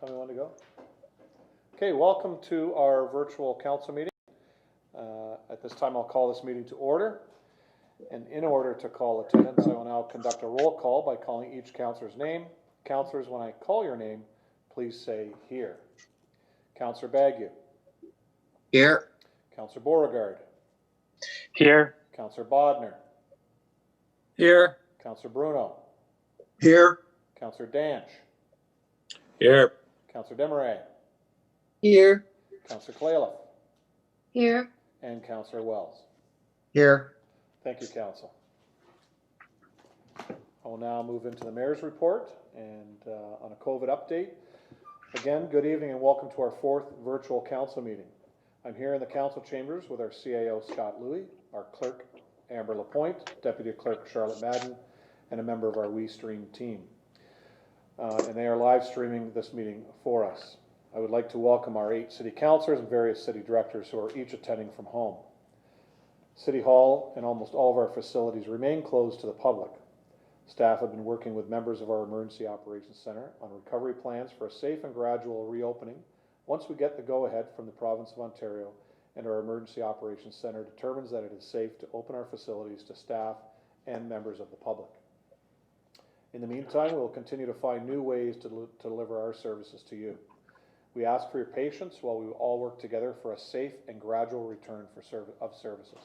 Tell me when to go. Okay, welcome to our virtual council meeting. At this time, I'll call this meeting to order. And in order to call attendance, I will now conduct a roll call by calling each councillor's name. Councillors, when I call your name, please say here. Councillor Bagu. Here. Councillor Beauregard. Here. Councillor Bodner. Here. Councillor Bruno. Here. Councillor Danch. Here. Councillor Desmarais. Here. Councillor Clayliff. Here. And Councillor Wells. Here. Thank you, Council. I will now move into the Mayor's report and on a COVID update. Again, good evening and welcome to our fourth virtual council meeting. I'm here in the council chambers with our CAO Scott Louie, our clerk Amber Lapointe, Deputy Clerk Charlotte Madden, and a member of our WeeStream team. And they are live streaming this meeting for us. I would like to welcome our 8 city councillors and various city directors who are each attending from home. City Hall and almost all of our facilities remain closed to the public. Staff have been working with members of our Emergency Operations Center on recovery plans for a safe and gradual reopening once we get the go-ahead from the Province of Ontario and our Emergency Operations Center determines that it is safe to open our facilities to staff and members of the public. In the meantime, we will continue to find new ways to deliver our services to you. We ask for your patience while we all work together for a safe and gradual return of services.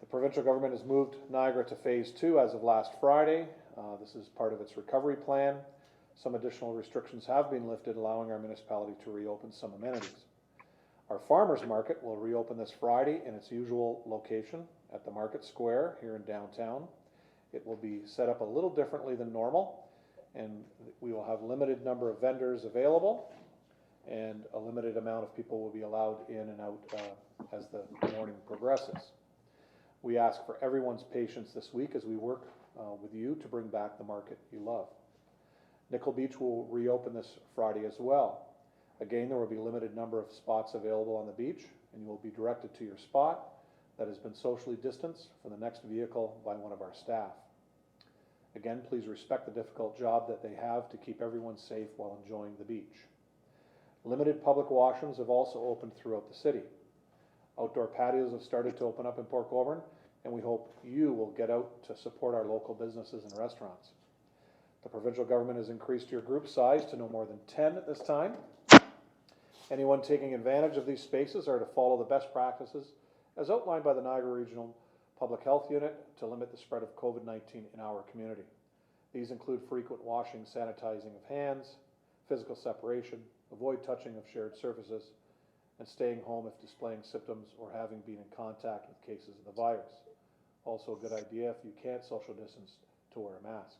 The provincial government has moved Niagara to Phase 2 as of last Friday. This is part of its recovery plan. Some additional restrictions have been lifted, allowing our municipality to reopen some amenities. Our farmers market will reopen this Friday in its usual location at the Market Square here in downtown. It will be set up a little differently than normal, and we will have a limited number of vendors available, and a limited amount of people will be allowed in and out as the morning progresses. We ask for everyone's patience this week as we work with you to bring back the market you love. Nickel Beach will reopen this Friday as well. Again, there will be a limited number of spots available on the beach, and you will be directed to your spot that has been socially distanced from the next vehicle by one of our staff. Again, please respect the difficult job that they have to keep everyone safe while enjoying the beach. Limited public washrooms have also opened throughout the city. Outdoor patios have started to open up in Port Colborne, and we hope you will get out to support our local businesses and restaurants. The provincial government has increased your group size to no more than 10 at this time. Anyone taking advantage of these spaces are to follow the best practices as outlined by the Niagara Regional Public Health Unit to limit the spread of COVID-19 in our community. These include frequent washing, sanitizing of hands, physical separation, avoid touching of shared surfaces, and staying home if displaying symptoms or having been in contact with cases of the virus. Also a good idea if you can't social distance to wear a mask.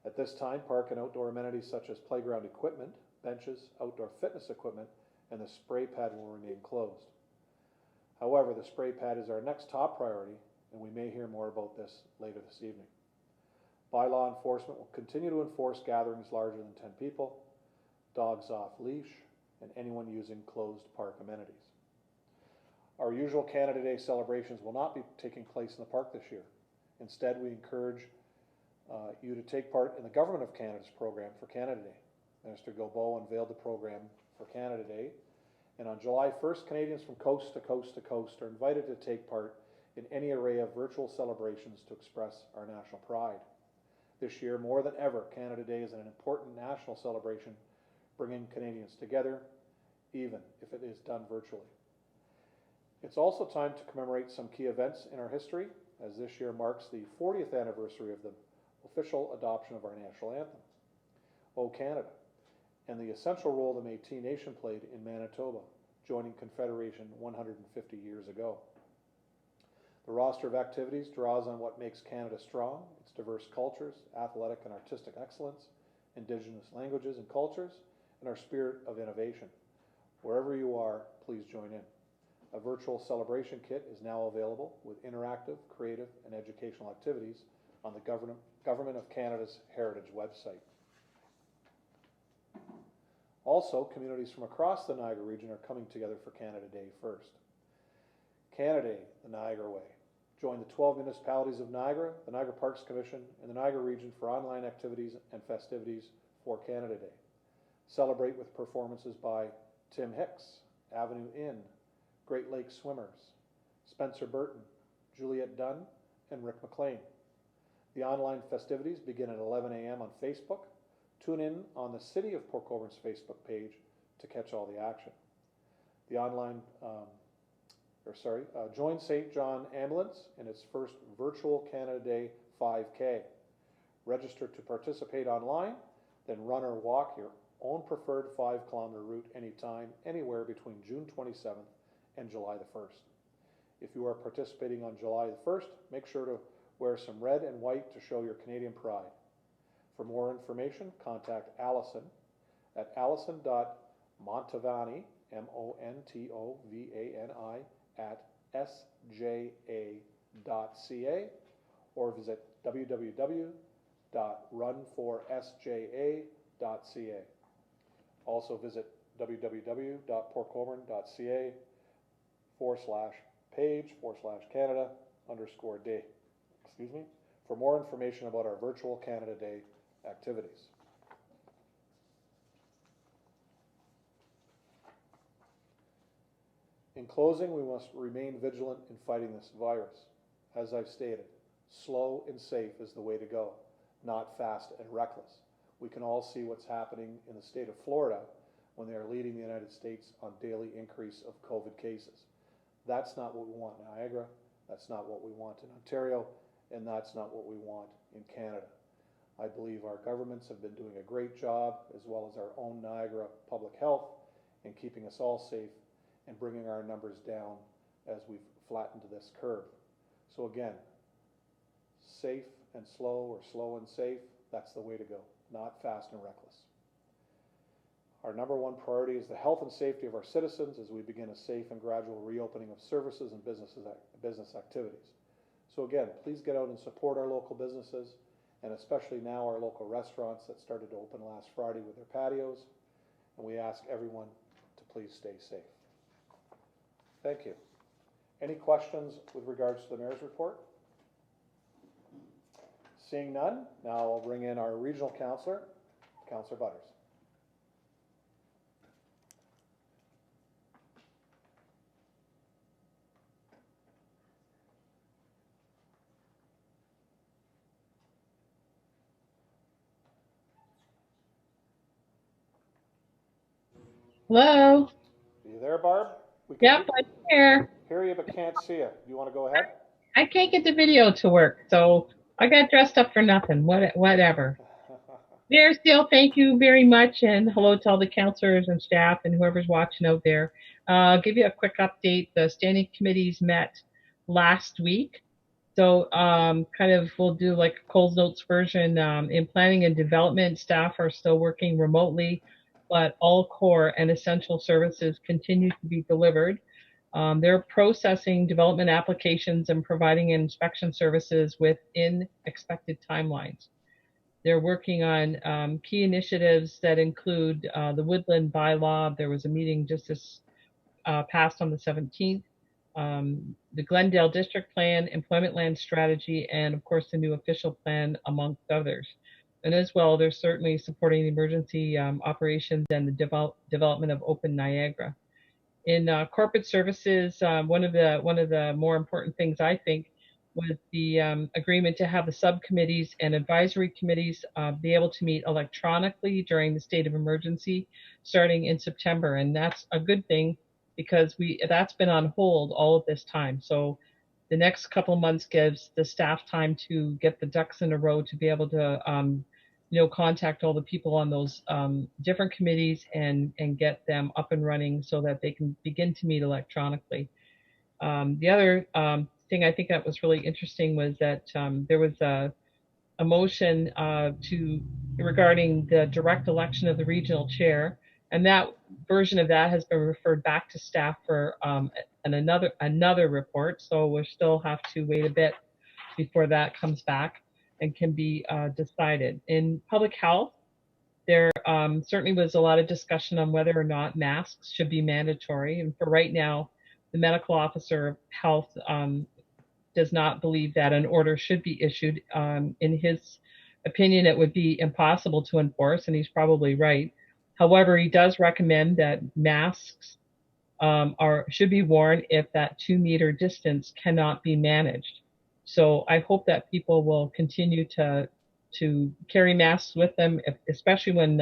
At this time, park and outdoor amenities such as playground equipment, benches, outdoor fitness equipment, and the spray pad will remain closed. However, the spray pad is our next top priority, and we may hear more about this later this evening. Bylaw enforcement will continue to enforce gatherings larger than 10 people, dogs off leash, and anyone using closed park amenities. Our usual Canada Day celebrations will not be taking place in the park this year. Instead, we encourage you to take part in the Government of Canada's program for Canada Day. Minister Guilbeault unveiled the program for Canada Day, and on July 1st, Canadians from coast to coast to coast are invited to take part in any array of virtual celebrations to express our national pride. This year, more than ever, Canada Day is an important national celebration, bringing Canadians together, even if it is done virtually. It's also time to commemorate some key events in our history, as this year marks the 40th anniversary of the official adoption of our national anthem, O Canada, and the essential role the Métis Nation played in Manitoba, joining Confederation 150 years ago. The roster of activities draws on what makes Canada strong, its diverse cultures, athletic and artistic excellence, Indigenous languages and cultures, and our spirit of innovation. Wherever you are, please join in. A virtual celebration kit is now available with interactive, creative, and educational activities on the Government of Canada's Heritage website. Also, communities from across the Niagara region are coming together for Canada Day first. Canada Day, the Niagara Way. Join the 12 municipalities of Niagara, the Niagara Parks Commission, and the Niagara region for online activities and festivities for Canada Day. Celebrate with performances by Tim Hicks, Avenue Inn, Great Lakes Swimmers, Spencer Burton, Juliet Dunn, and Rick McLean. The online festivities begin at 11 a.m. on Facebook. Tune in on the City of Port Colborne's Facebook page to catch all the action. The online, join St. John Ambulance in its first virtual Canada Day 5K. Register to participate online, then run or walk your own preferred 5-kilometer route anytime, anywhere between June 27th and July the 1st. If you are participating on July the 1st, make sure to wear some red and white to show your Canadian pride. For more information, contact Allison at allison.montovani, MONTOVANI, at sja.ca, or visit www.runforsja.ca. Also visit www.portcolborne.ca/page/Canada_day, for more information about our virtual Canada Day activities. In closing, we must remain vigilant in fighting this virus. As I've stated, slow and safe is the way to go, not fast and reckless. We can all see what's happening in the state of Florida when they are leading the United States on daily increase of COVID cases. That's not what we want in Niagara, that's not what we want in Ontario, and that's not what we want in Canada. I believe our governments have been doing a great job, as well as our own Niagara Public Health, in keeping us all safe and bringing our numbers down as we've flattened this curve. So again, safe and slow, or slow and safe, that's the way to go, not fast and reckless. Our number one priority is the health and safety of our citizens as we begin a safe and gradual reopening of services and business activities. So again, please get out and support our local businesses, and especially now our local restaurants that started to open last Friday with their patios, and we ask everyone to please stay safe. Thank you. Any questions with regards to the Mayor's report? Seeing none, now I'll bring in our regional councillor, Councillor Butters. Hello. Are you there, Barb? We Yep, I'm here. hear you but can't see you. You want to go ahead? I can't get the video to work, so I got dressed up for nothing. Whatever. Mayor Steele, thank you very much, and hello to all the councilors and staff and whoever's watching out there. I'll give you a quick update. The standing committees met last week, so kind of we'll do like a Coles Notes version. In planning and development, staff are still working remotely, but all core and essential services continue to be delivered. They're processing development applications and providing inspection services within expected timelines. They're working on key initiatives that include the woodland bylaw. There was a meeting just this passed on the 17th. The Glendale District Plan, Employment Land Strategy, and of course the new official plan, amongst others. And as well, they're certainly supporting the emergency operations and the development of Open Niagara. In corporate services, one of the more important things, I think, was the agreement to have the subcommittees and advisory committees be able to meet electronically during the state of emergency starting in September. And that's a good thing because that's been on hold all of this time. So the next couple of months gives the staff time to get the ducks in a row to be able to contact all the people on those different committees and get them up and running so that they can begin to meet electronically. The other thing I think that was really interesting was that there was a motion regarding the direct election of the regional chair, and that version of that has been referred back to staff for another report. So we'll still have to wait a bit before that comes back and can be decided. In public health, there certainly was a lot of discussion on whether or not masks should be mandatory. And for right now, the medical officer of health does not believe that an order should be issued in his opinion, it would be impossible to enforce, and he's probably right. However, he does recommend that masks should be worn if that 2 meter distance cannot be managed. So I hope that people will continue to carry masks with them, especially when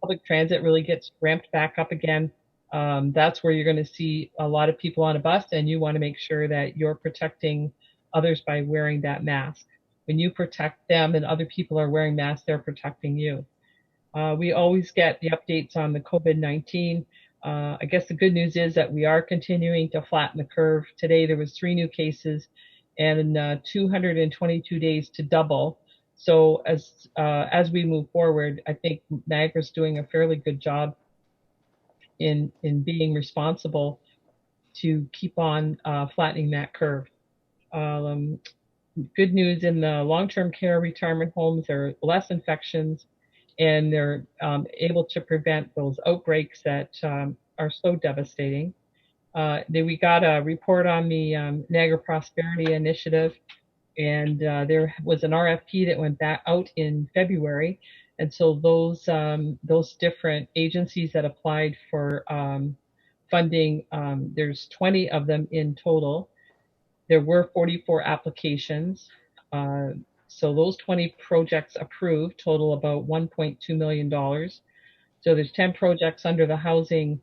public transit really gets ramped back up again. That's where you're going to see a lot of people on a bus, and you want to make sure that you're protecting others by wearing that mask. When you protect them and other people are wearing masks, they're protecting you. We always get the updates on the COVID-19. I guess the good news is that we are continuing to flatten the curve. Today there was 3 new cases and 222 days to double. So as we move forward, I think Niagara's doing a fairly good job in being responsible to keep on flattening that curve. Good news in the long-term care retirement homes, there are less infections, and they're able to prevent those outbreaks that are so devastating. We got a report on the Niagara Prosperity Initiative, and there was an RFP that went back out in February, and so those different agencies that applied for funding, there's 20 of them in total. There were 44 applications. So those 20 projects approved total about $1.2 million. So there's 10 projects under the housing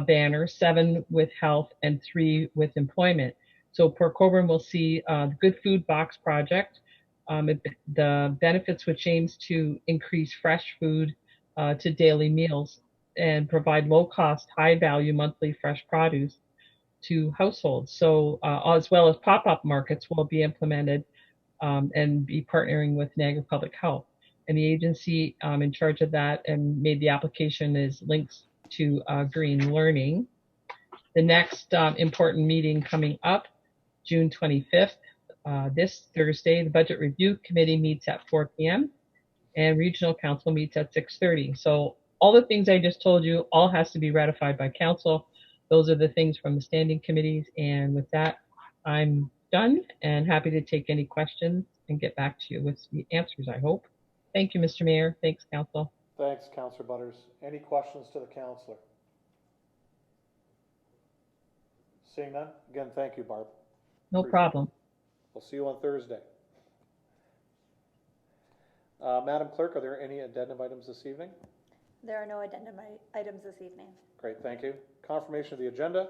banner, 7 with health, and 3 with employment. So Port Colborne will see the Good Food Box project. The benefits, which aims to increase fresh food to daily meals and provide low-cost, high-value monthly fresh produce to households. So as well as pop-up markets will be implemented and be partnering with Niagara Public Health. And the agency in charge of that and made the application is links to Green Learning. The next important meeting coming up, June 25th, this Thursday, the Budget Review Committee meets at 4 p.m. and Regional Council meets at 6:30. So all the things I just told you all has to be ratified by Council. Those are the things from the standing committees. And with that, I'm done and happy to take any questions and get back to you with the answers, I hope. Thank you, Mr. Mayor. Thanks, Council. Thanks, Councillor Butters. Any questions to the councillor? Seeing none? Again, thank you, Barb. No problem. We'll see you on Thursday. Madam Clerk, are there any addendum items this evening? There are no addendum items this evening. Great, thank you. Confirmation of the agenda.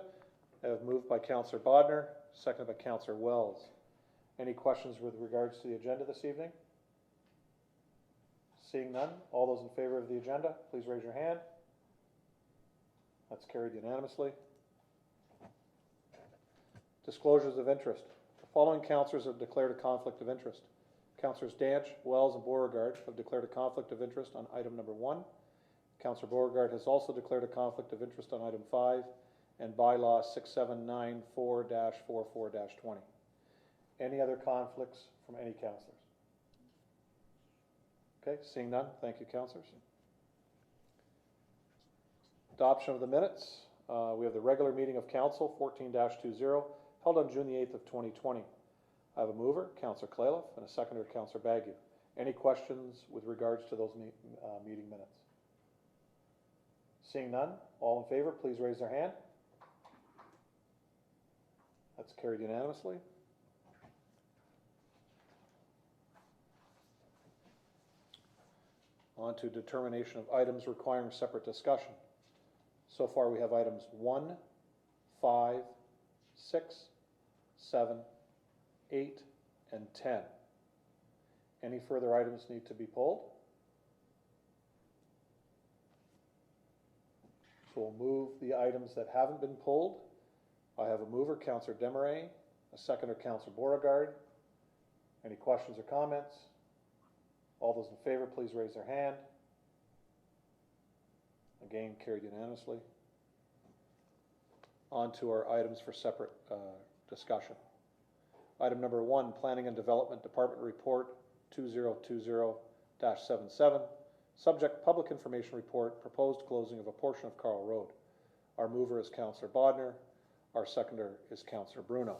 I have moved by Councillor Bodnar, seconded by Councillor Wells. Any questions with regards to the agenda this evening? Seeing none, all those in favor of the agenda, please raise your hand. That's carried unanimously. Disclosures of interest. The following councillors have declared a conflict of interest. Councillors Danch, Wells, and Beauregard have declared a conflict of interest on item number 1. Councillor Beauregard has also declared a conflict of interest on item 5 and bylaw 6794-44-20. Any other conflicts from any councillors? Okay, seeing none, thank you, councillors. Adoption of the minutes. We have the regular meeting of council 14-20 held on June the 8th of 2020. I have a mover, Councillor Clayliff, and a seconder, Councillor Bagu. Any questions with regards to those meeting minutes? Seeing none, all in favor, please raise their hand. That's carried unanimously. On to determination of items requiring separate discussion. So far we have items 1, 5, 6, 7, 8, and 10. Any further items need to be pulled? So we'll move the items that haven't been pulled. I have a mover, Councillor Desmarais, a seconder, Councillor Beauregard. Any questions or comments? All those in favor, please raise their hand. Again, carried unanimously. On to our items for separate discussion. Item number 1, Planning and Development Department Report 2020-77. Subject, Public Information Report, proposed closing of a portion of Carl Road. Our mover is Councillor Bodnar. Our seconder is Councillor Bruno.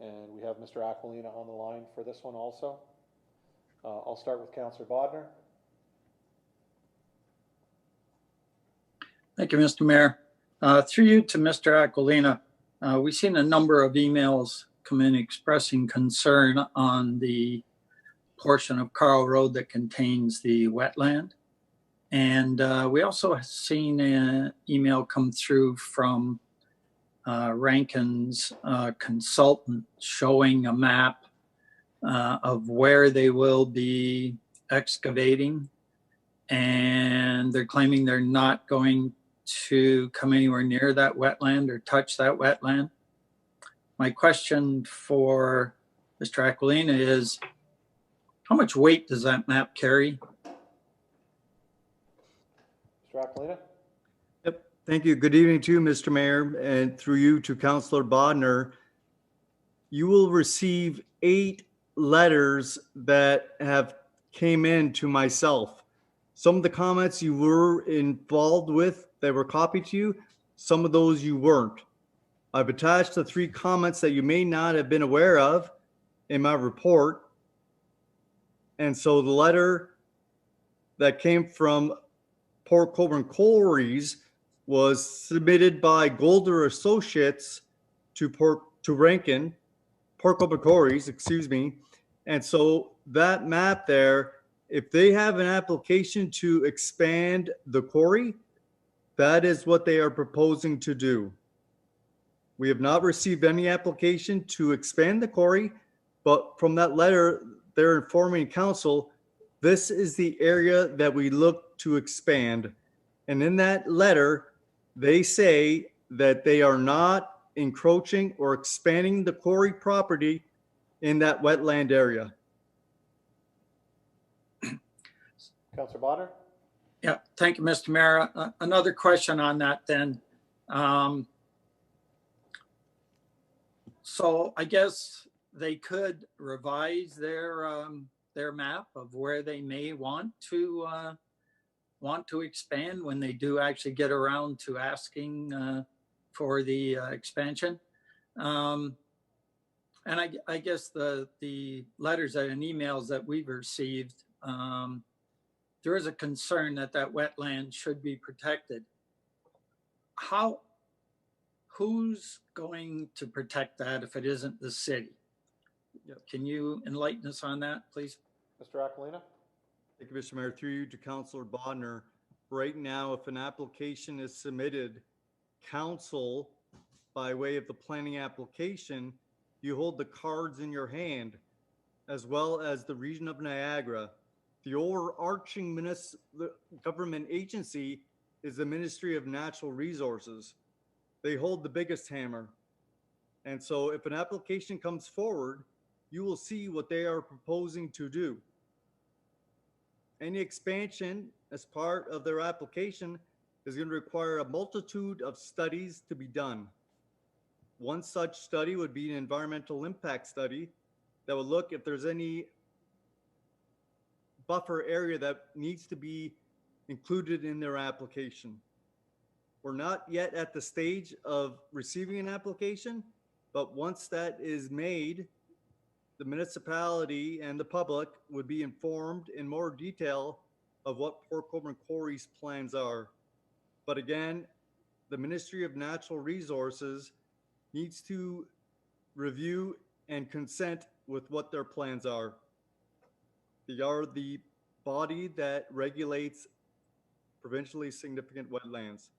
and we have Mr. Aquilina on the line for this one also. I'll start with Councillor Bodnar. Thank you, Mr. Mayor. Through you to Mr. Aquilina, we've seen a number of emails come in expressing concern on the portion of Carl Road that contains the wetland. And we also have seen an email come through from Rankin's consultant showing a map of where they will be excavating. And they're claiming they're not going to come anywhere near that wetland or touch that wetland. My question for Mr. Aquilina is, how much weight does that map carry? Mr. Aquilina? Yep. Thank you. Good evening to you, Mr. Mayor, and through you to Councillor Bodnar. You will receive 8 letters that have came in to myself. Some of the comments you were involved with that were copied to you, some of those you weren't. I've attached the 3 comments that you may not have been aware of in my report. And so the letter that came from Port Colborne Quarries was submitted by Golder Associates to Rankin, Port Colborne Quarries, excuse me. And so that map there, if they have an application to expand the quarry, that is what they are proposing to do. We have not received any application to expand the quarry, but from that letter, they're informing council, this is the area that we look to expand. And in that letter, they say that they are not encroaching or expanding the quarry property in that wetland area. Councillor Bodnar? Yeah, thank you, Mr. Mayor. Another question on that then. So I guess they could revise their map of where they may want to expand when they do actually get around to asking for the expansion. And I guess the letters and emails that we've received, there is a concern that that wetland should be protected. Who's going to protect that if it isn't the city? Yep. Can you enlighten us on that, please? Mr. Aquilina? Thank you, Mr. Mayor. Through you to Councillor Bodnar. Right now, if an application is submitted, council, by way of the planning application, you hold the cards in your hand, as well as the region of Niagara. The overarching government agency is the Ministry of Natural Resources. They hold the biggest hammer. And so if an application comes forward, you will see what they are proposing to do. Any expansion as part of their application is going to require a multitude of studies to be done. One such study would be an environmental impact study that would look if there's any buffer area that needs to be included in their application. We're not yet at the stage of receiving an application, but once that is made, the municipality and the public would be informed in more detail of what Port Colborne Quarries plans are. But again, the Ministry of Natural Resources needs to review and consent with what their plans are. They are the body that regulates provincially significant wetlands.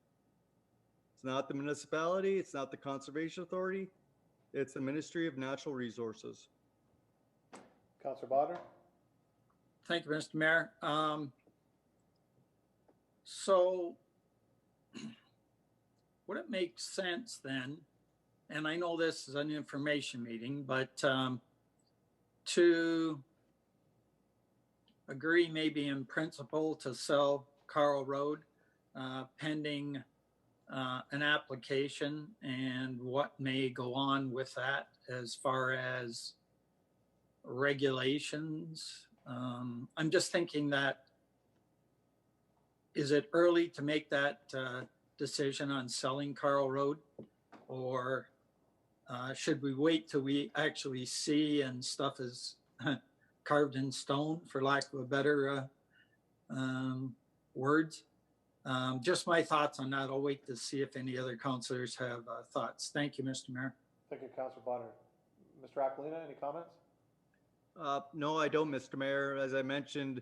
It's not the municipality, it's not the Conservation Authority, it's the Ministry of Natural Resources. Councillor Bodnar? Thank you, Mr. Mayor. So would it make sense then, and I know this is an information meeting, but to agree maybe in principle to sell Carl Road pending an application and what may go on with that as far as regulations? I'm just thinking that, is it early to make that decision on selling Carl Road? Or Should we wait till we actually see and stuff is carved in stone, for lack of a better words? Just my thoughts on that. I'll wait to see if any other councilors have thoughts. Thank you, Mr. Mayor. Thank you, Councillor Bonner. Mr. Aquilina, any comments? No, I don't, Mr. Mayor. As I mentioned,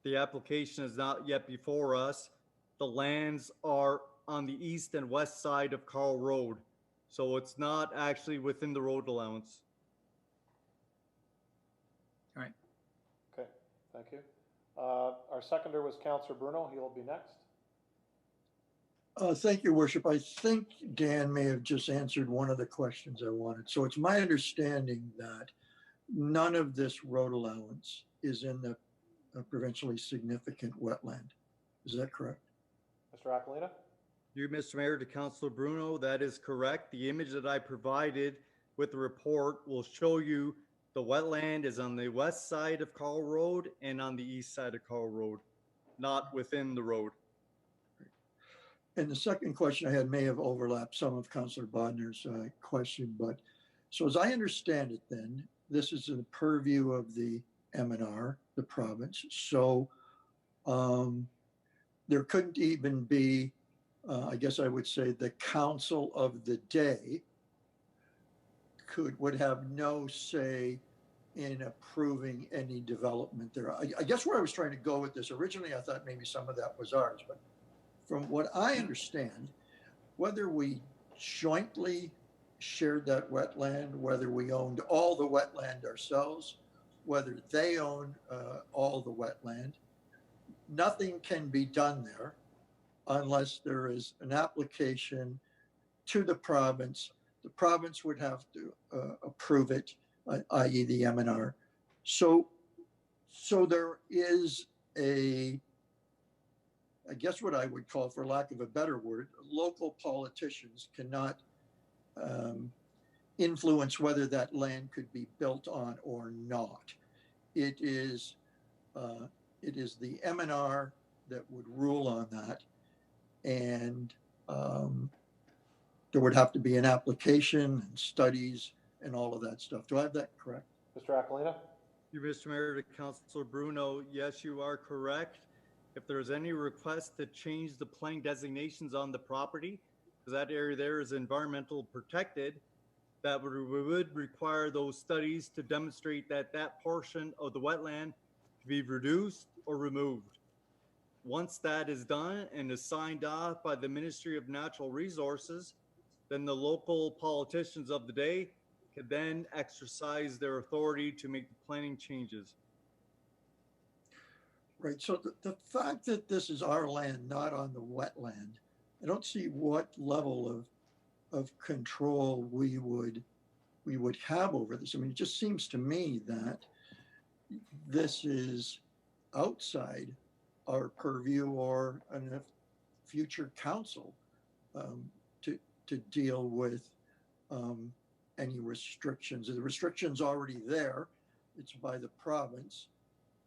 the application is not yet before us. The lands are on the east and west side of Carl Road, so it's not actually within the road allowance. All right. Okay, thank you. Our seconder was Councillor Bruno. He will be next. Thank you, Worship. I think Dan may have just answered one of the questions I wanted. So it's my understanding that none of this road allowance is in the provincially significant wetland. Is that correct? Mr. Aquilina? You, Mr. Mayor, to Councilor Bruno, that is correct. The image that I provided with the report will show you the wetland is on the west side of Carl Road and on the east side of Carl Road, not within the road. And the second question I had may have overlapped some of Councillor Bodner's question, but so as I understand it then, this is in the purview of the MNR, the province. So there couldn't even be, I guess I would say, the council of the day would have no say in approving any development there. I guess where I was trying to go with this, originally I thought maybe some of that was ours, but from what I understand, whether we jointly shared that wetland, whether we owned all the wetland ourselves, whether they own all the wetland, nothing can be done there unless there is an application to the province. The province would have to approve it, i.e. the MNR. So there is I guess what I would call, for lack of a better word, local politicians cannot influence whether that land could be built on or not. It is the MNR that would rule on that, and there would have to be an application and studies and all of that stuff. Do I have that correct? Mr. Aquilina? You, Mr. Mayor, to Councilor Bruno, yes, you are correct. If there's any request to change the planning designations on the property, because that area there is environmental protected, that would require those studies to demonstrate that that portion of the wetland to be reduced or removed. Once that is done and is signed off by the Ministry of Natural Resources, then the local politicians of the day can then exercise their authority to make the planning changes. Right. So the fact that this is our land, not on the wetland, I don't see what level of control we would have over this. I mean, it just seems to me that this is outside our purview or a future council to deal with any restrictions. The restriction's already there. It's by the province,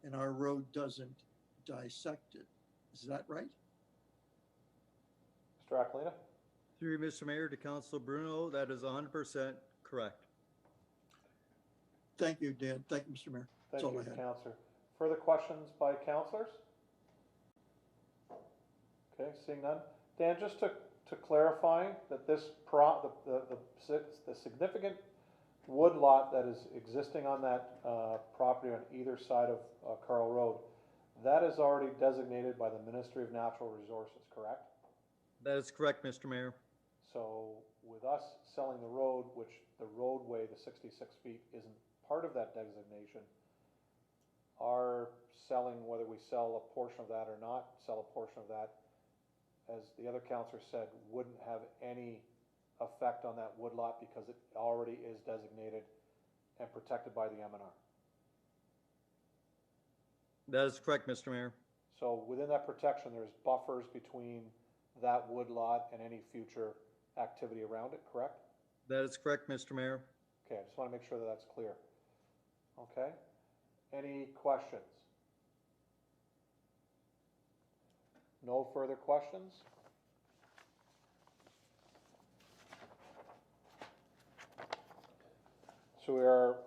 and our road doesn't dissect it. Is that right? Mr. Aquilina? Through you, Mr. Mayor, to Councilor Bruno, that is 100% correct. Thank you, Dan. Thank you, Mr. Mayor. That's Thank all you, I had. Councillor. Further questions by councillors? Okay, seeing none. Dan, just to clarify that this the significant wood lot that is existing on that property on either side of Carl Road, that is already designated by the Ministry of Natural Resources, correct? That is correct, Mr. Mayor. So with us selling the road, which the roadway, the 66 feet, isn't part of that designation, our selling, whether we sell a portion of that or not sell a portion of that, as the other councillor said, wouldn't have any effect on that woodlot because it already is designated and protected by the MNR. That is correct, Mr. Mayor. So within that protection, there's buffers between that woodlot and any future activity around it, correct? That is correct, Mr. Mayor. Okay, I just want to make sure that that's clear. Okay, any questions? No further questions? So we are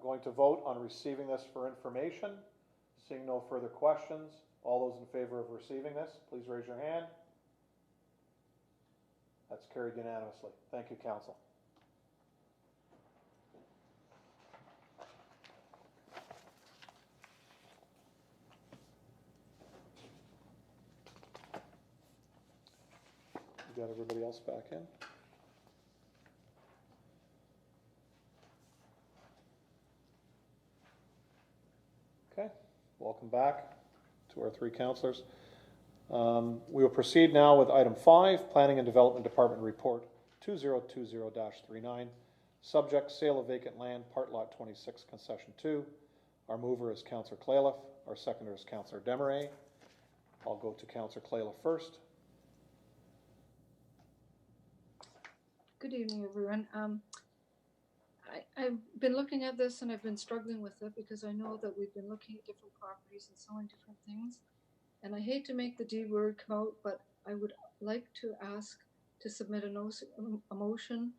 going to vote on receiving this for information. Seeing no further questions, all those in favor of receiving this, please raise your hand. That's carried unanimously. Thank you, council. You got everybody else back in? Okay, welcome back to our three councillors. We will proceed now with item 5, Planning and Development Department Report 2020-39, subject sale of vacant land, part lot 26, concession 2. Our mover is Councillor Clayliff. Our seconder is Councillor Desmarais. I'll go to Councillor Clayliff first. Good evening, everyone. I've been looking at this and I've been struggling with it because I know that we've been looking at different properties and selling different things. And I hate to make the D word come out, but I would like to ask to submit a motion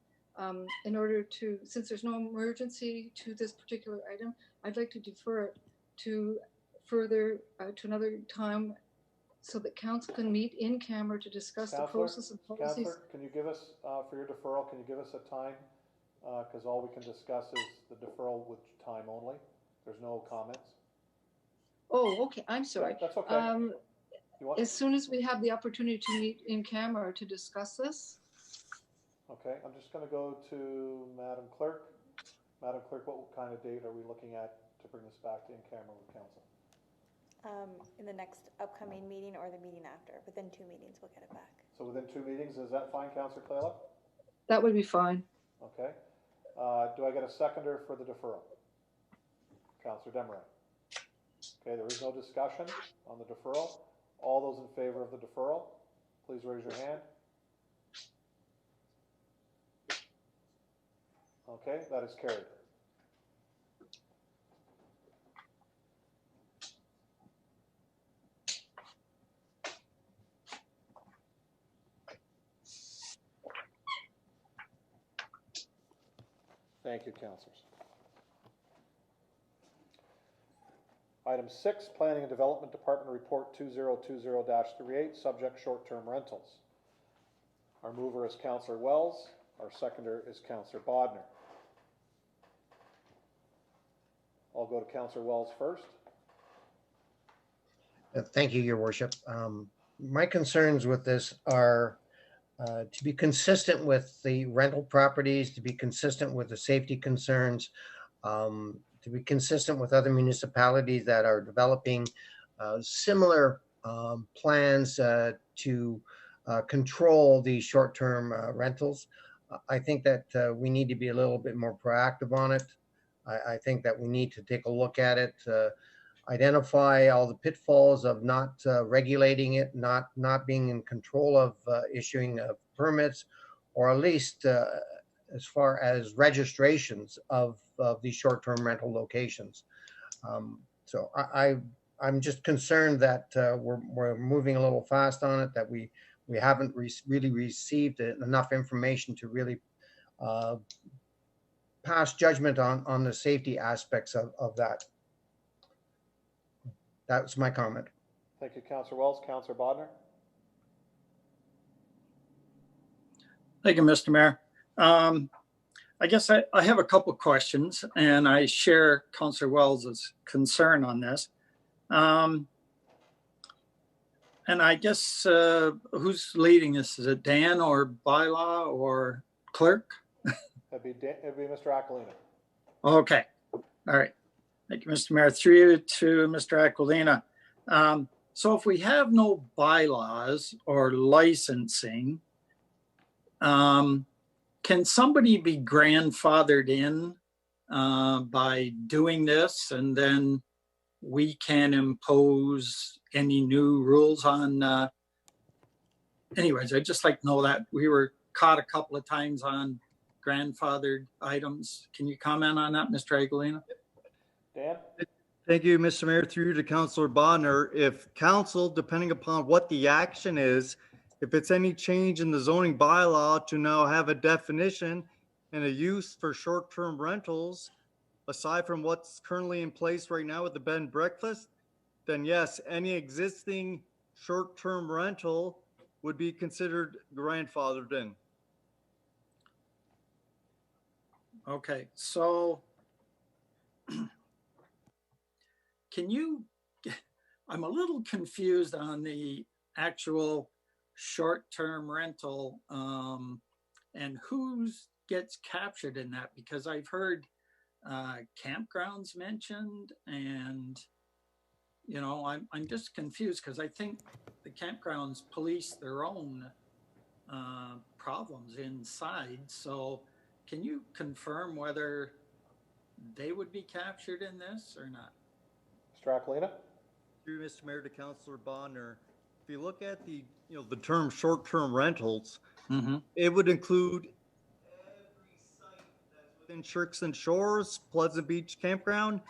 in order to, since there's no emergency to this particular item, I'd like to defer it to further, to another time so that council can meet in camera to discuss the process and policies. Councillor, can you give us, for your deferral, can you give us a time? Because all we can discuss is the deferral with time only. There's no comments. Oh, okay, I'm sorry. Yeah, that's okay. As soon as we have the opportunity to meet in camera to discuss this. Okay, I'm just going to go to Madam Clerk. Madam Clerk, what kind of date are we looking at to bring this back to in camera with council? In the next upcoming meeting or the meeting after. Within 2 meetings, we'll get it back. So within 2 meetings, is that fine, Councillor Clayliff? That would be fine. Okay. Do I get a seconder for the deferral? Councillor Desmarais. Okay, there is no discussion on the deferral. All those in favor of the deferral, please raise your hand. Okay, that is carried. Thank you, councillors. Item 6, Planning and Development Department Report 2020-38, subject short-term rentals. Our mover is Councillor Wells. Our seconder is Councillor Bodner. I'll go to Councillor Wells first. Thank you, Your Worship. My concerns with this are to be consistent with the rental properties, to be consistent with the safety concerns, to be consistent with other municipalities that are developing similar plans to control the short-term rentals. I think that we need to be a little bit more proactive on it. I think that we need to take a look at it, identify all the pitfalls of not regulating it, not being in control of issuing permits, or at least as far as registrations of these short-term rental locations. So I'm just concerned that we're moving a little fast on it, that we haven't really received enough information to really pass judgment on the safety aspects of that. That's my comment. Thank you, Councillor Wells. Councillor Bodner. Thank you, Mr. Mayor. I guess I have a couple questions, and I share Councillor Wells' concern on this. And I guess who's leading this? Is it Dan or bylaw or clerk? It'd be Mr. Aquilina. Okay. All right. Thank you, Mr. Mayor. Through you to Mr. Aquilina. So if we have no bylaws or licensing, can somebody be grandfathered in by doing this, and then we can impose any new rules on? Anyways, I'd just like to know that. We were caught a couple of times on grandfathered items. Can you comment on that, Mr. Aquilina? Dan? Thank you, Mr. Mayor. Through you to Councillor Bodner. If council, depending upon what the action is, if it's any change in the zoning bylaw to now have a definition, and a use for short-term rentals, aside from what's currently in place right now with the bed and breakfast, then yes, any existing short-term rental would be considered grandfathered in. Okay, so can you, I'm a little confused on the actual short-term rental and who's gets captured in that, because I've heard campgrounds mentioned, and I'm just confused because I think the campgrounds police their own problems inside. So can you confirm whether they would be captured in this or not? Mr. Aquilina? Through Mr. Mayor to Councilor Bonner, if you look at the term short-term rentals, Mm-hmm. it would include every site that's within Shirks and Shores, Pleasant Beach Campground,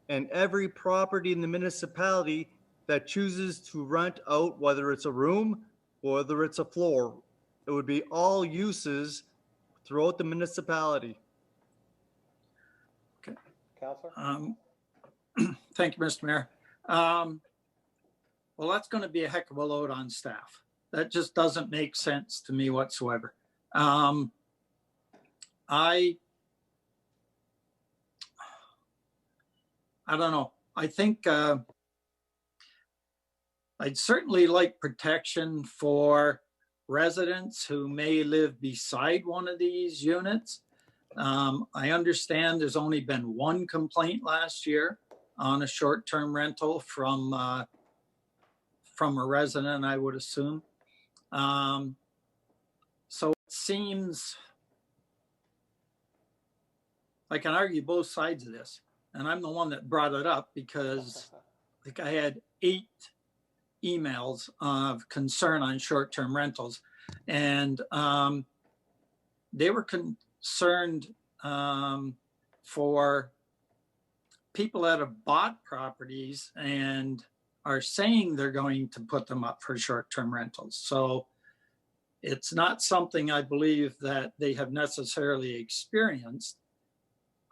and every property in the municipality that chooses to rent out, whether it's a room, or whether it's a floor. It would be all uses throughout the municipality. Okay. Counselor? Thank you, Mr. Mayor. Well, that's going to be a heck of a load on staff. That just doesn't make sense to me whatsoever. I don't know. I think I'd certainly like protection for residents who may live beside one of these units. I understand there's only been one complaint last year on a short-term rental from a resident, I would assume. So it seems, I can argue both sides of this, and I'm the one that brought it up because like I had 8 emails of concern on short-term rentals, and they were concerned for people that have bought properties and are saying they're going to put them up for short-term rentals. So it's not something I believe that they have necessarily experienced.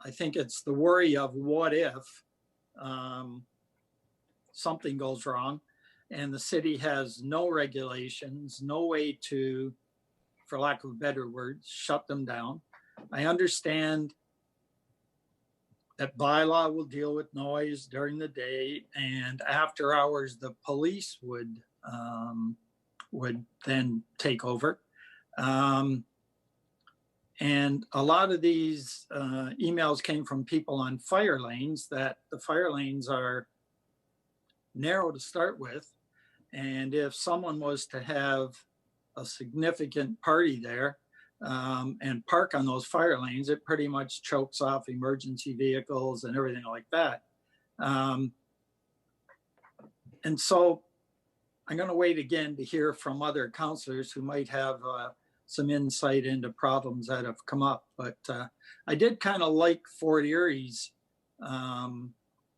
I think it's the worry of what if something goes wrong and the city has no regulations, no way to, for lack of a better word, shut them down. I understand that bylaw will deal with noise during the day, and after hours, the police would then take over. And a lot of these emails came from people on fire lanes, that the fire lanes are narrow to start with. And if someone was to have a significant party there and park on those fire lanes, it pretty much chokes off emergency vehicles and everything like that. And so I'm going to wait again to hear from other councilors who might have some insight into problems that have come up. But I did kind of like Fort Erie's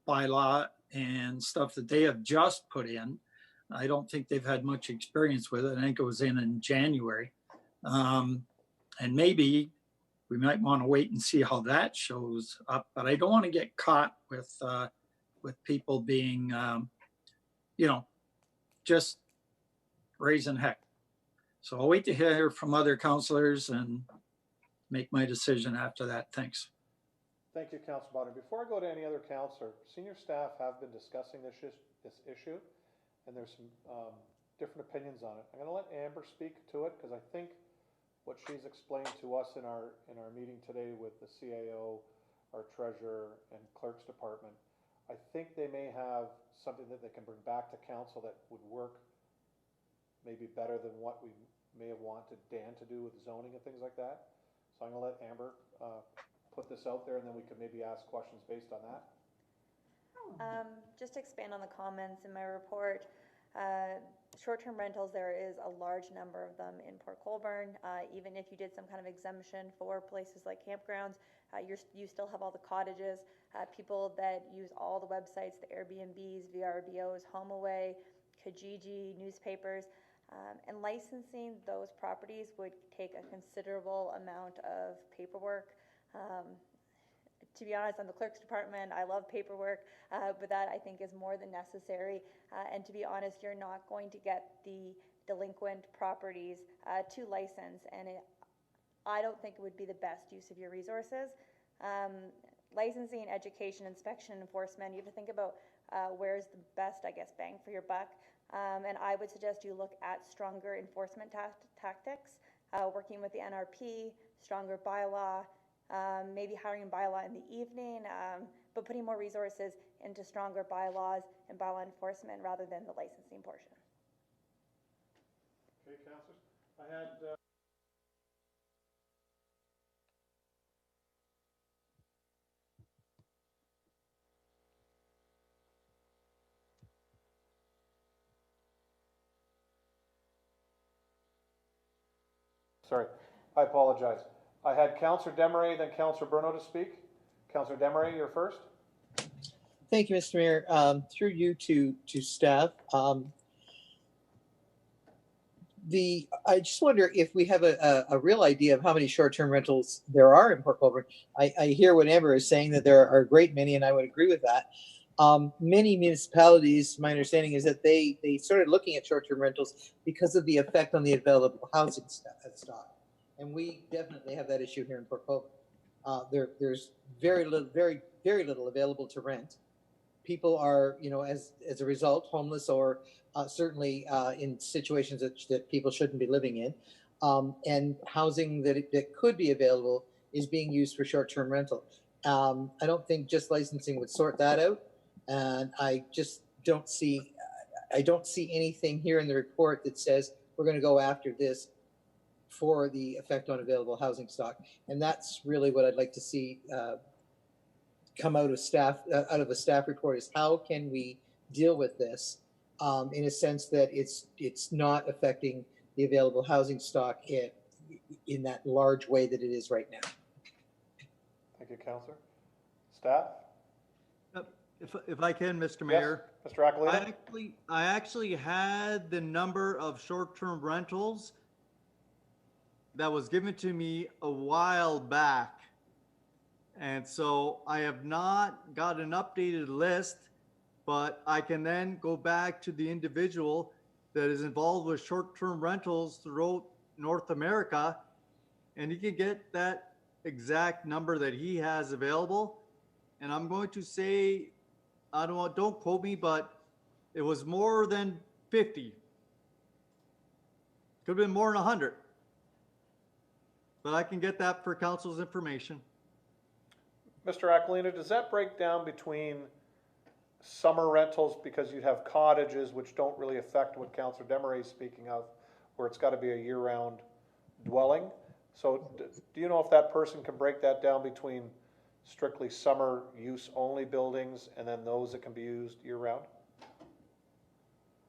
bylaw and stuff that they have just put in. I don't think they've had much experience with it. I think it was in January. And maybe we might want to wait and see how that shows up. But I don't want to get caught with people being, just raising heck. So I'll wait to hear from other councilors and make my decision after that. Thanks. Thank you, Councilor Bonner. Before I go to any other councilor, senior staff have been discussing this issue, and there's some different opinions on it. I'm going to let Amber speak to it because I think what she's explained to us in our meeting today with the CAO, our treasurer, and clerk's department, I think they may have something that they can bring back to council that would work maybe better than what we may have wanted Dan to do with zoning and things like that. So I'm going to let Amber put this out there, and then we can maybe ask questions based on that. Just to expand on the comments in my report, short-term rentals, there is a large number of them in Port Colborne. Even if you did some kind of exemption for places like campgrounds, you still have all the cottages, people that use all the websites, the Airbnbs, VRBOs, HomeAway, Kijiji, newspapers. And licensing those properties would take a considerable amount of paperwork. To be honest, on the clerk's department, I love paperwork, but that I think is more than necessary. And to be honest, you're not going to get the delinquent properties to license, and I don't think it would be the best use of your resources. Licensing, education, inspection, enforcement, you have to think about where's the best, I guess, bang for your buck. And I would suggest you look at stronger enforcement tactics, working with the NRP, stronger bylaw, maybe hiring a bylaw in the evening, but putting more resources into stronger bylaws and bylaw enforcement rather than the licensing portion. Okay, councillors. I had sorry, I apologize. I had Councillor Desmarais, then Councillor Bruno to speak. Councillor Desmarais, you're first. Thank you, Mr. Mayor. Through you to staff. I just wonder if we have a real idea of how many short-term rentals there are in Port Colborne. I hear what Amber is saying, that there are a great many, and I would agree with that. Many municipalities, my understanding is that they started looking at short-term rentals because of the effect on the available housing stock. And we definitely have that issue here in Port Colborne. There's very little available to rent. People are, as a result, homeless or certainly in situations that people shouldn't be living in. And housing that could be available is being used for short-term rental. I don't think just licensing would sort that out. And I just don't see anything here in the report that says we're going to go after this for the effect on available housing stock. And that's really what I'd like to see come out of a staff report, is how can we deal with this in a sense that it's not affecting the available housing stock in that large way that it is right now. Thank you, Councillor. Staff? If I can, Mr. Mayor. Yes, Mr. Aquilino? I actually had the number of short-term rentals that was given to me a while back. And so I have not got an updated list, but I can then go back to the individual that is involved with short-term rentals throughout North America, and he can get that exact number that he has available. And I'm going to say, don't quote me, but it was more than 50. Could have been more than 100. But I can get that for council's information. Mr. Aquilino, does that break down between summer rentals, because you have cottages which don't really affect what Councillor Desmarais is speaking of, where it's got to be a year-round dwelling? So do you know if that person can break that down between strictly summer use only buildings and then those that can be used year-round?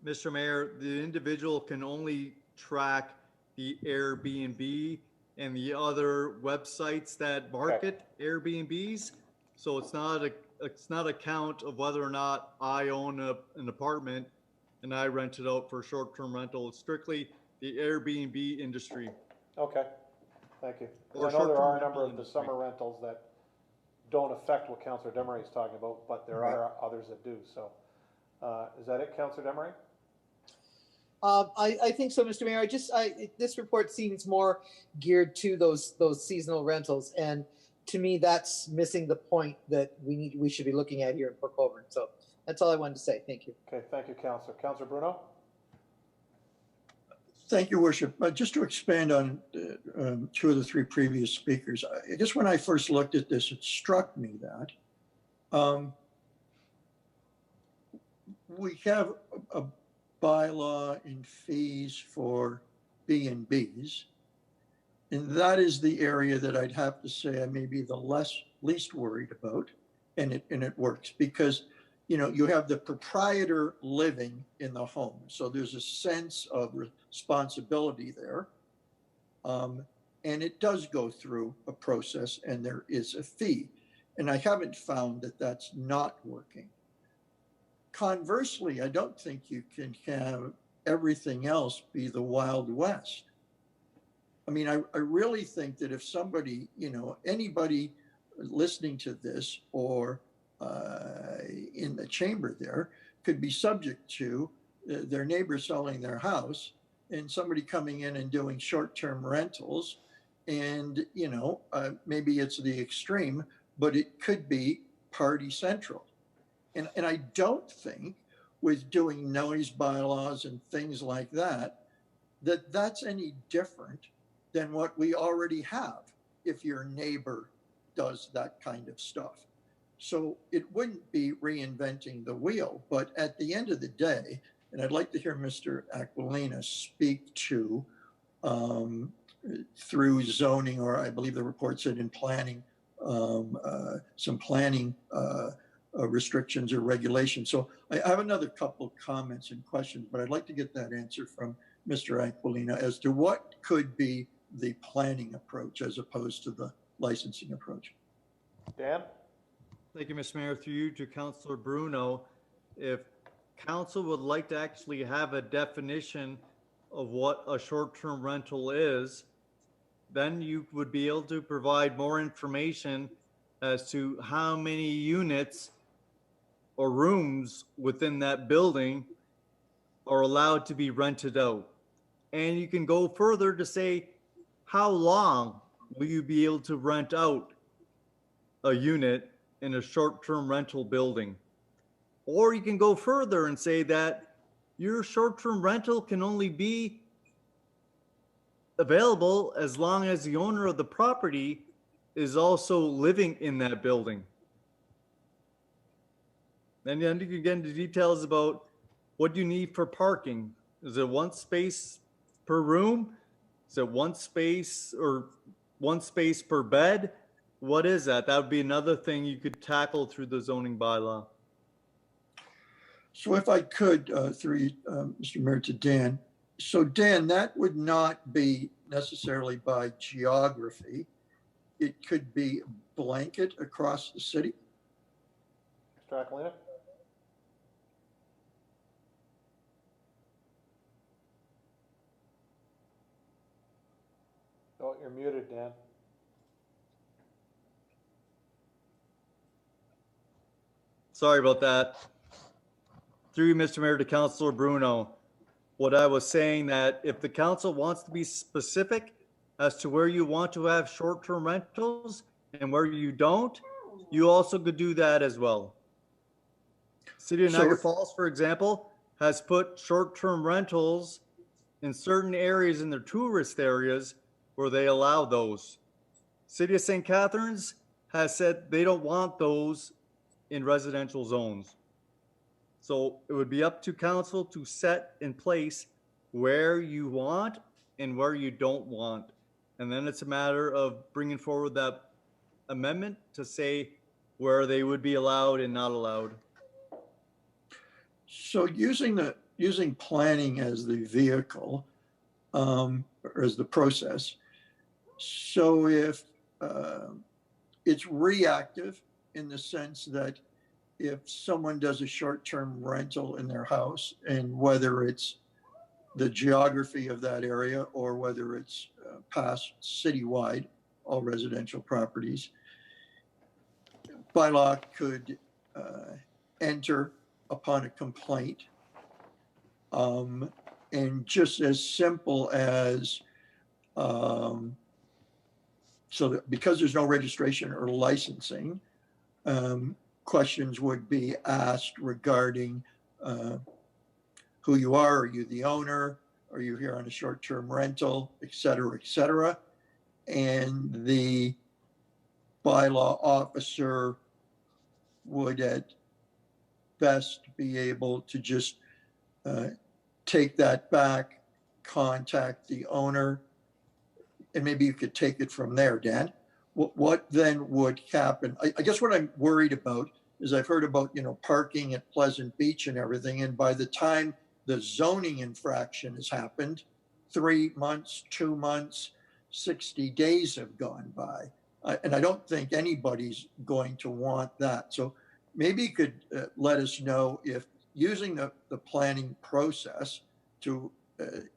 Mr. Mayor, the individual can only track the Airbnb and the other websites that market Airbnbs. So it's not a count of whether or not I own an apartment and I rent it out for short-term rental. It's strictly the Airbnb industry. Okay, thank you. Or I know there are a short-term number of rental the summer rentals that don't affect what Councillor Desmarais is talking about, but there are others that do. So is that it, Councillor Desmarais? I think so, Mr. Mayor. This report seems more geared to those seasonal rentals, and to me, that's missing the point that we should be looking at here in Port Colborne. So that's all I wanted to say. Thank you. Okay, thank you, Councillor. Councillor Bruno? Thank you, Worship. Just to expand on two of the three previous speakers, I guess when I first looked at this, it struck me that we have a bylaw in fees for B&Bs, and that is the area that I'd have to say I may be the least worried about, and it works because you have the proprietor living in the home, so there's a sense of responsibility there, and it does go through a process, and there is a fee, and I haven't found that that's not working. Conversely, I don't think you can have everything else be the Wild West. I mean, I really think that if somebody, anybody listening to this or in the chamber there could be subject to their neighbor selling their house and somebody coming in and doing short-term rentals. And, maybe it's the extreme, but it could be party central. And I don't think with doing noise bylaws and things like that, that's any different than what we already have if your neighbor does that kind of stuff. So it wouldn't be reinventing the wheel, but at the end of the day, and I'd like to hear Mr. Aquilina speak to through zoning, or I believe the report said in planning, some planning restrictions or regulations. So I have another couple comments and questions, but I'd like to get that answer from Mr. Aquilina as to what could be the planning approach as opposed to the licensing approach. Dan? Thank you, Mr. Mayor. Through you to Councillor Bruno. If council would like to actually have a definition of what a short-term rental is, then you would be able to provide more information as to how many units or rooms within that building are allowed to be rented out. And you can go further to say, how long will you be able to rent out a unit in a short-term rental building? Or you can go further and say that your short-term rental can only be available as long as the owner of the property is also living in that building. And then you can get into details about what you need for parking. Is it one space per room? Is it one space or one space per bed? What is that? That would be another thing you could tackle through the zoning bylaw. So if I could, through Mr. Mayor to Dan. So Dan, that would not be necessarily by geography. It could be blanket across the city. Mr. Aquilina? Oh, you're muted, Dan. Sorry about that. Through you, Mr. Mayor, to Councillor Bruno. What I was saying that if the council wants to be specific as to where you want to have short-term rentals and where you don't, you also could do that as well. City of Niagara Falls, for example, has put short-term rentals in certain areas in their tourist areas where they allow those. City of St. Catharines has said they don't want those in residential zones. So it would be up to council to set in place where you want and where you don't want. And then it's a matter of bringing forward that amendment to say where they would be allowed and not allowed. So using planning as the vehicle, or as the process. So if it's reactive in the sense that if someone does a short-term rental in their house, and whether it's the geography of that area or whether it's past citywide, all residential properties, bylaw could enter upon a complaint. And just as simple as, so that because there's no registration or licensing, questions would be asked regarding who you are you the owner? Are you here on a short-term rental, et cetera, et cetera? And the bylaw officer would at best be able to just take that back, contact the owner, and maybe you could take it from there, Dan. What then would happen? I guess what I'm worried about is I've heard about, parking at Pleasant Beach and everything. And by the time the zoning infraction has happened, 3 months, 2 months, 60 days have gone by. And I don't think anybody's going to want that. So maybe you could let us know if using the planning process, to,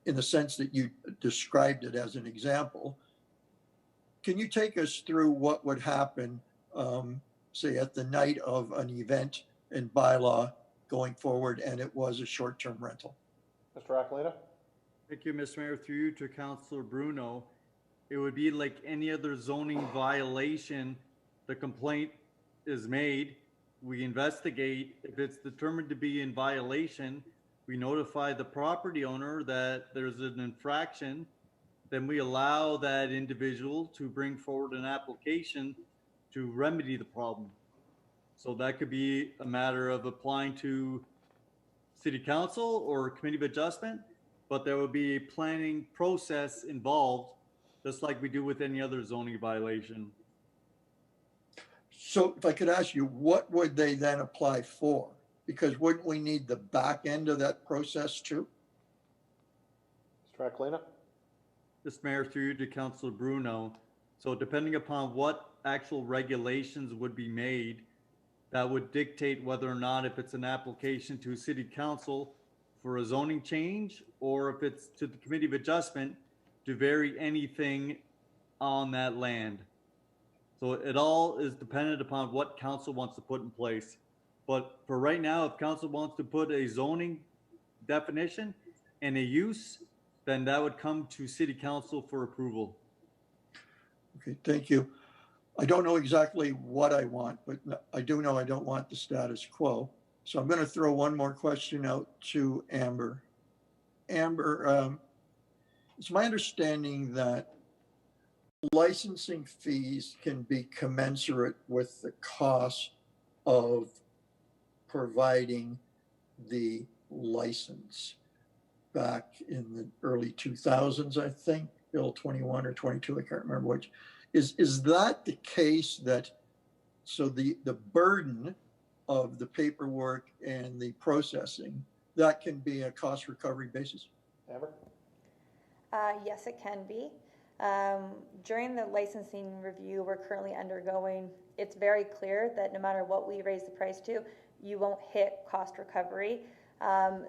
in the sense that you described it as an example. Can you take us through what would happen, say, at the night of an event and bylaw going forward, and it was a short-term rental? Mr. Aquilina? Thank you, Mr. Mayor. Through you to Councilor Bruno. It would be like any other zoning violation. The complaint is made, we investigate. If it's determined to be in violation, we notify the property owner that there's an infraction. Then we allow that individual to bring forward an application to remedy the problem. So that could be a matter of applying to city council or committee of adjustment, but there will be a planning process involved, just like we do with any other zoning violation. So if I could ask you, what would they then apply for? Because wouldn't we need the back end of that process too? Mr. Aquilina? Mr. Mayor, through you to Councilor Bruno. So depending upon what actual regulations would be made, that would dictate whether or not if it's an application to city council for a zoning change, or if it's to the committee of adjustment to vary anything on that land. So it all is dependent upon what council wants to put in place. But for right now, if council wants to put a zoning definition and a use, then that would come to city council for approval. Okay, thank you. I don't know exactly what I want, but I do know I don't want the status quo. So I'm going to throw one more question out to Amber. Amber, it's my understanding that licensing fees can be commensurate with the cost of providing the license. Back in the early 2000s, I think, Bill 21 or 22, I can't remember which. Is that the case, that so the burden of the paperwork and the processing, that can be a cost recovery basis? Amber? Yes, it can be. During the licensing review we're currently undergoing, it's very clear that no matter what we raise the price to, you won't hit cost recovery,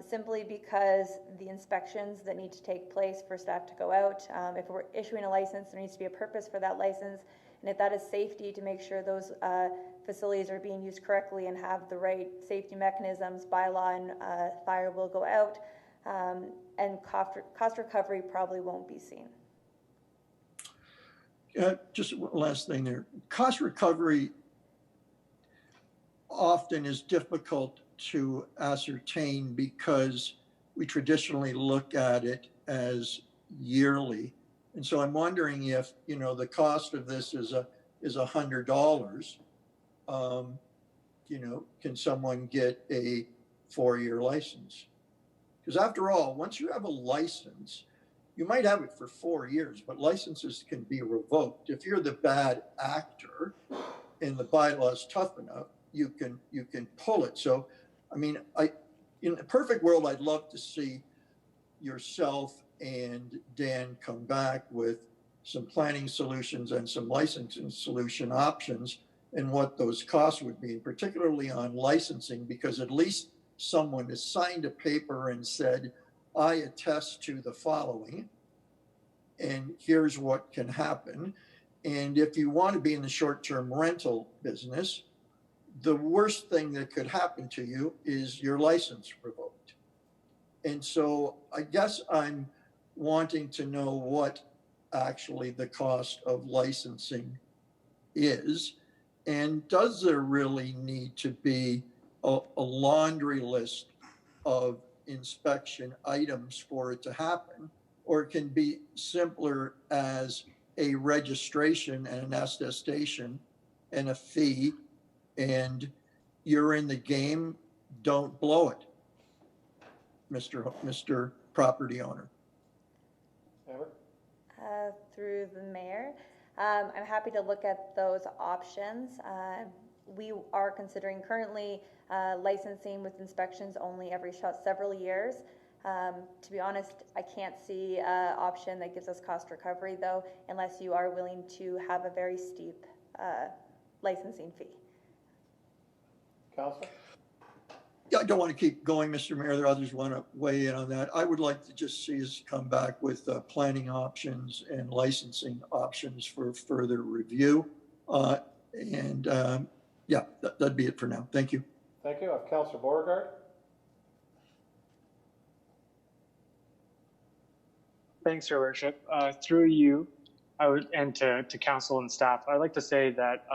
simply because the inspections that need to take place for staff to go out, if we're issuing a license, there needs to be a purpose for that license, and if that is safety, to make sure those facilities are being used correctly and have the right safety mechanisms, bylaw and fire will go out, and cost recovery probably won't be seen. Just one last thing there. Cost recovery often is difficult to ascertain because we traditionally look at it as yearly. And so I'm wondering if, you know, the cost of this is $100, you know, can someone get a 4-year license? Because after all, once you have a license, you might have it for 4 years, but licenses can be revoked. If you're the bad actor and the bylaw is tough enough, you can pull it. So, I mean, in a perfect world, I'd love to see yourself and Dan come back with some planning solutions and some licensing solution options and what those costs would be, and particularly on licensing, because at least someone has signed a paper and said, I attest to the following, and here's what can happen. And if you want to be in the short-term rental business, the worst thing that could happen to you is your license revoked. And so I guess I'm wanting to know what actually the cost of licensing is, and does there really need to be a laundry list of inspection items for it to happen, or it can be simpler as a registration and an attestation and a fee, and you're in the game, don't blow it, Mr. Property Owner. Amber? Through the mayor, I'm happy to look at those options. We are considering currently licensing with inspections only every several years. To be honest, I can't see an option that gives us cost recovery though, unless you are willing to have a very steep licensing fee. Counselor? I don't want to keep going, Mr. Mayor. There are others want to weigh in on that. I would like to just see us come back with planning options and licensing options for further review. Yeah, that'd be it for now. Thank you. Thank you. I have Councillor Beauregard. Thanks, Your Worship. Through you, and to council and staff, I'd like to say that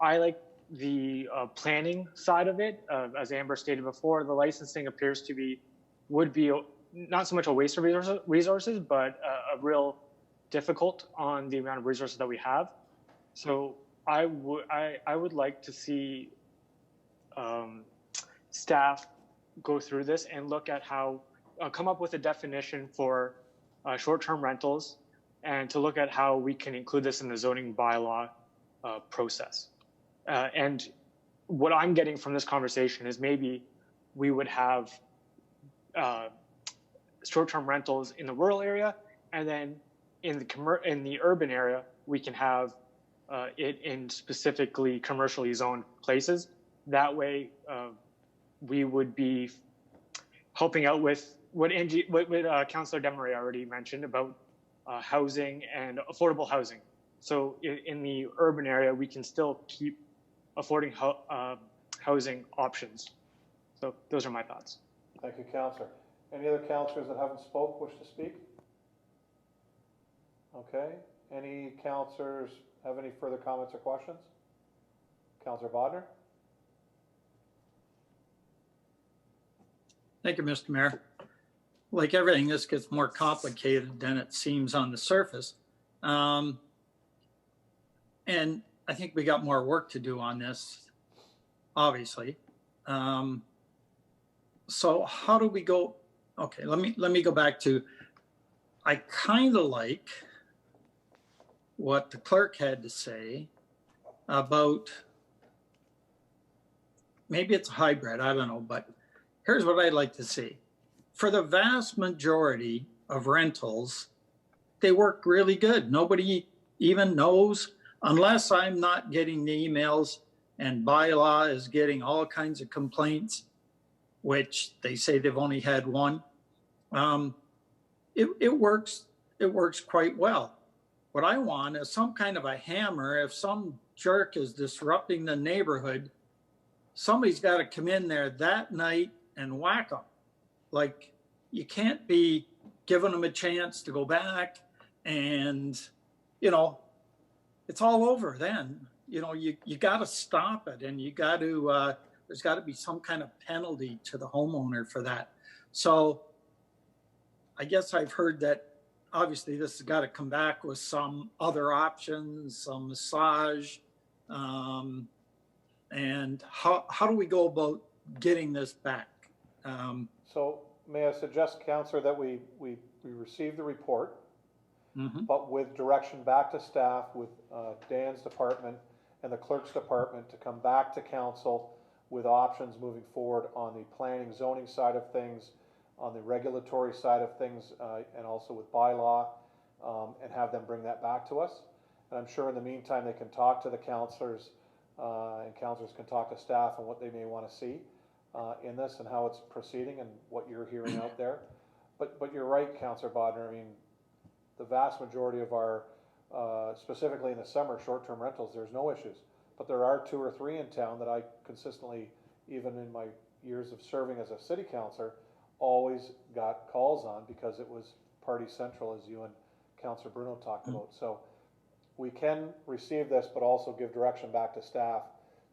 I like the planning side of it. As Amber stated before, the licensing appears to would be not so much a waste of resources, but a real difficult on the amount of resources that we have. So I would like to see staff go through this and look at how come up with a definition for short-term rentals, and to look at how we can include this in the zoning bylaw process. And what I'm getting from this conversation is maybe we would have short-term rentals in the rural area, and then in the urban area, we can have it in specifically commercially zoned places. That way, we would be helping out with what Councillor Demery already mentioned about housing and affordable housing. So in the urban area, we can still keep affording housing options. So those are my thoughts. Thank you, Councillor. Any other councillors that haven't spoke wish to speak? Okay. Any councillors have any further comments or questions? Councillor Bodnar? Thank you, Mr. Mayor. Like everything, this gets more complicated than it seems on the surface. And I think we got more work to do on this, obviously. So how do we go? Okay, let me go back to, I kind of like what the clerk had to say about, maybe it's a hybrid, I don't know, but here's what I'd like to see. For the vast majority of rentals, they work really good. Nobody even knows, unless I'm not getting the emails and bylaw is getting all kinds of complaints, which they say they've only had one. It works quite well. What I want is some kind of a hammer. If some jerk is disrupting the neighborhood, somebody's got to come in there that night and whack them. Like, you can't be giving them a chance to go back and, it's all over then. You got to stop it, and you got to, there's got to be some kind of penalty to the homeowner for that. So I guess I've heard that obviously this has got to come back with some other options, some massage. And how do we go about getting this back? So may I suggest, Councillor, that we receive the report, but with direction back to staff, with Dan's department and the clerk's department to come back to council with options moving forward on the planning zoning side of things, on the regulatory side of things, and also with bylaw, and have them bring that back to us. And I'm sure in the meantime they can talk to the councillors, and councillors can talk to staff on what they may want to see in this and how it's proceeding and what you're hearing out there. But you're right, Councillor Bodnar. I mean, the vast majority of our, specifically in the summer, short-term rentals, there's no issues. But there are 2 or 3 in town that I consistently, even in my years of serving as a city councillor, always got calls on because it was party central, as you and Councillor Bruno talked about. So we can receive this, but also give direction back to staff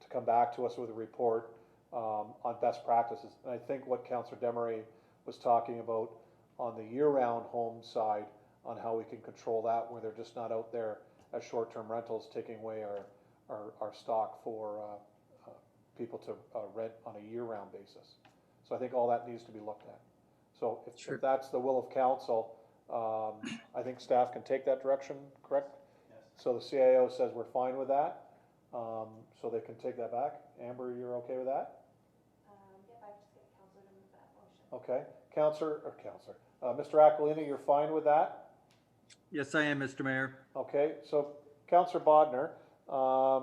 to come back to us with a report on best practices. And I think what Councillor Demery was talking about on the year-round home side, on how we can control that, where they're just not out there as short-term rentals taking away our stock for people to rent on a year-round basis. So I think all that needs to be looked at. So if that's the will of council, I think staff can take that direction, correct? Yes. So the CIO says we're fine with that, so they can take that back. Amber, you're okay with that? Yep, I just get councillor to move that motion. Okay, Mr. Aquilini, you're fine with that? Yes, I am, Mr. Mayor. Okay, so Councillor Bodnar,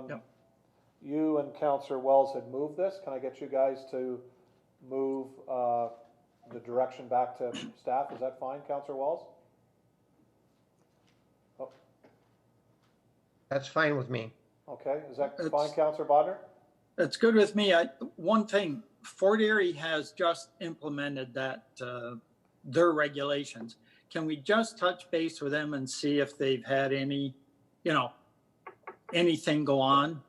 Yep. you and Councillor Wells had moved this. Can I get you guys to move the direction back to staff. Is that fine, Councillor Walls? Oh, That's fine with me. okay, is that It's- fine, Councillor Bodnar? That's good with me. One thing, Fort Erie has just implemented that, their regulations. Can we just touch base with them and see if they've had any, anything go on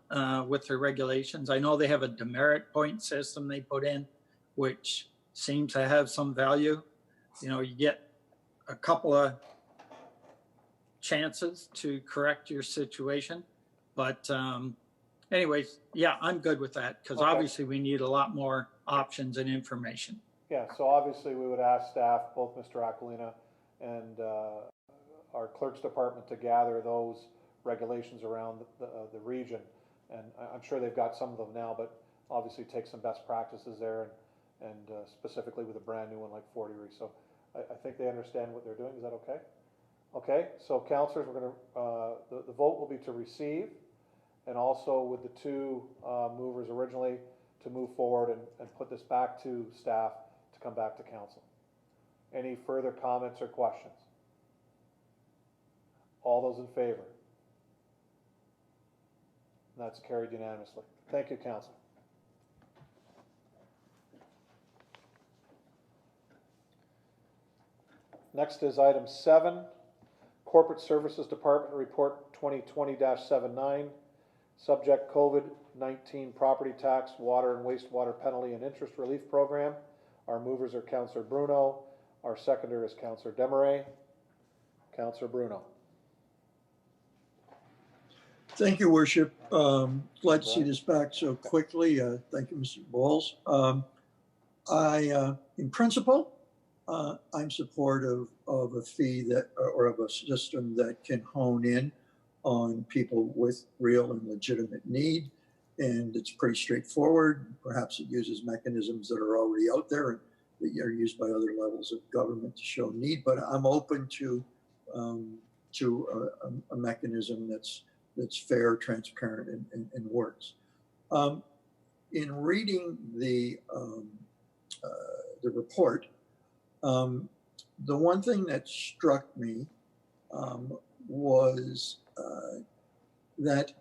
with their regulations? I know they have a demerit point system they put in, which seems to have some value. You get a couple of chances to correct your situation. But anyways, yeah, I'm good with that because Okay. obviously we need a lot more options and information. Yeah, so obviously we would ask staff, both Mr. Aquilina and our clerk's department, to gather those regulations around the region. And I'm sure they've got some of them now, but obviously take some best practices there and specifically with a brand new one like Fort Erie. So I think they understand what they're doing. Is that okay? Okay, so councillors, we're gonna, the vote will be to receive, and also with the two movers originally to move forward and put this back to staff to come back to council. Any further comments or questions? All those in favor? That's carried unanimously. Thank you, council. Next is item 7, Corporate Services Department Report 2020-79, subject COVID-19 property tax, water and wastewater penalty and interest relief program. Our movers are Councillor Bruno. Our seconder is Councillor Desmarais. Councillor Bruno. Thank you, Worship. Glad to see this back so quickly. Thank you, Mr. Bowles. In principle, I'm supportive of a fee that, or of a system that can hone in on people with real and legitimate need. And it's pretty straightforward. Perhaps it uses mechanisms that are already out there and that are used by other levels of government to show need. But I'm open to a mechanism that's fair, transparent, and works. In reading the report, the one thing that struck me was that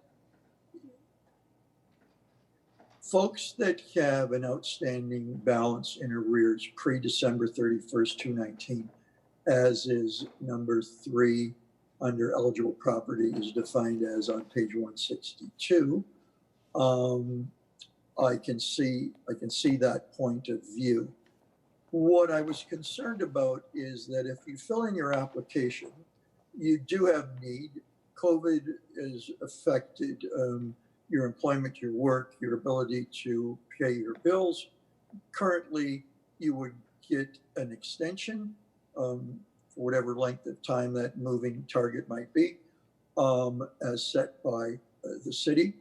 folks that have an outstanding balance in arrears pre-December 31st, 2019, as is number 3 under eligible property is defined as on page 162. I can see that point of view. What I was concerned about is that if you fill in your application, you do have need. COVID has affected your employment, your work, your ability to pay your bills. Currently, you would get an extension for whatever length of time that moving target might be, as set by the city.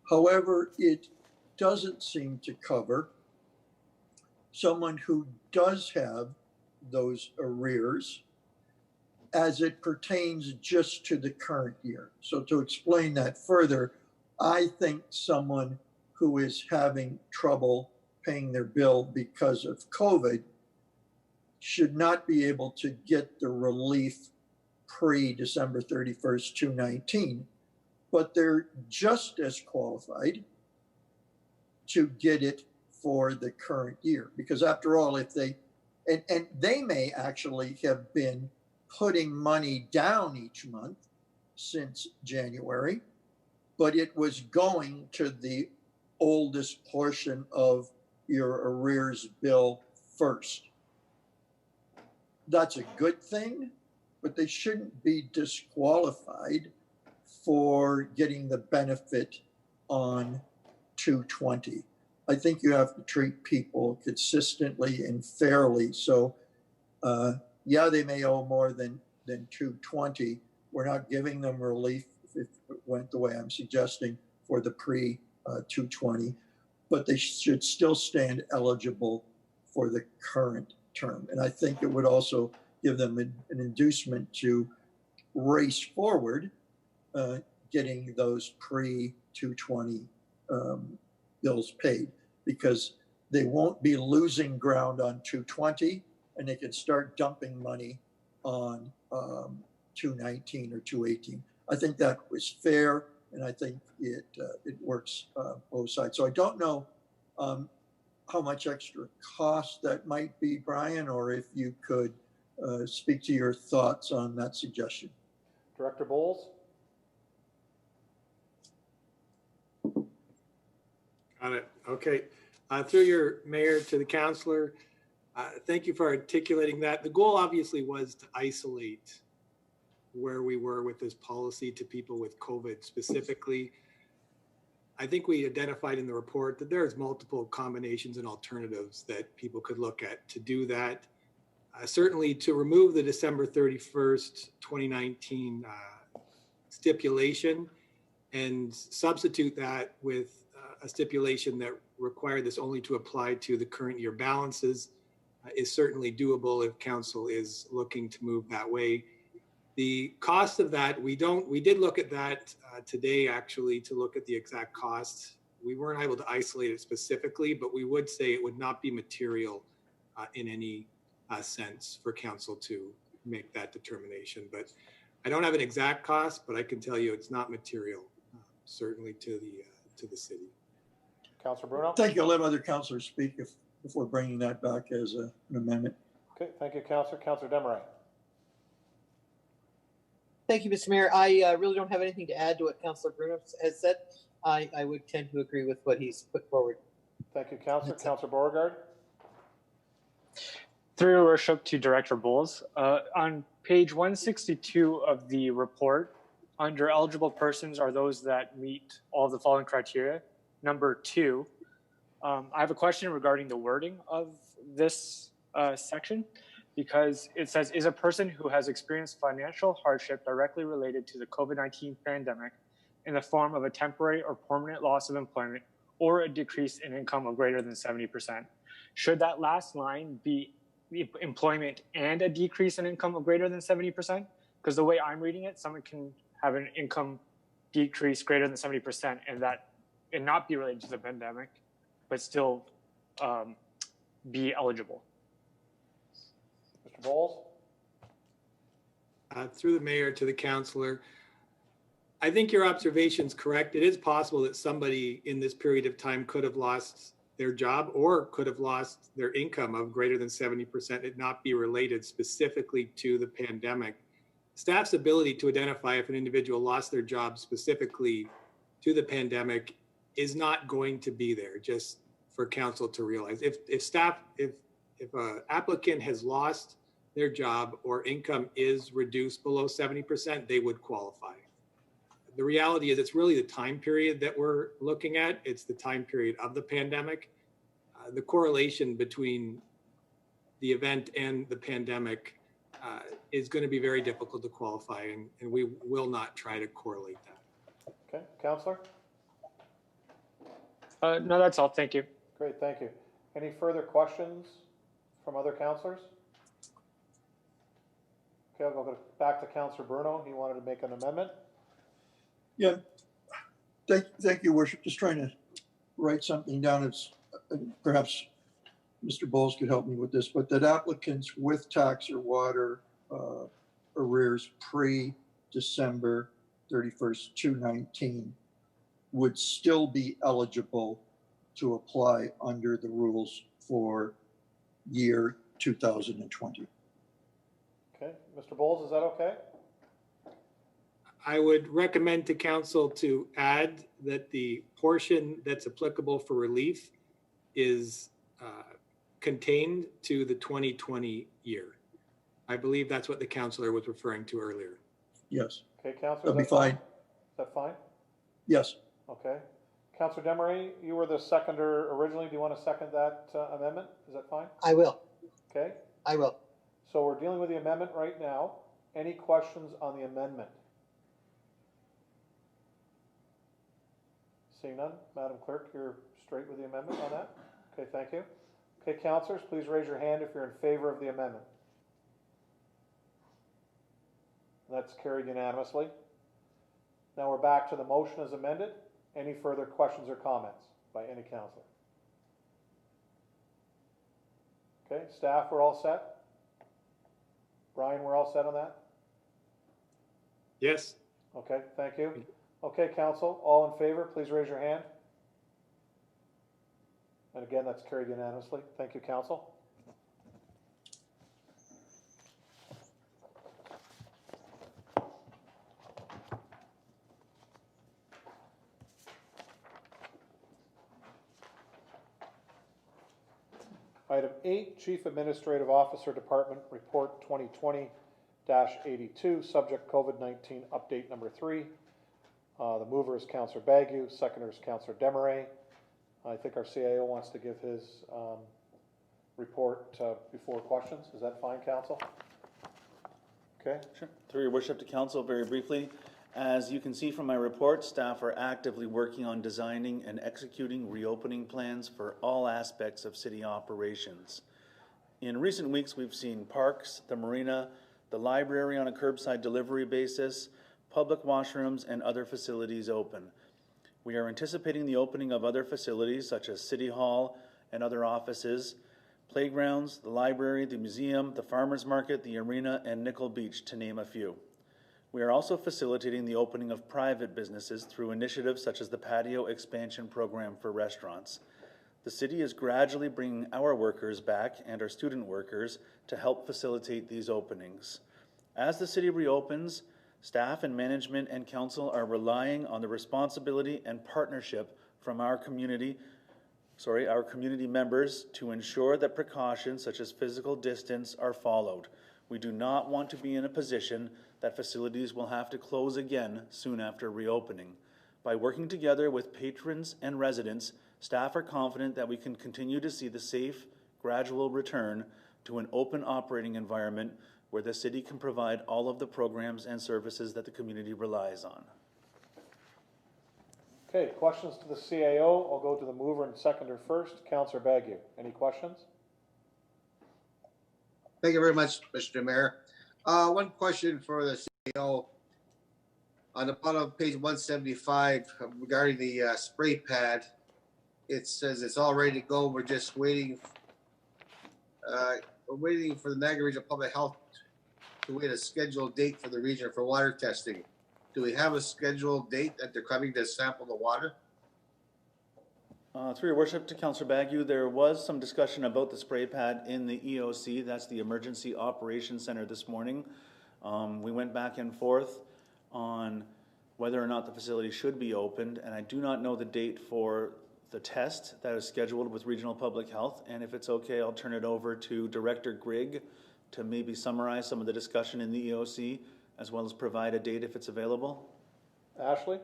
However, it doesn't seem to cover someone who does have those arrears as it pertains just to the current year. So to explain that further, I think someone who is having trouble paying their bill because of COVID should not be able to get the relief pre-December 31st, 2019, but they're just as qualified to get it for the current year. Because after all, if they, and they may actually have been putting money down each month since January, but it was going to the oldest portion of your arrears bill first. That's a good thing, but they shouldn't be disqualified for getting the benefit on 220. I think you have to treat people consistently and fairly. So yeah, they may owe more than 220. We're not giving them relief if it went the way I'm suggesting for the pre-220, but they should still stand eligible for the current term. And I think it would also give them an inducement to race forward, getting those pre-220 bills paid. Because they won't be losing ground on 220, and they can start dumping money on 219 or 218. I think that was fair, and I think it works both sides. So I don't know how much extra cost that might be, Brian, or if you could speak to your thoughts on that suggestion. Director Bowles? Got it. Okay. Through your mayor to the councillor, thank you for articulating that. The goal obviously was to isolate where we were with this policy to people with COVID specifically. I think we identified in the report that there's multiple combinations and alternatives that people could look at to do that. Certainly to remove the December 31st, 2019 stipulation and substitute that with a stipulation that required this only to apply to the current year balances is certainly doable if council is looking to move that way. The cost of that, we did look at that today actually to look at the exact costs. We weren't able to isolate it specifically, but we would say it would not be material in any sense for council to make that determination. But I don't have an exact cost, but I can tell you it's not material, certainly to the city. Councillor Bruno? Thank you. I'll let other councillors speak before bringing that back as an amendment. Okay, thank you, Councillor. Councillor Demarais? Thank you, Mr. Mayor. I really don't have anything to add to what Councillor Bruno has said. I would tend to agree with what he's put forward. Thank you, Councillor. Councillor Beauregard? Through your worship to Director Bowles, on page 162 of the report, under eligible persons are those that meet all of the following criteria. Number 2, I have a question regarding the wording of this section, because it says, is a person who has experienced financial hardship directly related to the COVID-19 pandemic in the form of a temporary or permanent loss of employment or a decrease in income of greater than 70%. Should that last line be employment and a decrease in income of greater than 70%? Because the way I'm reading it, someone can have an income decrease greater than 70% and not be related to the pandemic, but still be eligible. Mr. Bowles? Through the mayor to the councillor, I think your observation is correct. It is possible that somebody in this period of time could have lost their job or could have lost their income of greater than 70%. It not be related specifically to the pandemic. Staff's ability to identify if an individual lost their job specifically to the pandemic is not going to be there, just for council to realize. If an applicant has lost their job or income is reduced below 70%, they would qualify. The reality is it's really the time period that we're looking at. It's the time period of the pandemic. The correlation between the event and the pandemic is going to be very difficult to qualify, and we will not try to correlate that. Okay, Councillor? No, that's all. Thank you. Great, thank you. Any further questions from other councillors? Okay, I'll go back to Councillor Bruno. He wanted to make an amendment. Yeah, thank you, Worship. Just trying to write something down. It's perhaps Mr. Bowles could help me with this, but that applicants with tax or water arrears pre-December 31st, 2019 would still be eligible to apply under the rules for year 2020. Okay, Mr. Bowles, is that okay? I would recommend to council to add that the portion that's applicable for relief is contained to the 2020 year. I believe that's what the councillor was referring to earlier. Yes. Okay, Councillor, That'll be fine. Is that fine? Yes. Okay. Councillor Demarais, you were the seconder originally. Do you want to second that amendment? Is that fine? I will. Okay. I will. So we're dealing with the amendment right now. Any questions on the amendment? Seeing none, Madam Clerk, you're straight with the amendment on that? Okay, thank you. Okay, councillors, please raise your hand if you're in favor of the amendment. That's carried unanimously. Now we're back to the motion as amended. Any further questions or comments by any councillor? Okay, staff, we're all set? Brian, we're all set on that? Yes. Okay, thank you. Okay, council, all in favor, please raise your hand. And again, that's carried unanimously. Thank you, council. Item 8, Chief Administrative Officer Department Report 2020-82, subject COVID-19 update number 3. The mover is Councillor Bagu, seconder is Councillor Desmarais. I think our CAO wants to give his report before questions. Is that fine, council? Okay. Sure. Through your worship to council, very briefly, as you can see from my report, staff are actively working on designing and executing reopening plans for all aspects of city operations. In recent weeks, we've seen parks, the marina, the library on a curbside delivery basis, public washrooms, and other facilities open. We are anticipating the opening of other facilities such as City Hall and other offices, playgrounds, the library, the museum, the farmers market, the arena, and Nickel Beach, to name a few. We are also facilitating the opening of private businesses through initiatives such as the patio expansion program for restaurants. The city is gradually bringing our workers back and our student workers to help facilitate these openings. As the city reopens, staff and management and council are relying on the responsibility and partnership from our community members to ensure that precautions such as physical distance are followed. We do not want to be in a position that facilities will have to close again soon after reopening. By working together with patrons and residents, staff are confident that we can continue to see the safe, gradual return to an open operating environment where the city can provide all of the programs and services that the community relies on. Okay, questions to the CAO. I'll go to the mover and seconder first. Councillor Bagu, any questions? Thank you very much, Mr. Mayor. One question for the CEO. On the bottom of page 175 regarding the spray pad, it says it's all ready to go. We're just waiting. We're waiting for the Niagara Regional Public Health to wait a scheduled date for the region for water testing. Do we have a scheduled date that they're coming to sample the water? Through your worship to Councillor Bagu, there was some discussion about the spray pad in the EOC, that's the Emergency Operations Center, this morning. We went back and forth on whether or not the facility should be opened, and I do not know the date for the test that is scheduled with Regional Public Health, and if it's okay, I'll turn it over to Director Grigg to maybe summarize some of the discussion in the EOC, as well as provide a date if it's available. Ashley?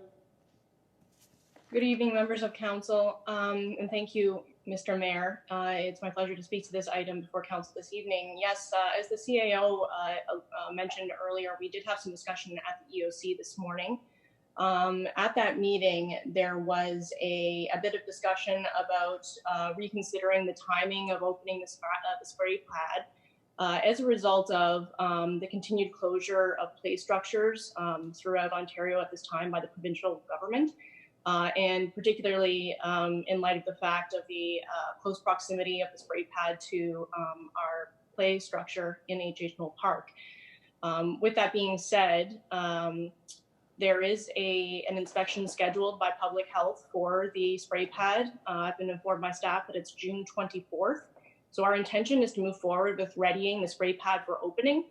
Good evening, members of council, and thank you, Mr. Mayor. It's my pleasure to speak to this item before council this evening. Yes, as the CAO mentioned earlier, we did have some discussion at the EOC this morning. At that meeting, there was a bit of discussion about reconsidering the timing of opening the spray pad as a result of the continued closure of play structures throughout Ontario at this time by the provincial government. And particularly in light of the fact of the close proximity of the spray pad to our play structure in H.H. Knoll Park. With that being said, there is an inspection scheduled by Public Health for the spray pad. I've been informed by staff that it's June 24th. So our intention is to move forward with readying the spray pad for opening.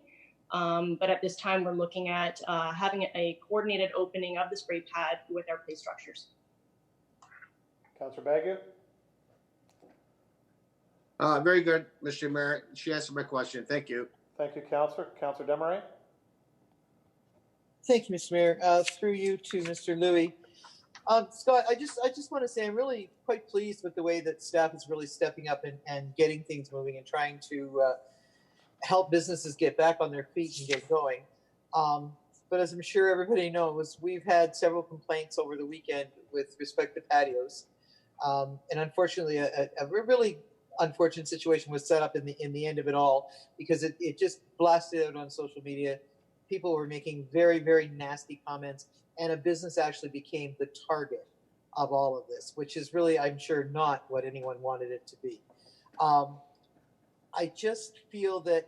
But at this time, we're looking at having a coordinated opening of the spray pad with our play structures. Councillor Bagu? Very good, Mr. Mayor. She answered my question. Thank you. Thank you, Councillor. Councillor Desmarais? Thank you, Mr. Mayor. Through you to Mr. Louie. Scott, I just want to say I'm really quite pleased with the way that staff is really stepping up and getting things moving and trying to help businesses get back on their feet and get going. But as I'm sure everybody knows, we've had several complaints over the weekend with respect to patios. And unfortunately, a really unfortunate situation was set up in the end of it all, because it just blasted out on social media. People were making very, very nasty comments, and a business actually became the target of all of this, which is really, I'm sure, not what anyone wanted it to be. I just feel that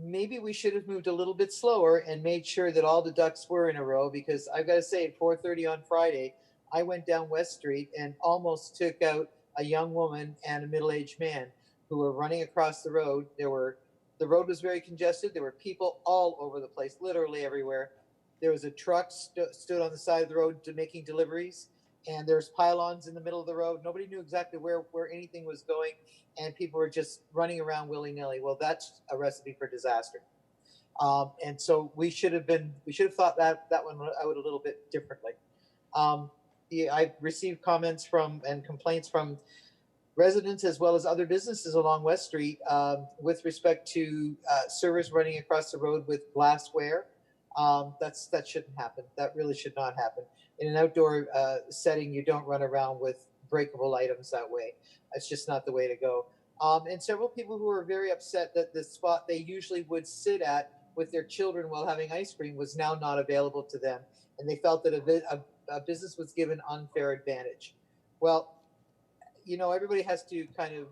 maybe we should have moved a little bit slower and made sure that all the ducks were in a row, because I've got to say at 4:30 on Friday, I went down West Street and almost took out a young woman and a middle-aged man who were running across the road. The road was very congested. There were people all over the place, literally everywhere. There was a truck stood on the side of the road making deliveries, and there's pylons in the middle of the road. Nobody knew exactly where anything was going, and people were just running around willy-nilly. Well, that's a recipe for disaster. And so we should have thought that one out a little bit differently. I've received comments and complaints from residents as well as other businesses along West Street with respect to servers running across the road with glassware. That shouldn't happen. That really should not happen. In an outdoor setting, you don't run around with breakable items that way. That's just not the way to go. And several people who were very upset that the spot they usually would sit at with their children while having ice cream was now not available to them. And they felt that a business was given unfair advantage. Well, everybody has to kind of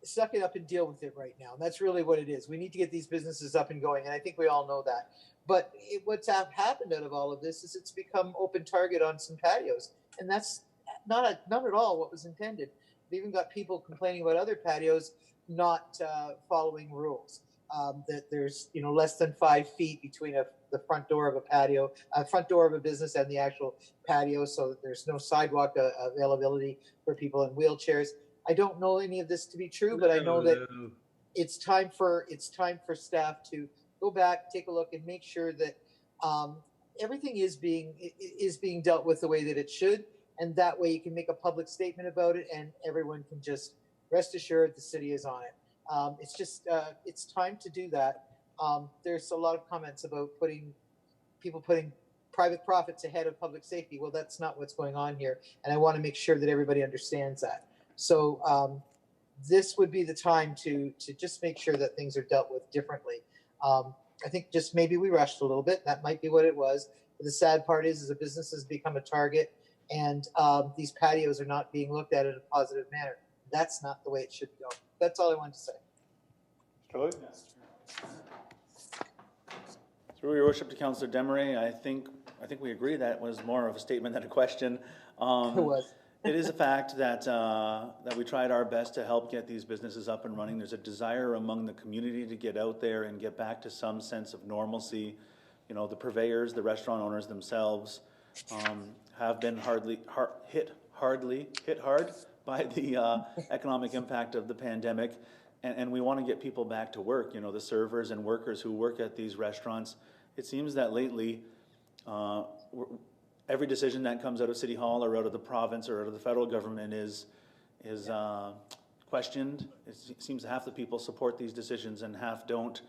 suck it up and deal with it right now. And that's really what it is. We need to get these businesses up and going. And I think we all know that. But what's happened out of all of this is it's become open target on some patios. And that's not at all what was intended. We've even got people complaining about other patios not following rules. That there's less than 5 feet between the front door of a patio, front door of a business and the actual patio, so that there's no sidewalk availability for people in wheelchairs. I don't know any of this to be true, but I know that it's time for staff to go back, take a look, and make sure that everything is being dealt with the way that it should, and that way you can make a public statement about it, and everyone can just rest assured the city is on it. It's time to do that. There's a lot of comments about people putting private profits ahead of public safety. Well, that's not what's going on here, and I want to make sure that everybody understands that. So this would be the time to just make sure that things are dealt with differently. I think just maybe we rushed a little bit. That might be what it was. But the sad part is a business has become a target, and these patios are not being looked at in a positive manner. That's not the way it should go. That's all I wanted to say. Kelly? Through your worship to Councillor Desmarais, I think we agree that was more of a statement than a question. It was. It is a fact that we tried our best to help get these businesses up and running. There's a desire among the community to get out there and get back to some sense of normalcy. The purveyors, the restaurant owners themselves have been hit hard by the economic impact of the pandemic. And we want to get people back to work. The servers and workers who work at these restaurants. It seems that lately, every decision that comes out of City Hall or out of the province or out of the federal government is questioned. It seems half the people support these decisions and half don't,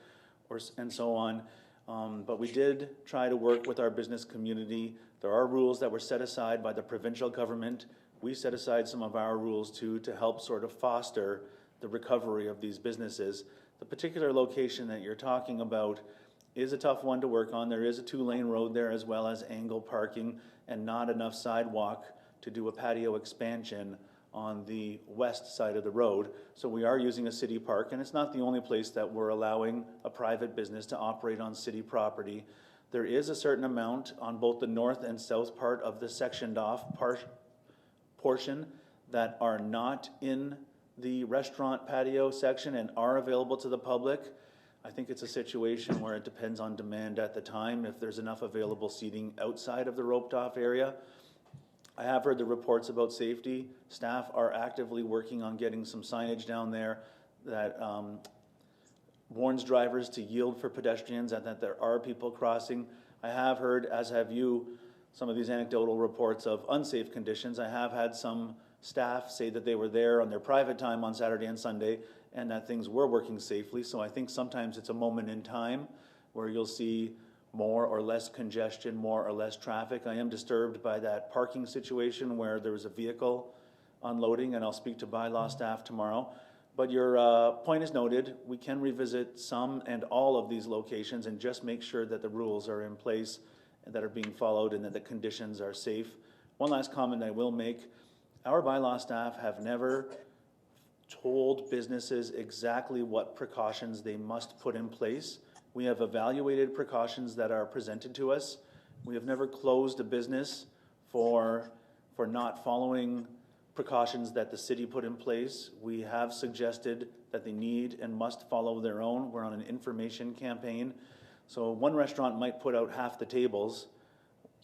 and so on. But we did try to work with our business community. There are rules that were set aside by the provincial government. We set aside some of our rules too to help sort of foster the recovery of these businesses. The particular location that you're talking about is a tough one to work on. There is a 2-lane road there as well as angle parking and not enough sidewalk to do a patio expansion on the west side of the road. So we are using a city park, and it's not the only place that we're allowing a private business to operate on city property. There is a certain amount on both the north and south part of the sectioned off portion that are not in the restaurant patio section and are available to the public. I think it's a situation where it depends on demand at the time. If there's enough available seating outside of the roped off area. I have heard the reports about safety. Staff are actively working on getting some signage down there that warns drivers to yield for pedestrians and that there are people crossing. I have heard, as have you, some of these anecdotal reports of unsafe conditions. I have had some staff say that they were there on their private time on Saturday and Sunday and that things were working safely. So I think sometimes it's a moment in time where you'll see more or less congestion, more or less traffic. I am disturbed by that parking situation where there was a vehicle unloading, and I'll speak to bylaw staff tomorrow. But your point is noted. We can revisit some and all of these locations and just make sure that the rules are in place and that are being followed and that the conditions are safe. One last comment I will make. Our bylaw staff have never told businesses exactly what precautions they must put in place. We have evaluated precautions that are presented to us. We have never closed a business for not following precautions that the city put in place. We have suggested that they need and must follow their own. We're on an information campaign. So one restaurant might put out half the tables,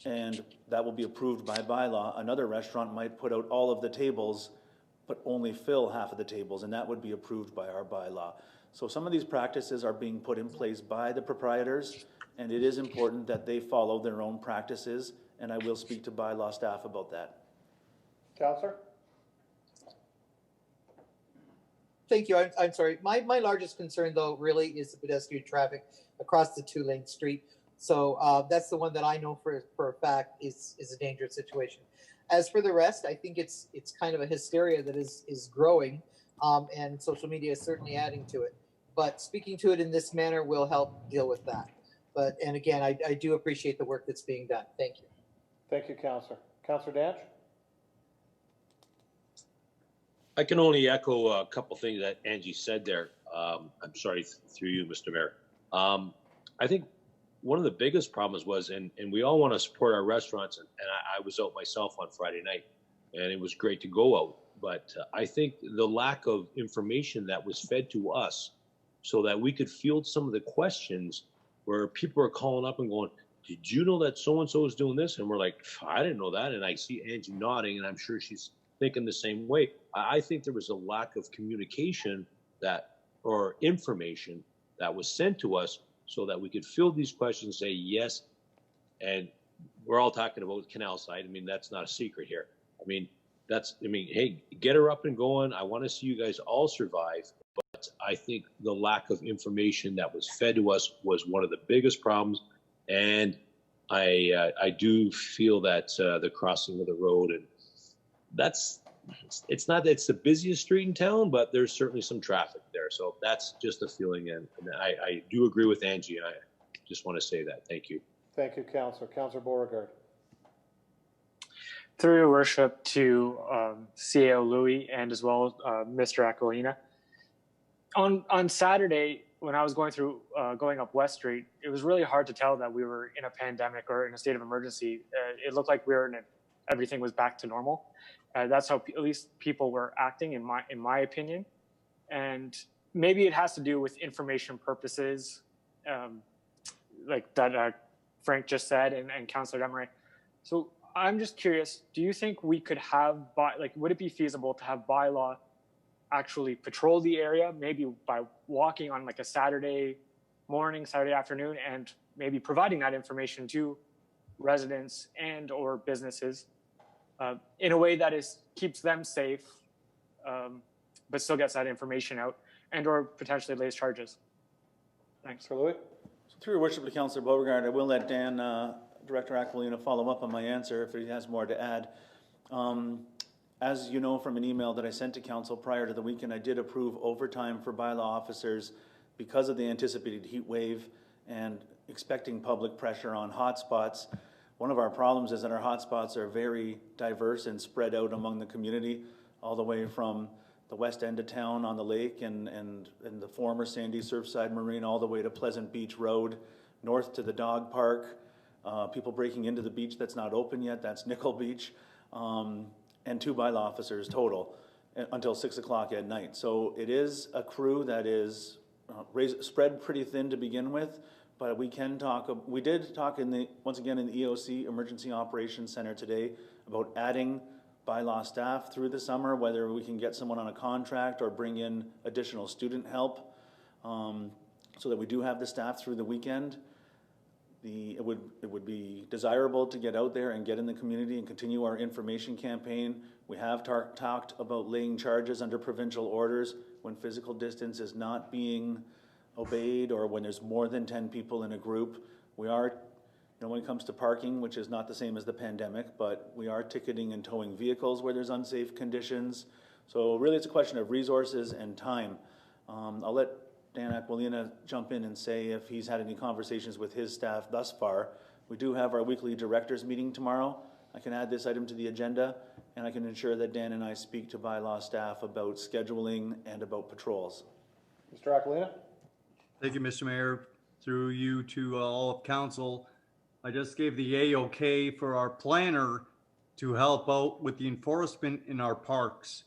and that will be approved by bylaw. Another restaurant might put out all of the tables, but only fill half of the tables, and that would be approved by our bylaw. So some of these practices are being put in place by the proprietors, and it is important that they follow their own practices, and I will speak to bylaw staff about that. Counselor? Thank you. I'm sorry. My largest concern, though, really is the pedestrian traffic across the two-lane street. So that's the one that I know for a fact is a dangerous situation. As for the rest, I think it's kind of a hysteria that is growing, and social media is certainly adding to it. But speaking to it in this manner will help deal with that. And again, I do appreciate the work that's being done. Thank you. Thank you, Counselor. Counselor Danch? I can only echo a couple things that Angie said there. I'm sorry, through you, Mr. Mayor. I think one of the biggest problems was, and we all want to support our restaurants, and I was out myself on Friday night, and it was great to go out. But I think the lack of information that was fed to us so that we could field some of the questions where people are calling up and going, did you know that so-and-so is doing this? And we're like, I didn't know that. And I see Angie nodding, and I'm sure she's thinking the same way. I think there was a lack of communication or information that was sent to us so that we could field these questions, say yes. And we're all talking about canal side. I mean, that's not a secret here. Hey, get her up and going. I want to see you guys all survive. But I think the lack of information that was fed to us was one of the biggest problems. And I do feel that the crossing of the road, and it's the busiest street in town, but there's certainly some traffic there. So that's just a feeling. And I do agree with Angie. I just want to say that. Thank you. Thank you, Counselor. Counselor Beauregard. Through your worship to CAO Louis and as well Mr. Aquilina. On Saturday, when I was going up West Street, it was really hard to tell that we were in a pandemic or in a state of emergency. It looked like we were everything was back to normal. That's how at least people were acting, in my opinion. And maybe it has to do with information purposes, like that Frank just said and Councillor Demeray. So I'm just curious, do you think we could have, would it be feasible to have bylaw actually patrol the area, maybe by walking on like a Saturday morning, Saturday afternoon, and maybe providing that information to residents and or businesses in a way that keeps them safe, but still gets that information out and or potentially lays charges? Thanks. Sir Louis? So through your worship to Councillor Beauregard, I will let Dan, Director Aquilina, follow up on my answer if he has more to add. As you know from an email that I sent to Council prior to the weekend, I did approve overtime for bylaw officers because of the anticipated heat wave and expecting public pressure on hotspots. One of our problems is that our hotspots are very diverse and spread out among the community, all the way from the west end of town on the lake and the former Sandy Surfside Marine all the way to Pleasant Beach Road, north to the dog park, people breaking into the beach that's not open yet, that's Nickel Beach, and 2 bylaw officers total until 6 o'clock at night. So it is a crew that is spread pretty thin to begin with, but we did talk once again in the EOC Emergency Operations Center today about adding bylaw staff through the summer, whether we can get someone on a contract or bring in additional student help, so that we do have the staff through the weekend. It would be desirable to get out there and get in the community and continue our information campaign. We have talked about laying charges under provincial orders when physical distance is not being obeyed or when there's more than 10 people in a group. We are, when it comes to parking, which is not the same as the pandemic, but we are ticketing and towing vehicles where there's unsafe conditions. So really it's a question of resources and time. I'll let Dan Aquilina jump in and say if he's had any conversations with his staff thus far. We do have our weekly directors meeting tomorrow. I can add this item to the agenda, and I can ensure that Dan and I speak to bylaw staff about scheduling and about patrols. Mr. Aquilina? Thank you, Mr. Mayor. Through you to all of council, I just gave the A-OK for our planner to help out with the enforcement in our parks.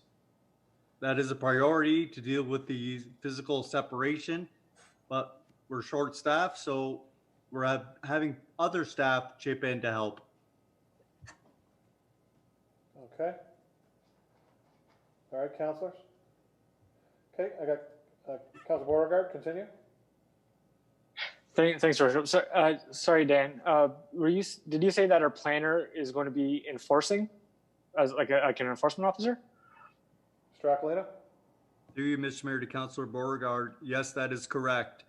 That is a priority to deal with the physical separation, but we're short-staffed, so we're having other staff chip in to help. Okay. All right, councilors. Okay, I got Councilor Beauregard, continue. Thanks, Worship. Sorry, Dan. Did you say that our planner is going to be enforcing as like an enforcement officer? Mr. Aquilina? Through you, Mr. Mayor, to Councilor Beauregard. Yes, that is correct.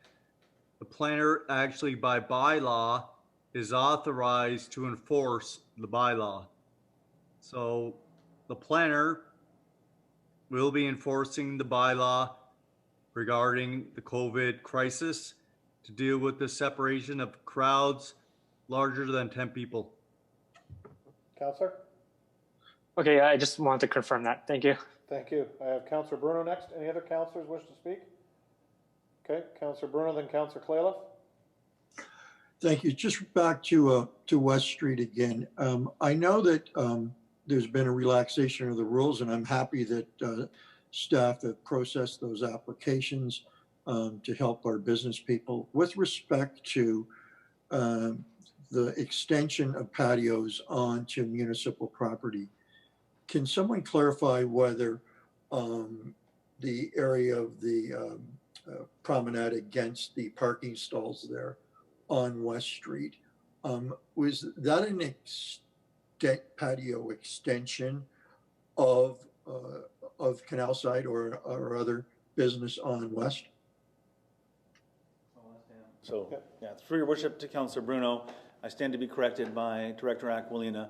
The planner actually by bylaw is authorized to enforce the bylaw. So the planner will be enforcing the bylaw regarding the COVID crisis to deal with the separation of crowds larger than 10 people. Councilor? Okay, I just wanted to confirm that. Thank you. Thank you. I have Councilor Bruno next. Any other councilors wish to speak? Okay, Councilor Bruno, then Councilor Clayliff. Thank you. Just back to West Street again. I know that there's been a relaxation of the rules, and I'm happy that staff have processed those applications to help our business people. With respect to the extension of patios onto municipal property, can someone clarify whether the area of the promenade against the parking stalls there on West Street, was that an patio extension of Canal Side or other business on West? So, yeah, through your worship to Councilor Bruno, I stand to be corrected by Director Aquilina.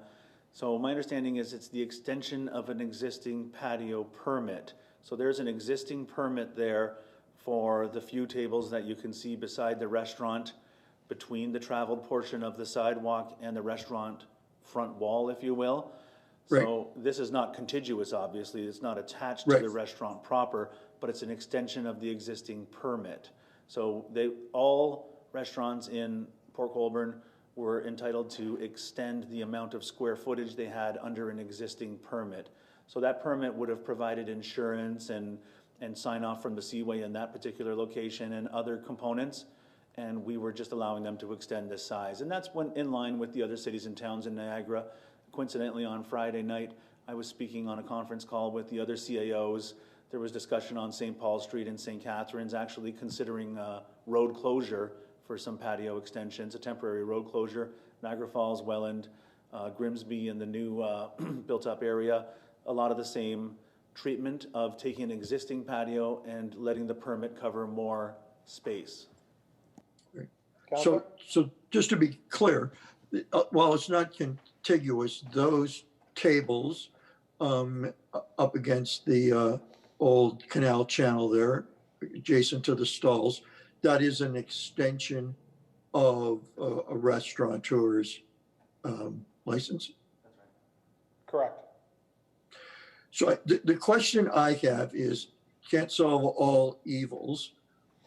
So my understanding is it's the extension of an existing patio permit. So there's an existing permit there for the few tables that you can see beside the restaurant, between the traveled portion of the sidewalk and the restaurant front wall, if you will. Right. So this is not contiguous, obviously. It's not attached Right. to the restaurant proper, but it's an extension of the existing permit. So all restaurants in Port Colborne were entitled to extend the amount of square footage they had under an existing permit. So that permit would have provided insurance and sign off from the Seaway in that particular location and other components. And we were just allowing them to extend this size. And that's in line with the other cities and towns in Niagara. Coincidentally, on Friday night, I was speaking on a conference call with the other CAOs. There was discussion on St. Paul Street and St. Catharines actually considering road closure for some patio extensions, a temporary road closure. Niagara Falls, Welland, Grimsby, and the new built-up area, a lot of the same treatment of taking an existing patio and letting the permit cover more space. So just to be clear, while it's not contiguous, those tables up against the old canal channel there, adjacent to the stalls, that is an extension of a restaurateur's license? Correct. So the question I have is, can't solve all evils,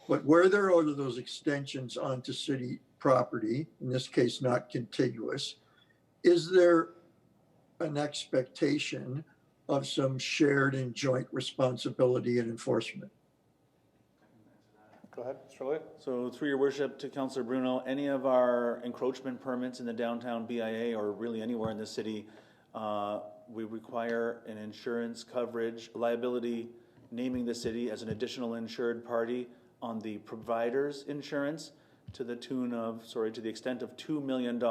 but where there are those extensions onto city property, in this case not contiguous, is there an expectation of some shared and joint responsibility and enforcement? Go ahead, Mr. Lee. So through your worship to Councilor Bruno, any of our encroachment permits in the downtown BIA or really anywhere in the city, we require an insurance coverage liability naming the city as an additional insured party on the provider's insurance to the tune of, to the extent of $2 million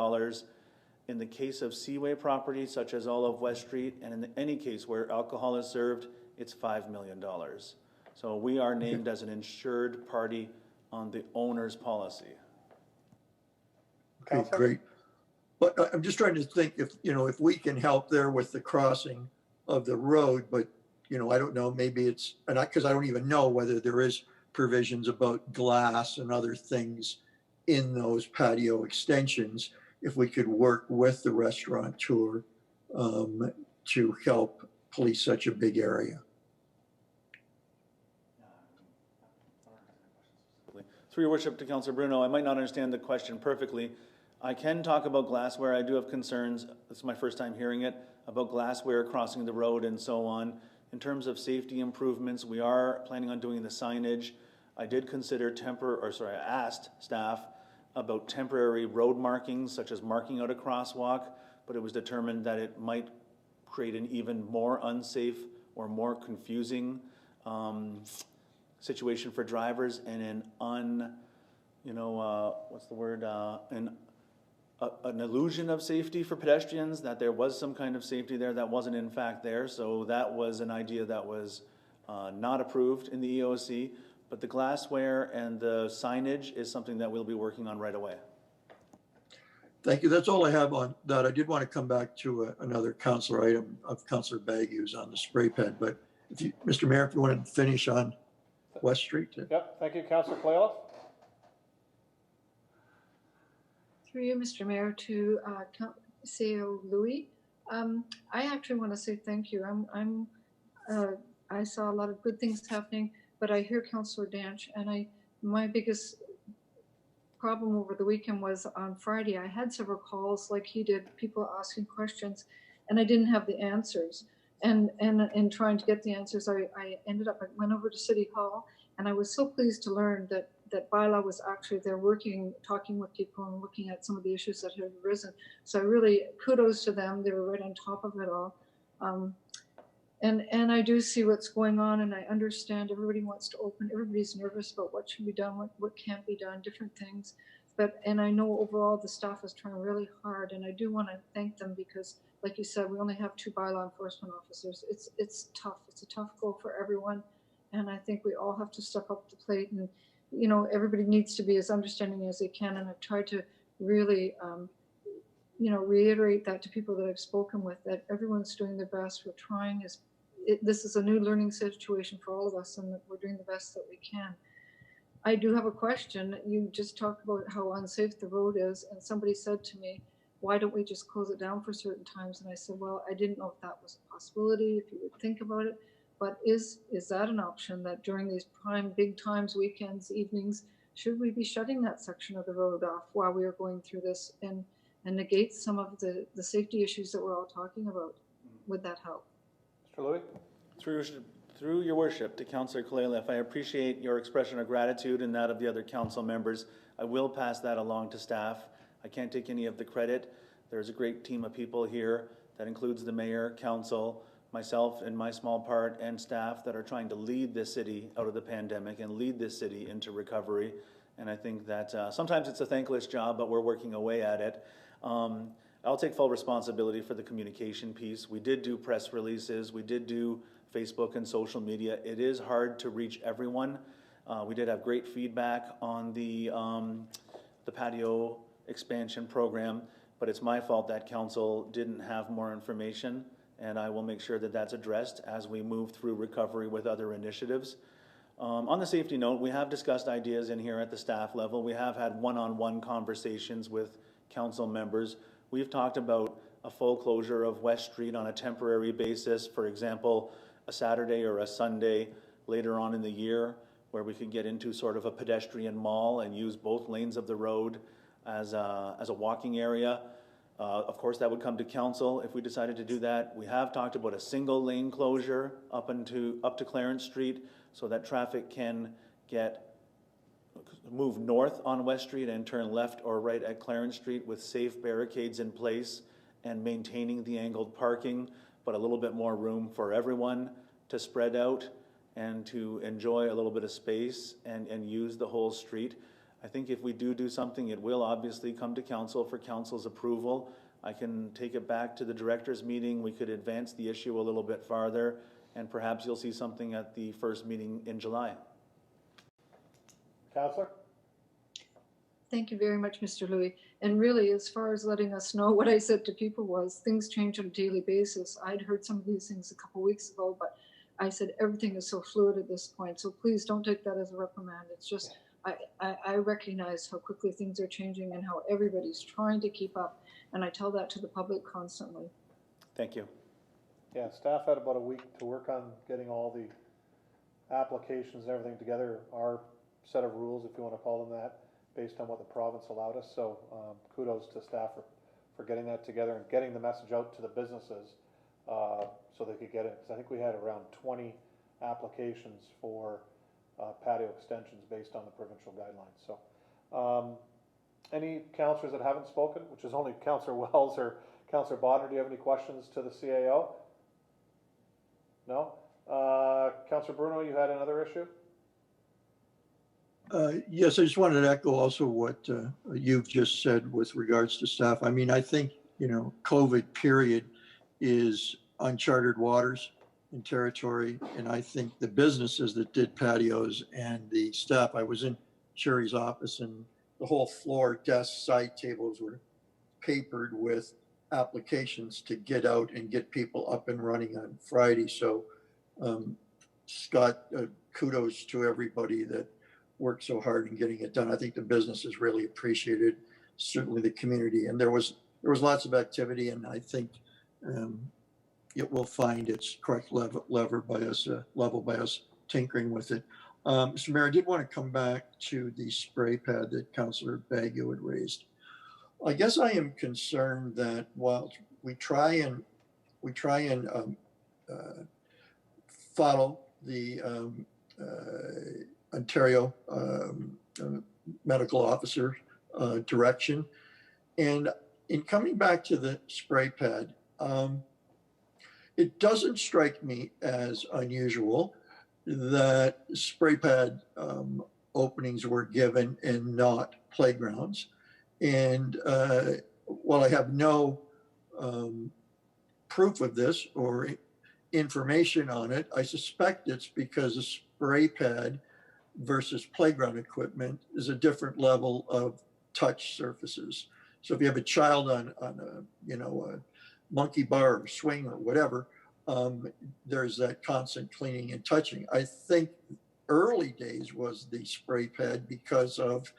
in the case of Seaway property, such as all of West Street, and in any case where alcohol is served, it's $5 million. So we are named as an insured party on the owner's policy. Okay, great. But I'm just trying to think if we can help there with the crossing of the road, but I don't know, maybe it's, because I don't even know whether there is provisions about glass and other things in those patio extensions, if we could work with the restaurateur to help police such a big area? Through your worship to Councillor Bruno, I might not understand the question perfectly. I can talk about glassware. I do have concerns. This is my first time hearing it about glassware crossing the road and so on. In terms of safety improvements, we are planning on doing the signage. I did consider I asked staff about temporary road markings, such as marking out a crosswalk, but it was determined that it might create an even more unsafe or more confusing situation for drivers and an illusion of safety for pedestrians, that there was some kind of safety there that wasn't in fact there. So that was an idea that was not approved in the EOC, but the glassware and the signage is something that we'll be working on right away. Thank you. That's all I have on that. I did want to come back to another councillor item of Councillor Baguiou's on the spray pad, but if you, Mr. Mayor, if you want to finish on West Street. Yep, thank you, Councillor Clayloff. Through you, Mr. Mayor, to CEO Louis. I actually want to say thank you. I saw a lot of good things happening, but I hear Councillor Danch, and my biggest problem over the weekend was on Friday. I had several calls like he did, people asking questions, and I didn't have the answers. And in trying to get the answers, I went over to City Hall, and I was so pleased to learn that bylaw was actually there working, talking with people and looking at some of the issues that had arisen. So I really, kudos to them. They were right on top of it all. And I do see what's going on, and I understand everybody wants to open, everybody's nervous about what should be done, what can't be done, different things. And I know overall the staff is trying really hard, and I do want to thank them because, like you said, we only have 2 bylaw enforcement officers. It's tough. It's a tough goal for everyone, and I think we all have to step up to the plate. And you know, everybody needs to be as understanding as they can. And I've tried to really, reiterate that to people that I've spoken with, that everyone's doing their best. We're trying. This is a new learning situation for all of us, and that we're doing the best that we can. I do have a question. You just talked about how unsafe the road is, and somebody said to me, why don't we just close it down for certain times? And I said, well, I didn't know if that was a possibility, if you would think about it. But is that an option, that during these prime big times, weekends, evenings, should we be shutting that section of the road off while we are going through this and negate some of the safety issues that we're all talking about? Would that help? Mr. Louis? Through your worship to Councillor Clayliff, I appreciate your expression of gratitude and that of the other council members. I will pass that along to staff. I can't take any of the credit. There's a great team of people here that includes the mayor, council, myself and my small part, and staff that are trying to lead this city out of the pandemic and lead this city into recovery. And I think that sometimes it's a thankless job, but we're working away at it. I'll take full responsibility for the communication piece. We did do press releases. We did do Facebook and social media. It is hard to reach everyone. We did have great feedback on the patio expansion program, but it's my fault that council didn't have more information, and I will make sure that that's addressed as we move through recovery with other initiatives. On the safety note, we have discussed ideas in here at the staff level. We have had one-on-one conversations with council members. We've talked about a full closure of West Street on a temporary basis, for example, a Saturday or a Sunday later on in the year, where we could get into sort of a pedestrian mall and use both lanes of the road as a walking area. Of course, that would come to council if we decided to do that. We have talked about a single lane closure up to Clarence Street so that traffic can move north on West Street and turn left or right at Clarence Street with safe barricades in place and maintaining the angled parking, but a little bit more room for everyone to spread out and to enjoy a little bit of space and use the whole street. I think if we do something, it will obviously come to council for council's approval. I can take it back to the directors meeting. We could advance the issue a little bit farther, and perhaps you'll see something at the first meeting in July. Councillor? Thank you very much, Mr. Louis. And really, as far as letting us know, what I said to people was things change on a daily basis. I'd heard some of these things a couple weeks ago, but I said everything is so fluid at this point. So please don't take that as a reprimand. It's just, I recognize how quickly things are changing and how everybody's trying to keep up. And I tell that to the public constantly. Thank you. Yeah, staff had about a week to work on getting all the applications and everything together, our set of rules, if you want to call them that, based on what the province allowed us. So kudos to staff for getting that together and getting the message out to the businesses so they could get it. Because I think we had around 20 applications for patio extensions based on the provincial guidelines. So any councillors that haven't spoken, which is only Councillor Wells or Councillor Bodnar, do you have any questions to the CAO? No? Councillor Bruno, you had another issue? Yes, I just wanted to echo also what you've just said with regards to staff. I mean, I think, you know, COVID period is uncharted waters in territory. And I think the businesses that did patios and the staff, I was in Sherry's office and the whole floor, desks, side tables were papered with applications to get out and get people up and running on Friday. So Scott, kudos to everybody that worked so hard in getting it done. I think the businesses really appreciated, certainly the community, and there was lots of activity, and I think it will find its correct level by us tinkering with it. Mr. Mayor, I did want to come back to the spray pad that Councillor Baggio had raised. I guess I am concerned that while we try and follow the Ontario medical officer direction, and in coming back to the spray pad, it doesn't strike me as unusual that spray pad openings were given and not playgrounds. And while I have no proof of this or information on it, I suspect it's because a spray pad versus playground equipment is a different level of touch surfaces. So if you have a child on a monkey bar or swing or whatever, there's that constant cleaning and touching. I think early days was the spray pad because of,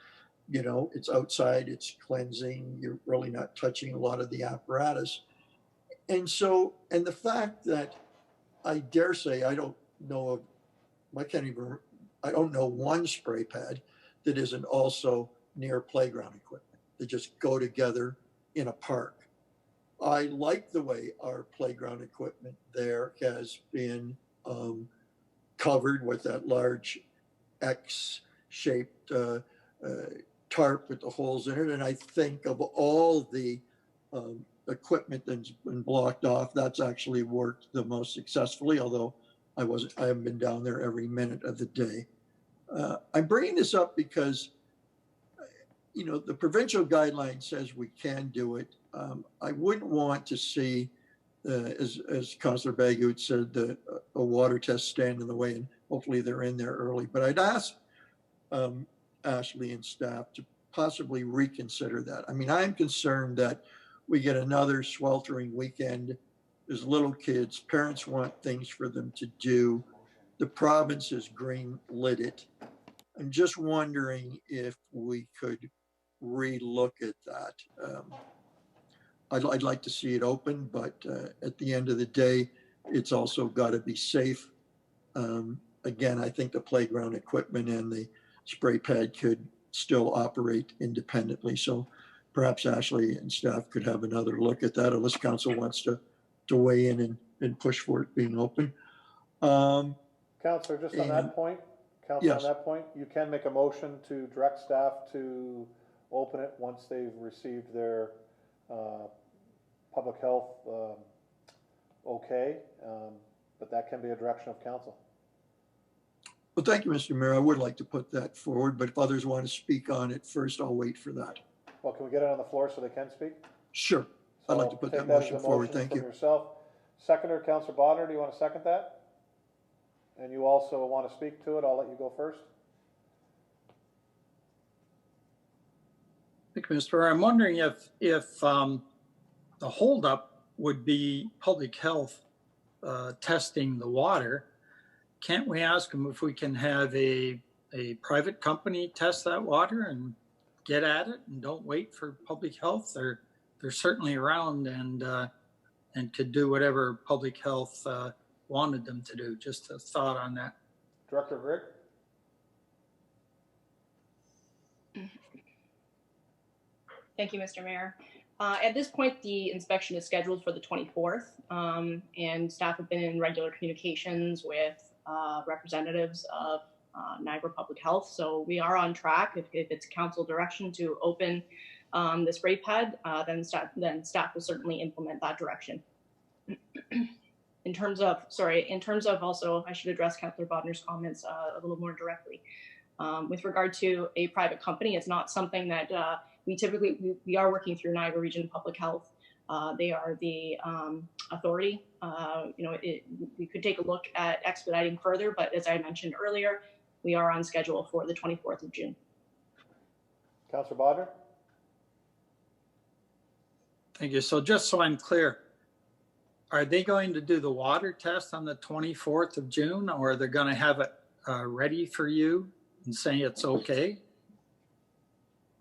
it's outside, it's cleansing, you're really not touching a lot of the apparatus. And so, and the fact that I dare say, I don't know one spray pad that isn't also near playground equipment. They just go together in a park. I like the way our playground equipment there has been covered with that large X-shaped tarp with the holes in it. And I think of all the equipment that's been blocked off, that's actually worked the most successfully, although I haven't been down there every minute of the day. I'm bringing this up because, the provincial guideline says we can do it. I wouldn't want to see, as Councillor Baggio said, a water test stand in the way, and hopefully they're in there early. But I'd ask Ashley and staff to possibly reconsider that. I mean, I'm concerned that we get another sweltering weekend. There's little kids, parents want things for them to do. The province has green lit it. I'm just wondering if we could re-look at that. I'd like to see it open, but at the end of the day, it's also got to be safe. Again, I think the playground equipment and the spray pad could still operate independently. So perhaps Ashley and staff could have another look at that, unless council wants to weigh in and push for it being open. Councillor, just on that point, yes. On that point, you can make a motion to direct staff to open it once they've received their public health okay, but that can be a direction of council. Well, thank you, Mr. Mayor. I would like to put that forward, but if others want to speak on it first, I'll wait for that. Well, can we get it on the floor so they can speak? Sure. So I'd like to put that take motion as a forward. motion Thank from you. yourself. Seconder, Councillor Bodnar, do you want to second that? And you also want to speak to it? I'll let you go first. Thank you, Mr. Mayor. I'm wondering if the holdup would be public health testing the water. Can't we ask them if we can have a private company test that water and get at it and don't wait for public health? They're certainly around, and and could do whatever public health wanted them to do. Just a thought on that. Director Grigg? Thank you, Mr. Mayor. At this point, the inspection is scheduled for the 24th, and staff have been in regular communications with representatives of Niagara Public Health. So we are on track. If it's council direction to open the spray pad, then staff will certainly implement that direction. In terms of also, I should address Councillor Bodner's comments a little more directly. With regard to a private company, it's not something that we are working through Niagara Region Public Health. They are the authority. We could take a look at expediting further, but as I mentioned earlier, we are on schedule for the 24th of June. Councillor Bodner? Thank you. So just so I'm clear, are they going to do the water test on the 24th of June, or are they going to have it ready for you and say it's okay?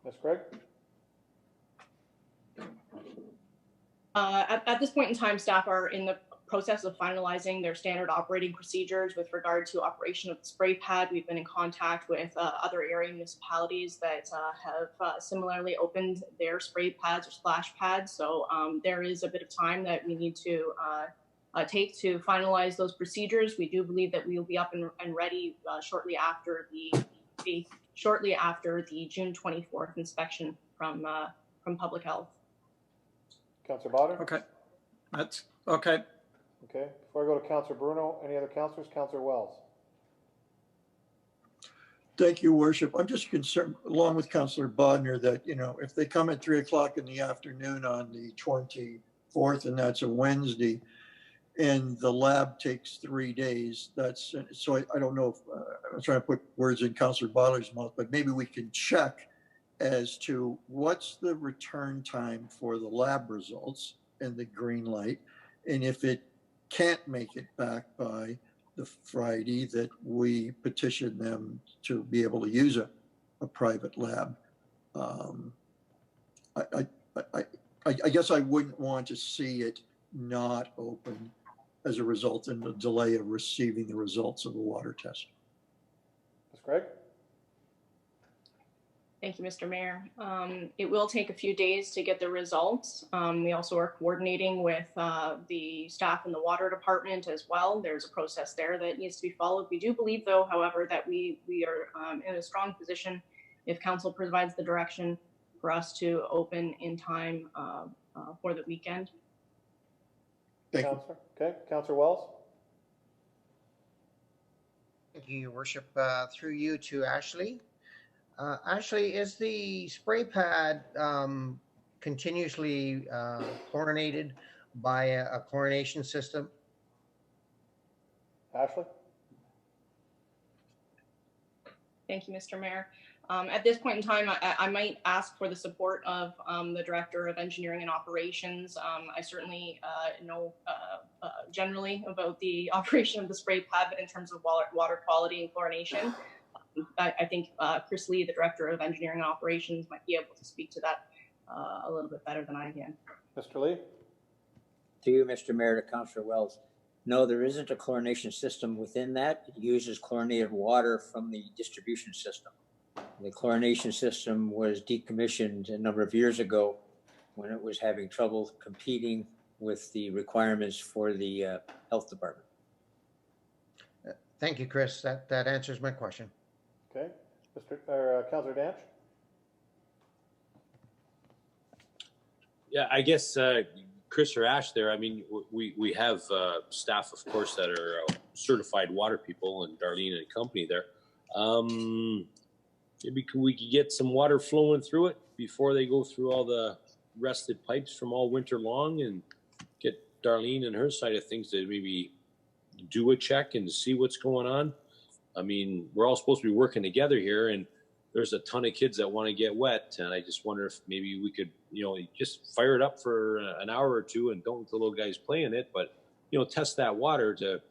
Ms. Grigg? At this point in time, staff are in the process of finalizing their standard operating procedures with regard to operation of the spray pad. We've been in contact with other area municipalities that have similarly opened their spray pads or splash pads. So there is a bit of time that we need to take to finalize those procedures. We do believe that we will be up and ready shortly after the June 24th inspection from Public Health. Councillor Bodner? Okay, that's okay. Okay, before I go to Councillor Bruno, any other councillors? Councillor Wells? Thank you, Worship. I'm just concerned, along with Councillor Bodner, that, if they come at 3 o'clock in the afternoon on the 24th, and that's a Wednesday, and the lab takes 3 days, so I don't know if, I'm trying to put words in Councillor Bodner's mouth, but maybe we can check as to what's the return time for the lab results and the green light. And if it can't make it back by the Friday, that we petition them to be able to use a private lab. I guess I wouldn't want to see it not open as a result in the delay of receiving the results of the water test. Ms. Grigg? Thank you, Mr. Mayor. It will take a few days to get the results. We also are coordinating with the staff in the water department as well. There's a process there that needs to be followed. We do believe, though, however, that we are in a strong position if council provides the direction for us to open in time for the weekend. Thank you. Councillor? Okay, Councillor Wells? Thank you, Your Worship. Through you to Ashley. Ashley, is the spray pad continuously chlorinated by a chlorination system? Ashley? Thank you, Mr. Mayor. At this point in time, I might ask for the support of the Director of Engineering and Operations. I certainly know generally about the operation of the spray pad, but in terms of water quality and chlorination, I think Chris Lee, the Director of Engineering and Operations, might be able to speak to that a little bit better than I can. Mr. Lee? To you, Mr. Mayor, to Councillor Wells. No, there isn't a chlorination system within that. It uses chlorinated water from the distribution system. The chlorination system was decommissioned a number of years ago when it was having trouble competing with the requirements for the health department. Thank you, Chris. That answers my question. Okay, Councillor Danch? Yeah, I guess Chris or Ash there, I mean, we have staff, of course, that are certified water people, and Darlene and company there. Maybe we could get some water flowing through it before they go through all the rusted pipes from all winter long, and get Darlene and her side of things to maybe do a check and see what's going on. I mean, we're all supposed to be working together here, and there's a ton of kids that want to get wet. And I just wonder if maybe we could, just fire it up for an hour or two and don't let the little guys play in it, but, test that water to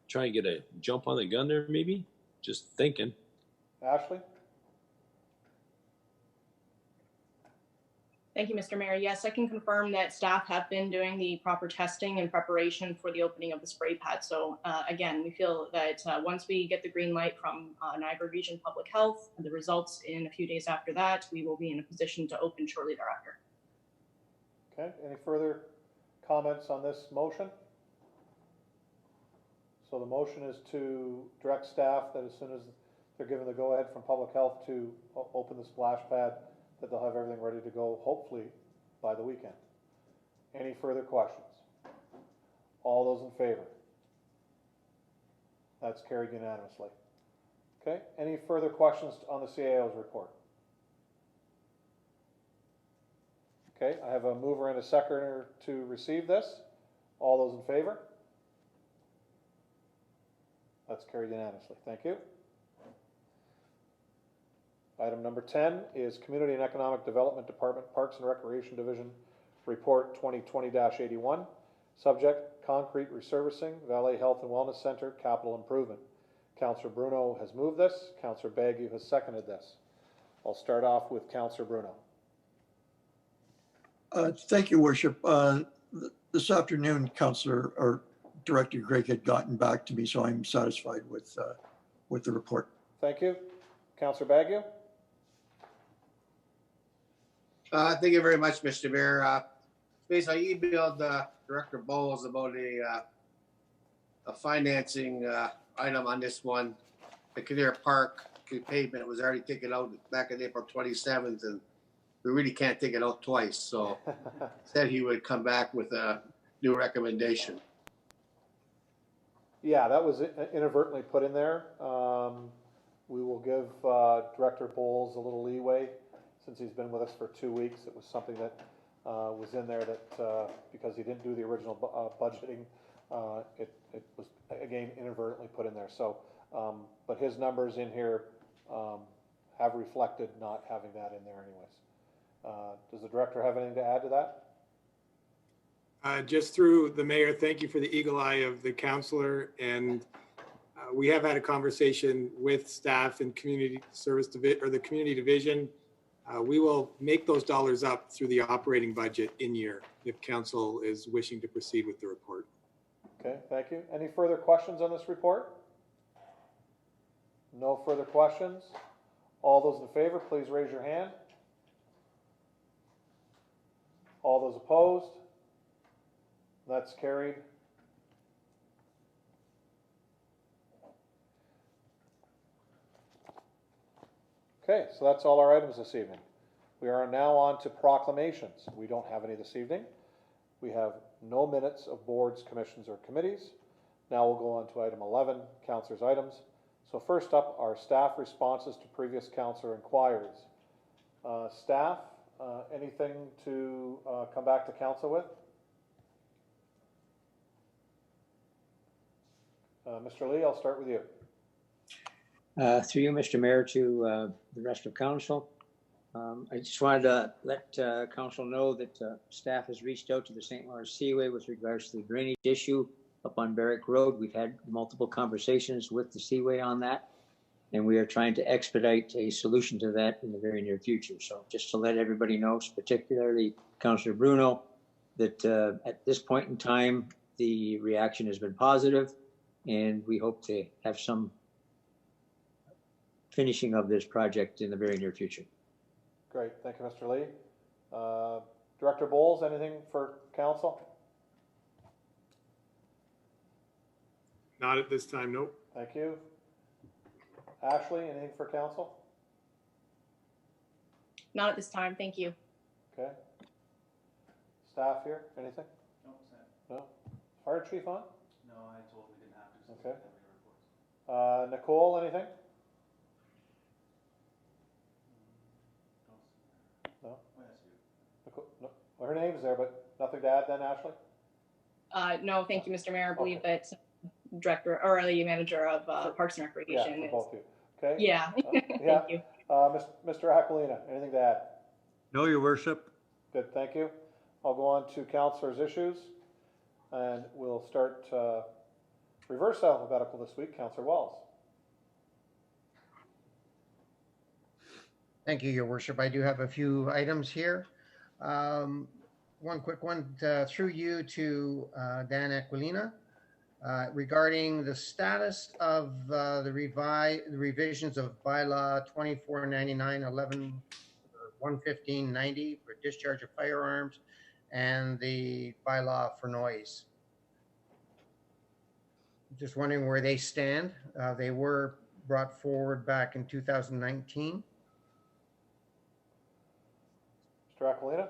try and get a jump on the gun there, maybe. Just thinking. Ashley? Thank you, Mr. Mayor. Yes, I can confirm that staff have been doing the proper testing in preparation for the opening of the spray pad. So again, we feel that once we get the green light from Niagara Region Public Health and the results in a few days after that, we will be in a position to open shortly thereafter. Okay, any further comments on this motion? So the motion is to direct staff that as soon as they're given the go-ahead from Public Health to open the splash pad, that they'll have everything ready to go, hopefully, by the weekend. Any further questions? All those in favor? That's carried unanimously. Okay, any further questions on the CAO's report? Okay, I have a mover and a seconder to receive this. All those in favor? That's carried unanimously. Thank you. Item number 10 is Community and Economic Development Department, Parks and Recreation Division, Report 2020-81. Subject, concrete resurfacing, Valley Health and Wellness Center, capital improvement. Councillor Bruno has moved this. Councillor Bagu has seconded this. I'll start off with Councillor Bruno. Thank you, Worship. This afternoon, Councillor or Director Greg had gotten back to me, so I'm satisfied with the report. Thank you. Councillor Bagu? Thank you very much, Mr. Mayor. Basically, I emailed Director Bowles about a financing item on this one. The Kinnear Park pavement was already taken out back on April 27th, and we really can't take it out twice. So said he would come back with a new recommendation. Yeah, that was inadvertently put in there. We will give Director Bowles a little leeway since he's been with us for 2 weeks. It was something that was in there that because he didn't do the original budgeting, it was again inadvertently put in there. So, but his numbers in here have reflected not having that in there anyways. Does the director have anything to add to that? Just through the mayor, thank you for the eagle eye of the counselor. And we have had a conversation with staff and community service division or the community division. We will make those dollars up through the operating budget in year if council is wishing to proceed with the report. Okay, thank you. Any further questions on this report? No further questions. All those in favor, please raise your hand. All those opposed? That's carried. Okay, so that's all our items this evening. We are now on to proclamations. We don't have any this evening. We have no minutes of boards, commissions, or committees. Now we'll go on to item 11, councillors' items. So first up are staff responses to previous councillor inquiries. Staff, anything to come back to council with? Mr. Lee, I'll start with you. Through you, Mr. Mayor, to the rest of council. I just wanted to let council know that staff has reached out to the St. Lawrence Seaway with regards to the drainage issue up on Barrack Road. We've had multiple conversations with the Seaway on that, and we are trying to expedite a solution to that in the very near future. So just to let everybody know, particularly Councillor Bruno, that at this point in time, the reaction has been positive, and we hope to have some finishing of this project in the very near future. Great, thank you, Mr. Lee. Director Bowles, anything for council? Not at this time, nope. Thank you. Ashley, anything for council? Not at this time, thank you. Okay. Staff here, anything? No, No? Fire chief on? no, I told we didn't have to. So Okay. Nicole, anything? No? Nicole, no. Well, her name's there, but nothing to add then, Ashley? No, thank you, Mr. Mayor. I believe that director or the manager of Parks and Recreation. Yeah, for both of you. Okay. Yeah. Yeah. Thank you. Mr. Aquilina, anything to add? No, your worship. Good, thank you. I'll go on to councillors' issues, and we'll start reverse alphabetical this week. Councillor Wells. Thank you, Your Worship. I do have a few items here. One quick one through you to Dan Aquilina regarding the status of the revisions of bylaw 2499 11 11590 for discharge of firearms and the bylaw for noise. Just wondering where they stand. They were brought forward back in 2019. Mr. Aquilina?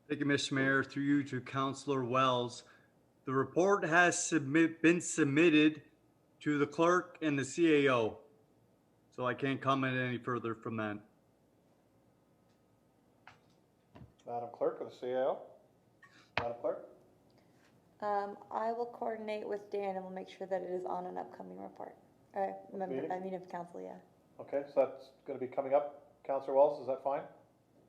Thank you, Mr. Mayor. Through you to Councillor Wells. The report has been submitted to the clerk and the CAO. So I can't comment any further from that. Madam Clerk of the CAO? Madam Clerk? I will coordinate with Dan and we'll make sure that it is on an upcoming report. Of council, yeah. Okay, so that's going to be coming up. Councillor Wells, is that fine?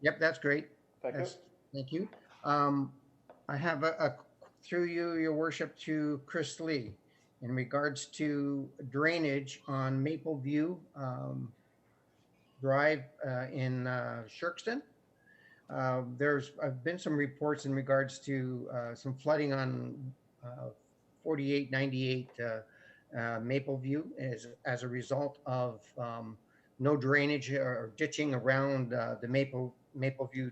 Yep, that's great. Thank you. Thank you. I have through you, your worship, to Chris Lee in regards to drainage on Maple View Drive in Shirkston. There's been some reports in regards to some flooding on 4898 Maple View as a result of no drainage or ditching around the Maple View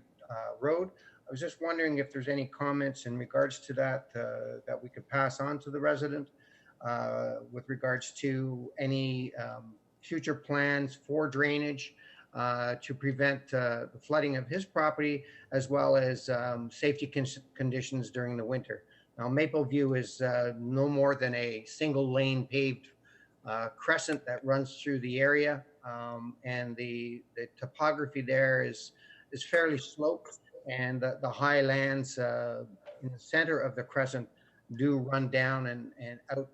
Road. I was just wondering if there's any comments in regards to that that we could pass on to the resident with regards to any future plans for drainage to prevent the flooding of his property, as well as safety conditions during the winter. Now, Maple View is no more than a single lane paved crescent that runs through the area, and the topography there is fairly sloped, and the high lands in the center of the crescent do run down and out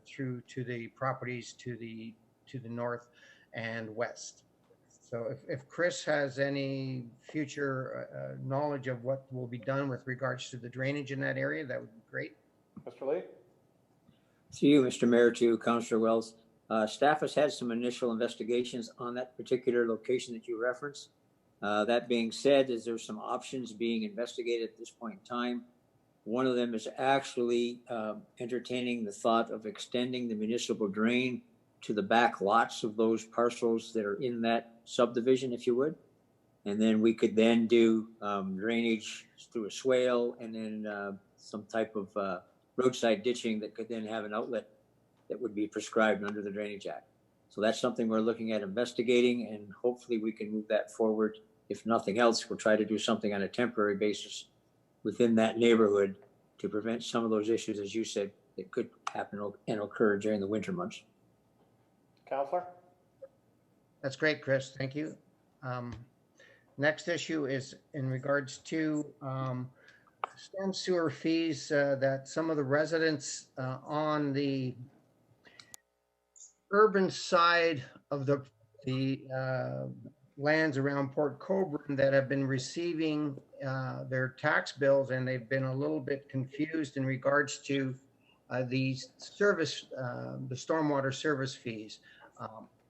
through to the properties to the north and west. So if Chris has any future knowledge of what will be done with regards to the drainage in that area, that would be great. Mr. Lee? To you, Mr. Mayor, to Councillor Wells. Staff has had some initial investigations on that particular location that you referenced. That being said, there's some options being investigated at this point in time. One of them is actually entertaining the thought of extending the municipal drain to the back lots of those parcels that are in that subdivision, if you would. And then we could then do drainage through a swale and then some type of roadside ditching that could then have an outlet that would be prescribed under the Drainage Act. So that's something we're looking at investigating, and hopefully we can move that forward. If nothing else, we'll try to do something on a temporary basis within that neighborhood to prevent some of those issues, as you said, that could happen and occur during the winter months. Councillor? That's great, Chris. Thank you. Next issue is in regards to storm sewer fees that some of the residents on the urban side of the lands around Port Colborne that have been receiving their tax bills, and they've been a little bit confused in regards to the stormwater service fees.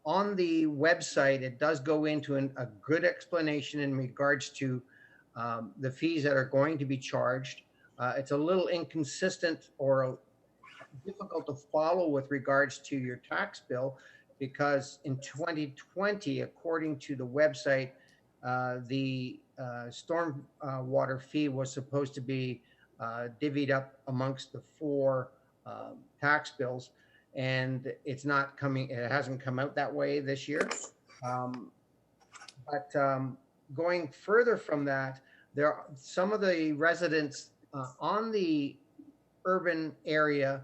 On the website, it does go into a good explanation in regards to the fees that are going to be charged. It's a little inconsistent or difficult to follow with regards to your tax bill, because in 2020, according to the website, the storm water fee was supposed to be divvied up amongst the 4 tax bills, and it's not coming. It hasn't come out that way this year. But going further from that, there are some of the residents on the urban area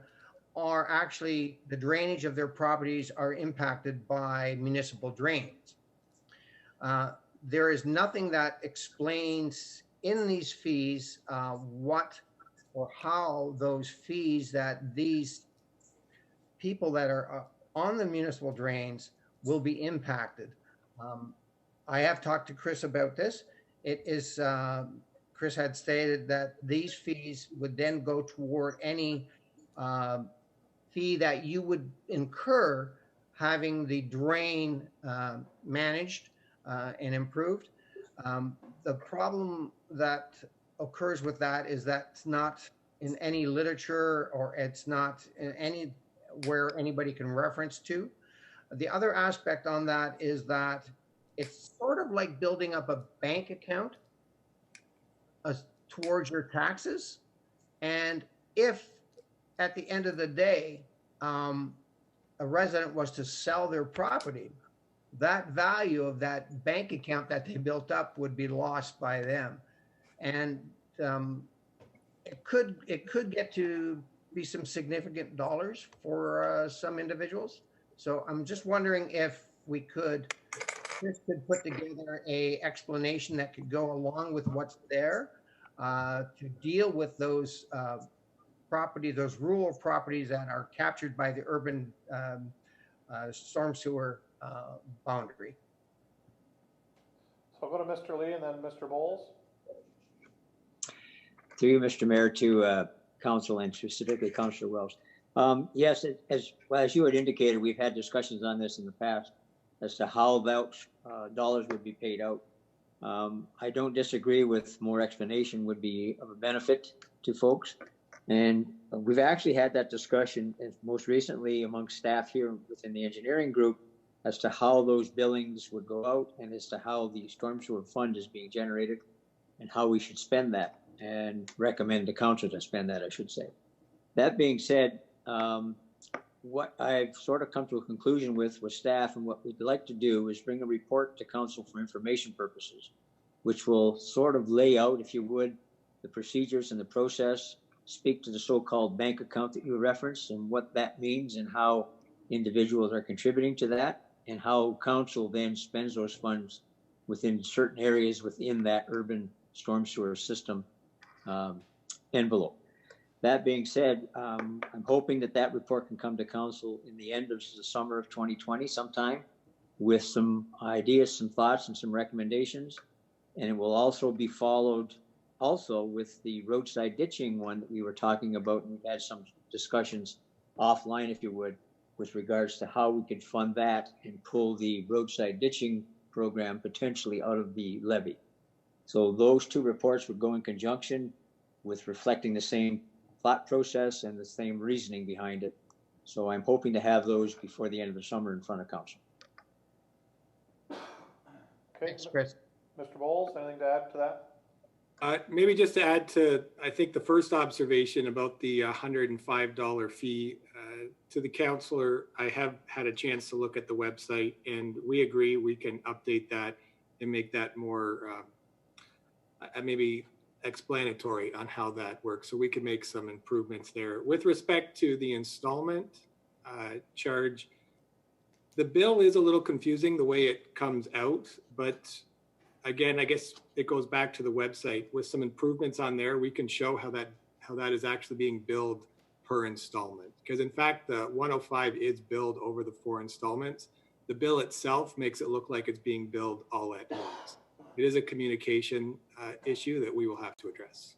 are actually, the drainage of their properties are impacted by municipal drains. There is nothing that explains in these fees what or how those fees that these people that are on the municipal drains will be impacted. I have talked to Chris about this. It is, Chris had stated that these fees would then go toward any fee that you would incur having the drain managed and improved. the problem that occurs with that is that's not in any literature, or it's not in anywhere anybody can reference to. The other aspect on that is that it's sort of like building up a bank account towards your taxes. And if at the end of the day, a resident was to sell their property, that value of that bank account that they built up would be lost by them. And it could get to be some significant dollars for some individuals. So I'm just wondering if we could put together a explanation that could go along with what's there to deal with those properties, those rural properties that are captured by the urban storm sewer boundary. So I'll go to Mr. Lee and then Mr. Bowles. Through you, Mr. Mayor, to Council and specifically Councilor Wells. Yes, as you had indicated, we've had discussions on this in the past as to how those dollars would be paid out. I don't disagree with more explanation would be of a benefit to folks. And we've actually had that discussion most recently amongst staff here within the engineering group as to how those billings would go out and as to how the storm sewer fund is being generated and how we should spend that and recommend to council to spend that, I should say. That being said, what I've sort of come to a conclusion with staff and what we'd like to do is bring a report to council for information purposes, which will sort of lay out, if you would, the procedures and the process, speak to the so-called bank account that you referenced and what that means and how individuals are contributing to that and how council then spends those funds within certain areas within that urban storm sewer system envelope. That being said, I'm hoping that report can come to council in the end of the summer of 2020 sometime with some ideas, some thoughts, and some recommendations. And it will also be followed also with the roadside ditching one that we were talking about, and we've had some discussions offline, if you would, with regards to how we could fund that and pull the roadside ditching program potentially out of the levy. So those two reports would go in conjunction with reflecting the same thought process and the same reasoning behind it. So I'm hoping to have those before the end of the summer in front of council. Okay, thanks, Chris. Mr. Bowles, anything to add to that? Maybe just to add to, I think the first observation about the $105 fee, to the counselor, I have had a chance to look at the website and we agree we can update that and make that more maybe explanatory on how that works. So we can make some improvements there. With respect to the installment charge, the bill is a little confusing the way it comes out, but again, I guess it goes back to the website. With some improvements on there, we can show how that is actually being billed per installment. Because in fact, the 105 is billed over the 4 installments. The bill itself makes it look like it's being billed all at once. It is a communication issue that we will have to address.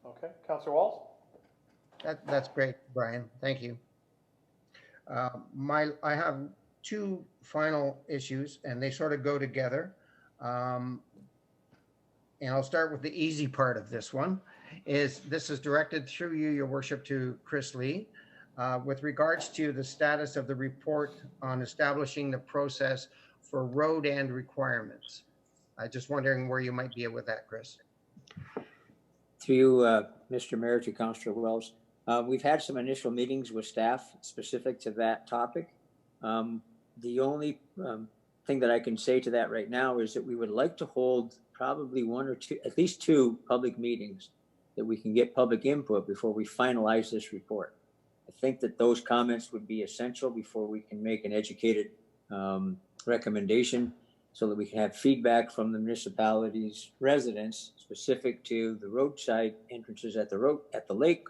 Okay, Councilor Walls? That's great, Brian. Thank you. I have 2 final issues, and they sort of go together. And I'll start with the easy part of this one. This is directed through you, Your Worship, to Chris Lee, with regards to the status of the report on establishing the process for road end requirements. I'm just wondering where you might be with that, Chris. Through you, Mr. Mayor, to Councilor Wells. We've had some initial meetings with staff specific to that topic. The only thing that I can say to that right now is that we would like to hold probably 1 or 2, at least 2 public meetings that we can get public input before we finalize this report. I think that those comments would be essential before we can make an educated recommendation so that we can have feedback from the municipality's residents specific to the roadside entrances at the lake,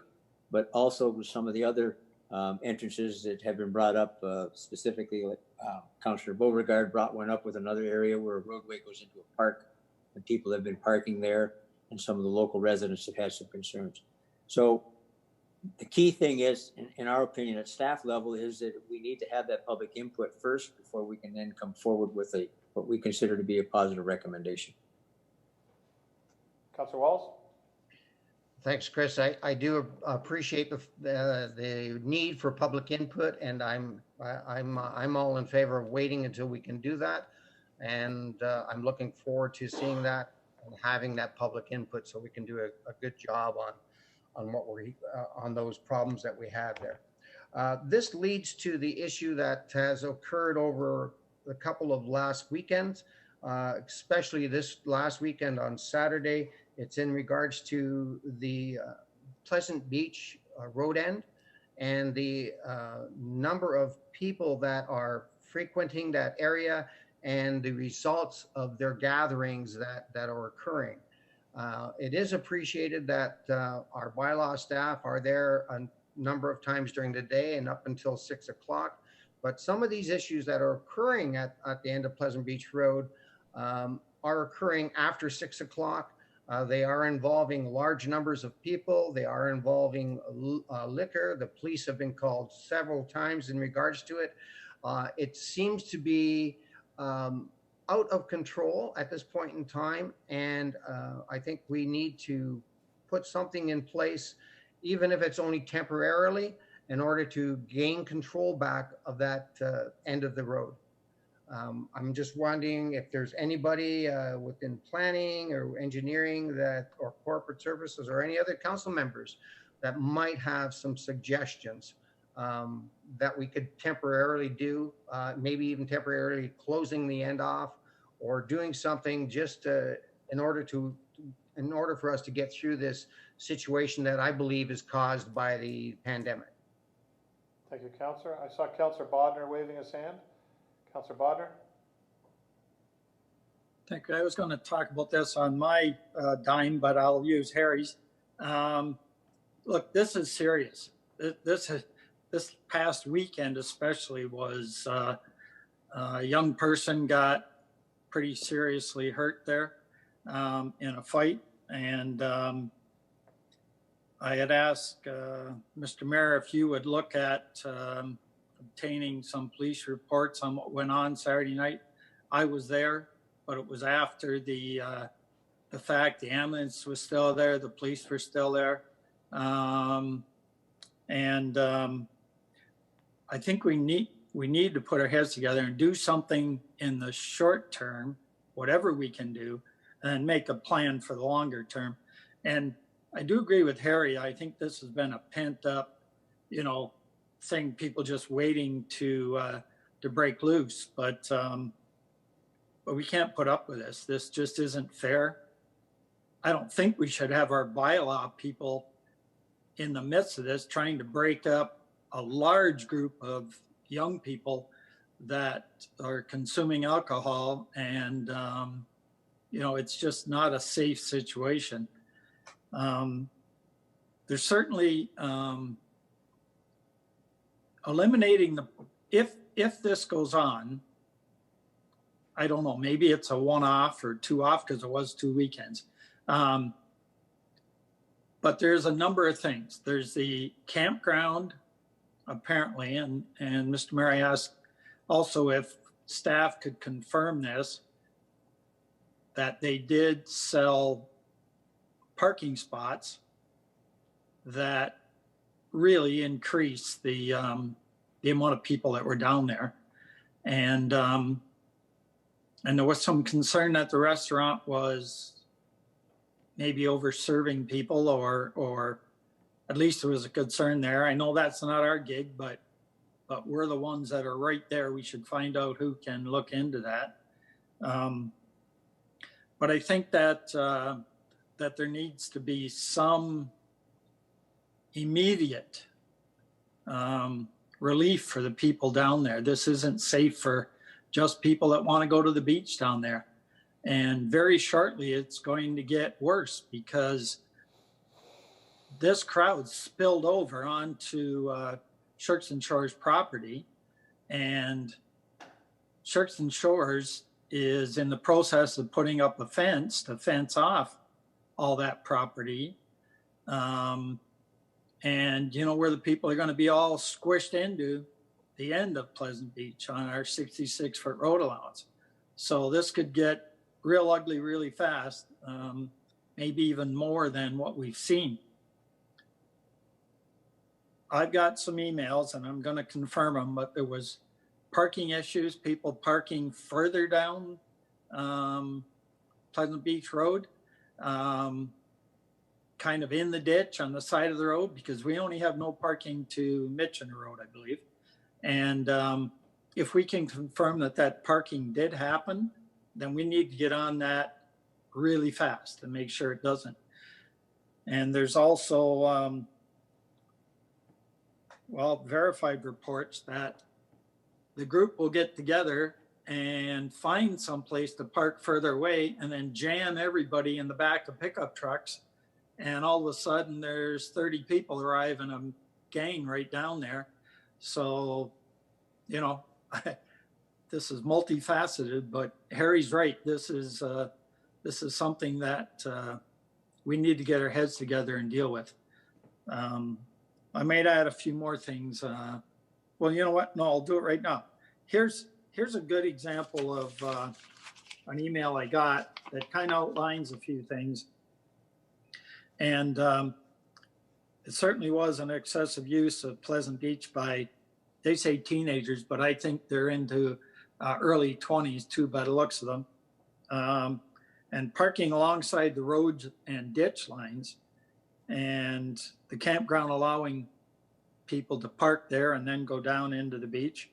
but also with some of the other entrances that have been brought up, specifically like Councillor Beauregard brought one up with another area where a roadway goes into a park and people have been parking there, and some of the local residents have had some concerns. So the key thing is, in our opinion at staff level, is that we need to have that public input first before we can then come forward with what we consider to be a positive recommendation. Councillor Wells? Thanks, Chris. I do appreciate the need for public input, and I'm all in favor of waiting until we can do that. And I'm looking forward to seeing that and having that public input so we can do a good job on what we're on those problems that we have there. This leads to the issue that has occurred over a couple of last weekends, especially this last weekend on Saturday. It's in regards to the Pleasant Beach road end and the number of people that are frequenting that area and the results of their gatherings that are occurring. It is appreciated that our bylaw staff are there a number of times during the day and up until 6 o'clock. But some of these issues that are occurring at the end of Pleasant Beach Road are occurring after 6 o'clock. They are involving large numbers of people. They are involving liquor. The police have been called several times in regards to it. It seems to be out of control at this point in time. And I think we need to put something in place, even if it's only temporarily, in order to gain control back of that end of the road. I'm just wondering if there's anybody within planning or engineering or corporate services or any other council members that might have some suggestions that we could temporarily do, maybe even temporarily closing the end off or doing something just in order for us to get through this situation that I believe is caused by the pandemic. Thank you, Councillor. I saw Councillor Bodnar waving his hand. Councillor Bodnar? Thank you. I was going to talk about this on my dime, but I'll use Harry's. Look, this is serious. This past weekend especially was a young person got pretty seriously hurt there in a fight. And I had asked Mr. Mayor if you would look at obtaining some police reports on what went on Saturday night. I was there, but it was after the fact. The ambulance was still there, the police were still there, and I think we need to put our heads together and do something in the short term, whatever we can do, and make a plan for the longer term. And I do agree with Harry. I think this has been a pent up, thing, people just waiting to break loose. But we can't put up with this. This just isn't fair. I don't think we should have our bylaw people in the midst of this trying to break up a large group of young people that are consuming alcohol. And, it's just not a safe situation. There's certainly eliminating if this goes on, I don't know, maybe it's a one-off or two-off because it was 2 weekends. But there's a number of things. There's the campground, apparently, and Mr. Mayor, I asked also if staff could confirm this, that they did sell parking spots that really increased the amount of people that were down there. And there was some concern that the restaurant was maybe over serving people, or at least there was a concern there. I know that's not our gig, but we're the ones that are right there. We should find out who can look into that. But I think that there needs to be some immediate relief for the people down there. This isn't safe for just people that want to go to the beach down there. And very shortly, it's going to get worse because this crowd spilled over onto Shirks and Shores property, and Shirks and Shores is in the process of putting up a fence to fence off all that property. And where the people are going to be all squished into the end of Pleasant Beach on our 66-foot road allowance. So this could get real ugly really fast. maybe even more than what we've seen. I've got some emails and I'm going to confirm them, but there was parking issues, people parking further down Pleasant Beach Road, kind of in the ditch on the side of the road, because we only have no parking to Mitchell Road, I believe. And if we can confirm that that parking did happen, then we need to get on that really fast and make sure it doesn't. And there's also, well, verified reports that the group will get together and find some place to park further away and then jam everybody in the back of pickup trucks. And all of a sudden there's 30 people arrive in a gang right down there. So, you know, this is multifaceted, but Harry's right. This is something that we need to get our heads together and deal with. I might add a few more things. Well, you know what? No, I'll do it right now. Here's a good example of an email I got that kind of outlines a few things. And it certainly was an excessive use of Pleasant Beach by, they say teenagers, but I think they're into early 20s too, by the looks of them. And parking alongside the roads and ditch lines, and the campground allowing people to park there and then go down into the beach.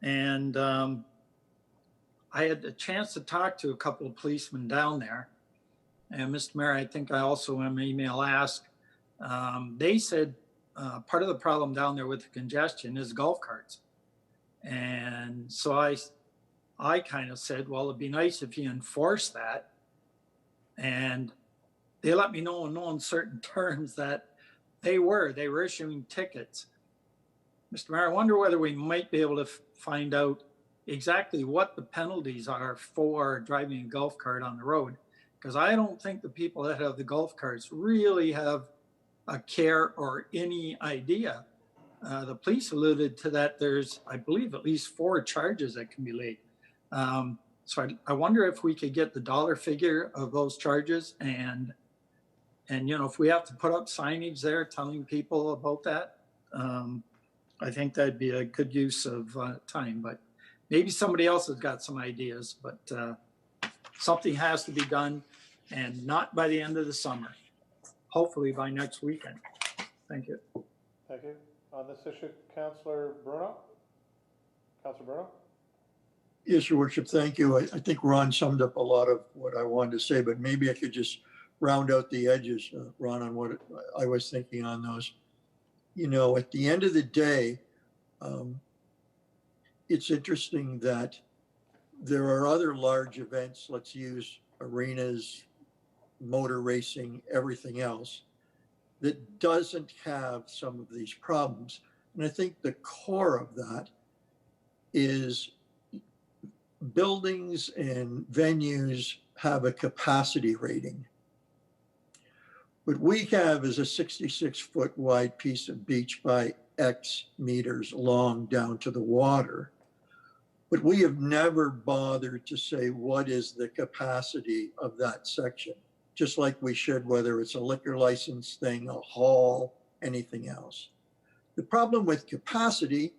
And I had a chance to talk to a couple of policemen down there. And Mr. Mayor, I think I also in my email asked, they said part of the problem down there with the congestion is golf carts. And so I kind of said, well, it'd be nice if you enforce that. And they let me know in no uncertain terms that they were issuing tickets. Mr. Mayor, I wonder whether we might be able to find out exactly what the penalties are for driving a golf cart on the road. Because I don't think the people that have the golf carts really have a care or any idea. The police alluded to that. There's, I believe, at least 4 charges that can be laid. So I wonder if we could get the dollar figure of those charges, and you know, if we have to put up signage there telling people about that, I think that'd be a good use of time. But maybe somebody else has got some ideas, but something has to be done, and not by the end of the summer. Hopefully by next weekend. Thank you. Thank you. On this issue, Councillor Bruno? Councillor Bruno? Yes, Your Worship, thank you. I think Ron summed up a lot of what I wanted to say, but maybe I could just round out the edges, Ron, on what I was thinking on those. You know, at the end of the day, it's interesting that there are other large events, let's use arenas, motor racing, everything else, that doesn't have some of these problems. And I think the core of that is buildings and venues have a capacity rating. What we have is a 66-foot wide piece of beach by X meters long down to the water. But we have never bothered to say what is the capacity of that section, just like we should, whether it's a liquor license thing, a hall, anything else. The problem with capacity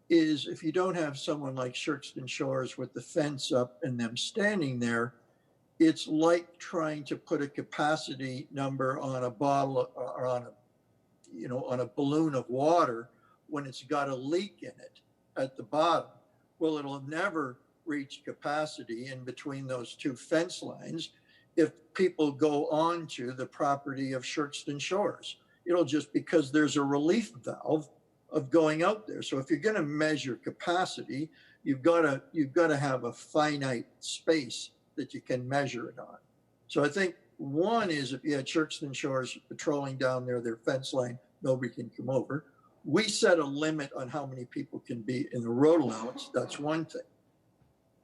is if you don't have someone like Shirkston Shores with the fence up and them standing there, it's like trying to put a capacity number on a bottle or on a, you know, on a balloon of water when it's got a leak in it at the bottom. Well, it'll never reach capacity in between those two fence lines if people go onto the property of Shirkston Shores. It'll just, because there's a relief valve of going out there. So if you're going to measure capacity, you've got to have a finite space that you can measure it on. So I think one is, if you had Shirkston Shores patrolling down there, their fence line, nobody can come over. We set a limit on how many people can be in the road allowance. That's one thing.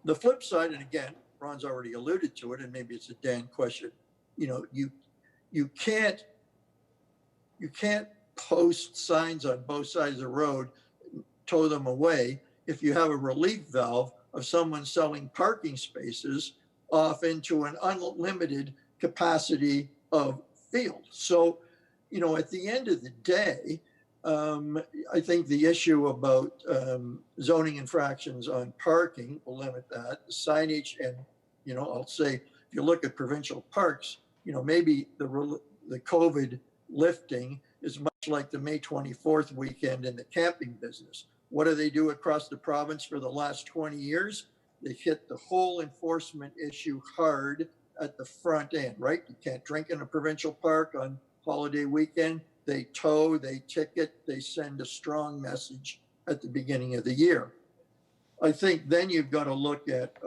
The flip side, and again, Ron's already alluded to it, and maybe it's a Dan question. You know, you can't post signs on both sides of the road, tow them away if you have a relief valve of someone selling parking spaces off into an unlimited capacity of field. So, you know, at the end of the day, I think the issue about zoning infractions on parking will limit that. The signage, and, you know, I'll say, if you look at provincial parks, you know, maybe the COVID lifting is much like the May 24th weekend in the camping business. What do they do across the province for the last 20 years? They hit the whole enforcement issue hard at the front end, right? You can't drink in a provincial park on holiday weekend. They tow, they ticket, they send a strong message at the beginning of the year. I think then you've got to look at,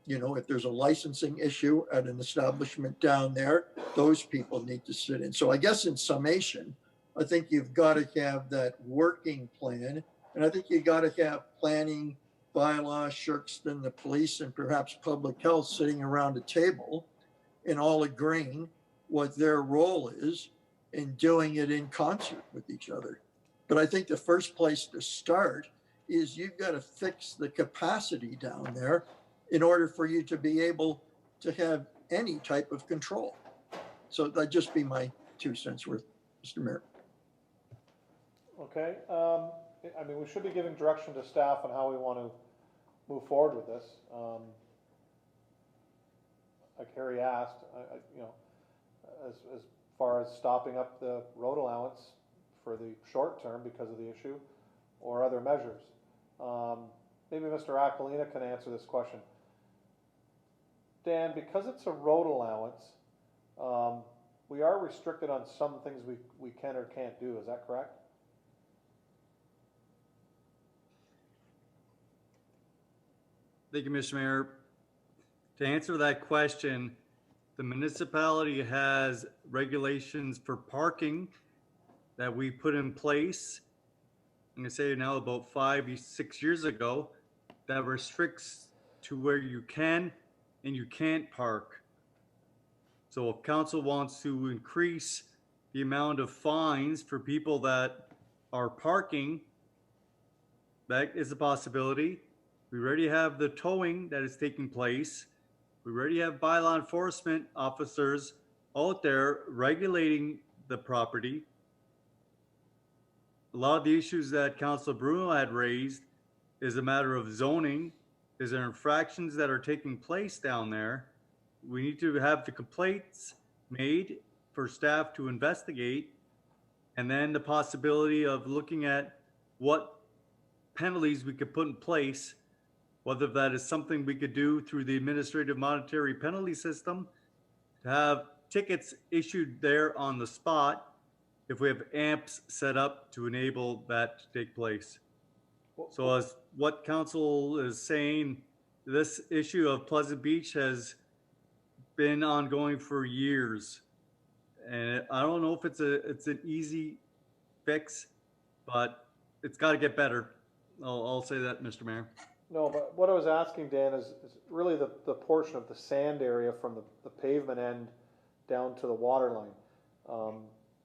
you know, if there's a licensing issue at an establishment down there, those people need to sit in. So I guess in summation, I think you've got to have that working plan. And I think you got to have planning, bylaw, Shirkston, the police, and perhaps public health sitting around a table and all agreeing what their role is in doing it in concert with each other. But I think the first place to start is you've got to fix the capacity down there in order for you to be able to have any type of control. So that'd just be my 2 cents worth, Mr. Mayor. Okay, I mean, we should be giving direction to staff on how we want to move forward with this. Like Harry asked, you know, as far as stopping up the road allowance for the short term because of the issue, or other measures. Maybe Mr. Aquilina can answer this question. Dan, because it's a road allowance, we are restricted on some things we can or can't do. Is that correct? Thank you, Mr. Mayor. To answer that question, the municipality has regulations for parking that we put in place, I'm going to say now about 5 or 6 years ago, that restricts to where you can and you can't park. So if council wants to increase the amount of fines for people that are parking, that is a possibility. We already have the towing that is taking place. We already have bylaw enforcement officers out there regulating the property. A lot of the issues that Councilor Bruno had raised is a matter of zoning. Is there infractions that are taking place down there? We need to have the complaints made for staff to investigate, and then the possibility of looking at what penalties we could put in place, whether that is something we could do through the administrative monetary penalty system, to have tickets issued there on the spot if we have amps set up to enable that to take place. So as what council is saying, this issue of Pleasant Beach has been ongoing for years. And I don't know if it's an easy fix, but it's got to get better. I'll say that, Mr. Mayor. No, but what I was asking, Dan, is really the portion of the sand area from the pavement end down to the water line.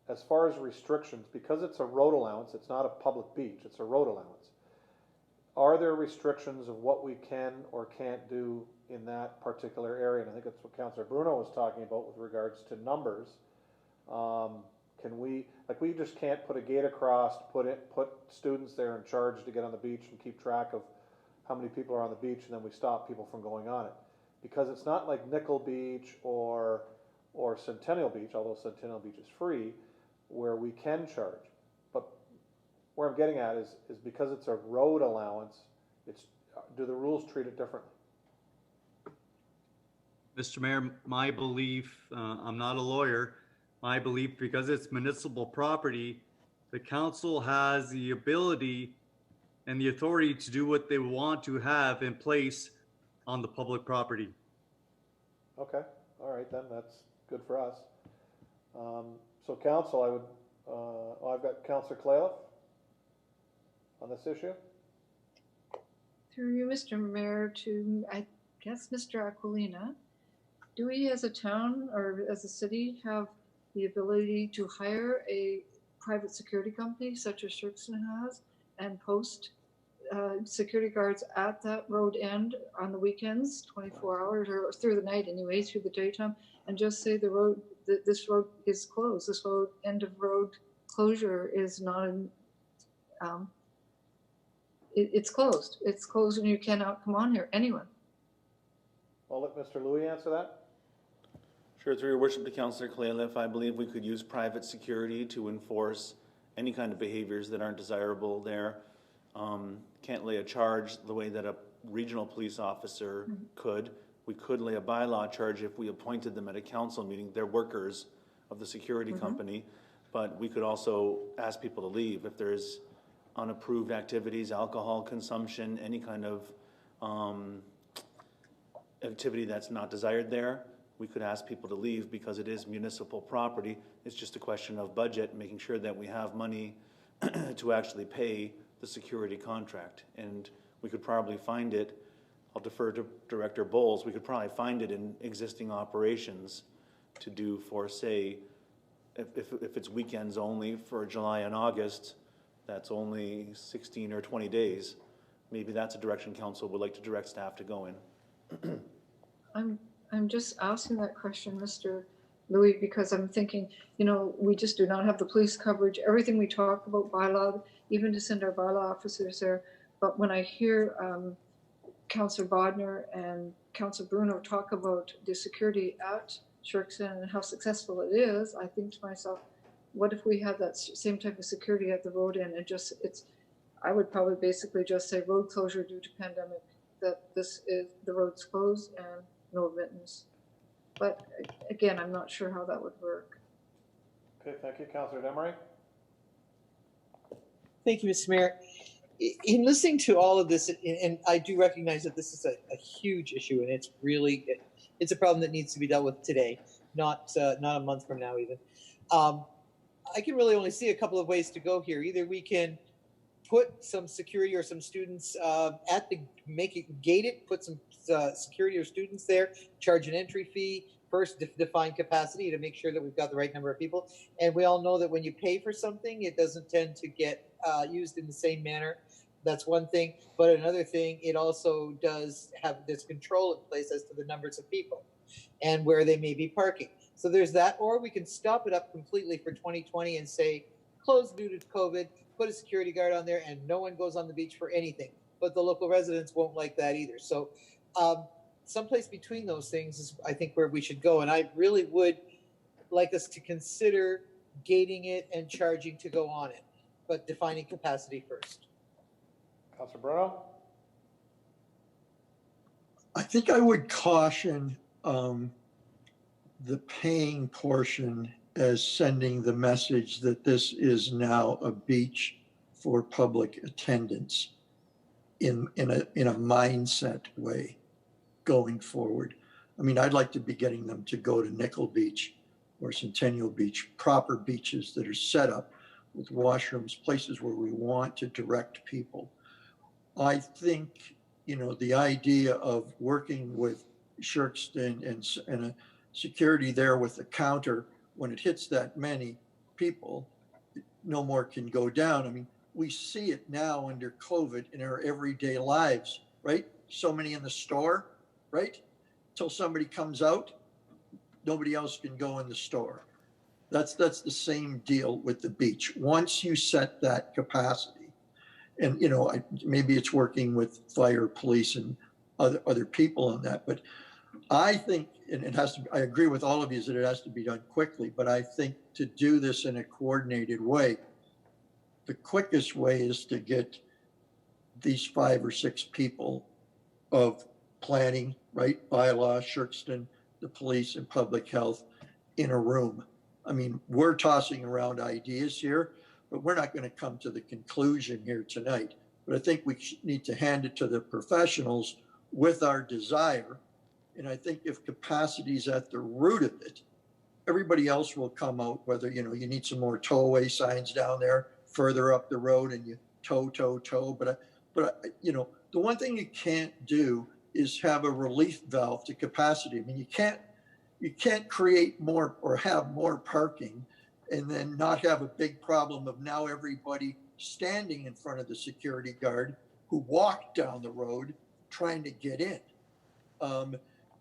As far as restrictions, because it's a road allowance, it's not a public beach, it's a road allowance. Are there restrictions of what we can or can't do in that particular area? And I think that's what Councillor Bruno was talking about with regards to numbers. Can we, like, we just can't put a gate across, put students there in charge to get on the beach and keep track of how many people are on the beach, and then we stop people from going on it. Because it's not like Nickel Beach or Centennial Beach, although Centennial Beach is free, where we can charge. But where I'm getting at is because it's a road allowance, do the rules treat it differently? Mr. Mayor, my belief, I'm not a lawyer, my belief, because it's municipal property, the council has the ability and the authority to do what they want to have in place on the public property. Okay, all right then, that's good for us. So council, I would, I've got Councillor Clayliff on this issue. Through you, Mr. Mayor, to, I guess, Mr. Aquilina, do we as a town or as a city have the ability to hire a private security company such as Shirkston has and post security guards at that road end on the weekends, 24 hours or through the night anyway, through the daytime, and just say the road, this road is closed. This road, end of road closure is not an, it's closed. It's closed and you cannot come on here, anyone. I'll let Mr. Louis answer that. Sure, through your worship to Councillor Clayliff, I believe we could use private security to enforce any kind of behaviors that aren't desirable there. Can't lay a charge the way that a regional police officer could. We could lay a bylaw charge if we appointed them at a council meeting. They're workers of the security company, but we could also ask people to leave if there's unapproved activities, alcohol consumption, any kind of activity that's not desired there. We could ask people to leave because it is municipal property. It's just a question of budget, making sure that we have money to actually pay the security contract. And we could probably find it, I'll defer to Director Bowles, we could probably find it in existing operations to do for, say, if it's weekends only for July and August, that's only 16 or 20 days. Maybe that's a direction council would like to direct staff to go in. I'm just asking that question, Mr. Louis, because I'm thinking, you know, we just do not have the police coverage. Everything we talk about bylaw, even to send our bylaw officers there. But when I hear Councillor Bodner and Councillor Bruno talk about the security at Sherkston and how successful it is, I think to myself, what if we had that same type of security at the road end and just, I would probably basically just say road closure due to pandemic, that this is, the road's closed and no admittance. But again, I'm not sure how that would work. Okay, thank you. Councillor Demery. Thank you, Mr. Mayor. In listening to all of this, and I do recognize that this is a huge issue, and it's really, it's a problem that needs to be dealt with today, not a month from now even. I can really only see a couple of ways to go here. Either we can put some security or some students at the, gate it, put some security or students there, charge an entry fee, first define capacity to make sure that we've got the right number of people. And we all know that when you pay for something, it doesn't tend to get used in the same manner. That's one thing. But another thing, it also does have this control in place as to the numbers of people and where they may be parking. So there's that, or we can stop it up completely for 2020 and say, closed due to COVID, put a security guard on there and no one goes on the beach for anything. But the local residents won't like that either. So someplace between those things is, I think, where we should go. And I really would like us to consider gating it and charging to go on it, but defining capacity first. Councillor Bruno. I think I would caution the paying portion as sending the message that this is now a beach for public attendance in a mindset way going forward. I mean, I'd like to be getting them to go to Nickel Beach or Centennial Beach, proper beaches that are set up with washrooms, places where we want to direct people. I think, you know, the idea of working with Sherkston and a security there with a counter, when it hits that many people, no more can go down. I mean, we see it now under COVID in our everyday lives, right? So many in the store, right? Till somebody comes out, nobody else can go in the store. That's the same deal with the beach. Once you set that capacity, and you know, maybe it's working with fire, police, and other people on that, but I think, and it has to, I agree with all of you that it has to be done quickly, but I think to do this in a coordinated way, the quickest way is to get these 5 or 6 people of planning, right, bylaw, Sherkston, the police, and public health in a room. I mean, we're tossing around ideas here, but we're not going to come to the conclusion here tonight. But I think we need to hand it to the professionals with our desire. And I think if capacity is at the root of it, everybody else will come out, whether, you know, you need some more tow-away signs down there further up the road and you tow. But you know, the one thing you can't do is have a relief valve to capacity. I mean, you can't create more or have more parking and then not have a big problem of now everybody standing in front of the security guard who walk down the road trying to get in.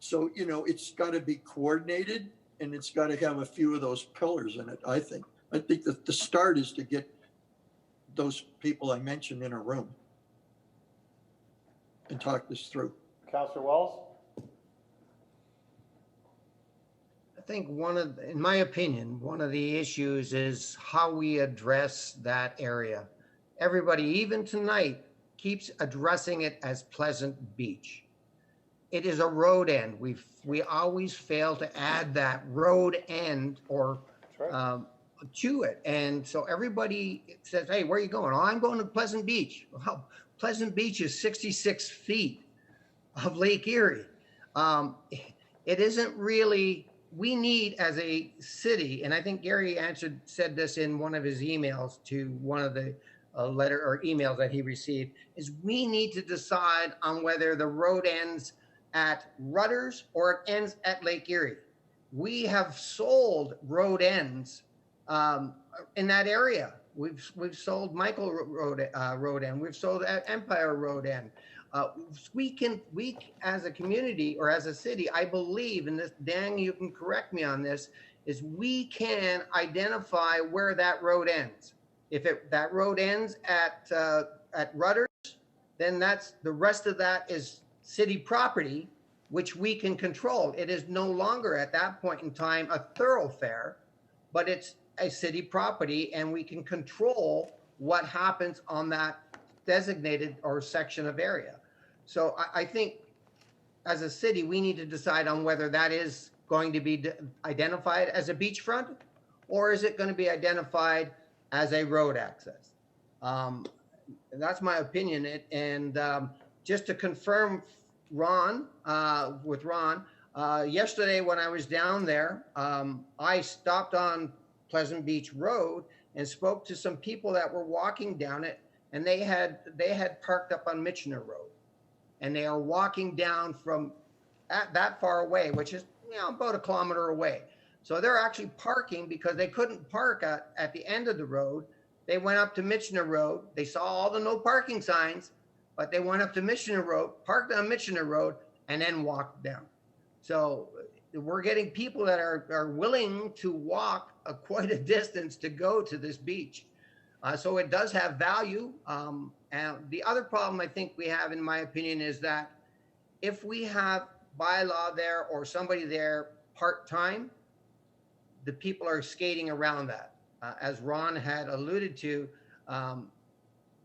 So, you know, it's got to be coordinated, and it's got to have a few of those pillars in it, I think. I think that the start is to get those people I mentioned in a room and talk this through. Councillor Wells? I think in my opinion, one of the issues is how we address that area. Everybody, even tonight, keeps addressing it as Pleasant Beach. It is a road end. We always fail to add that road end or to it. And so everybody says, hey, where are you going? Oh, I'm going to Pleasant Beach. Well, Pleasant Beach is 66 feet of Lake Erie. It isn't really, we need as a city, and I think Gary said this in one of his emails to one of the letter or emails that he received, is we need to decide on whether the road ends at Rudders or it ends at Lake Erie. We have sold road ends in that area. We've sold Michael Road End. We've sold Empire Road End. We as a community or as a city, I believe in this, Dan, you can correct me on this, is we can identify where that road ends. If that road ends at Rudders, then the rest of that is city property, which we can control. It is no longer at that point in time a thoroughfare, but it's a city property, and we can control what happens on that designated or section of area. So I think as a city, we need to decide on whether that is going to be identified as a beachfront, or is it going to be identified as a road access. That's my opinion. And just to confirm with Ron, yesterday when I was down there, I stopped on Pleasant Beach Road and spoke to some people that were walking down it, and they had parked up on Michener Road, and they are walking down from that far away, which is about 1 kilometer away. So they're actually parking because they couldn't park at the end of the road. They went up to Michener Road. They saw all the no parking signs, but they went up to Michener Road, parked on Michener Road, and then walked down. So we're getting people that are willing to walk quite a distance to go to this beach. So it does have value. And the other problem I think we have, in my opinion, is that if we have bylaw there or somebody there part-time, the people are skating around that. As Ron had alluded to,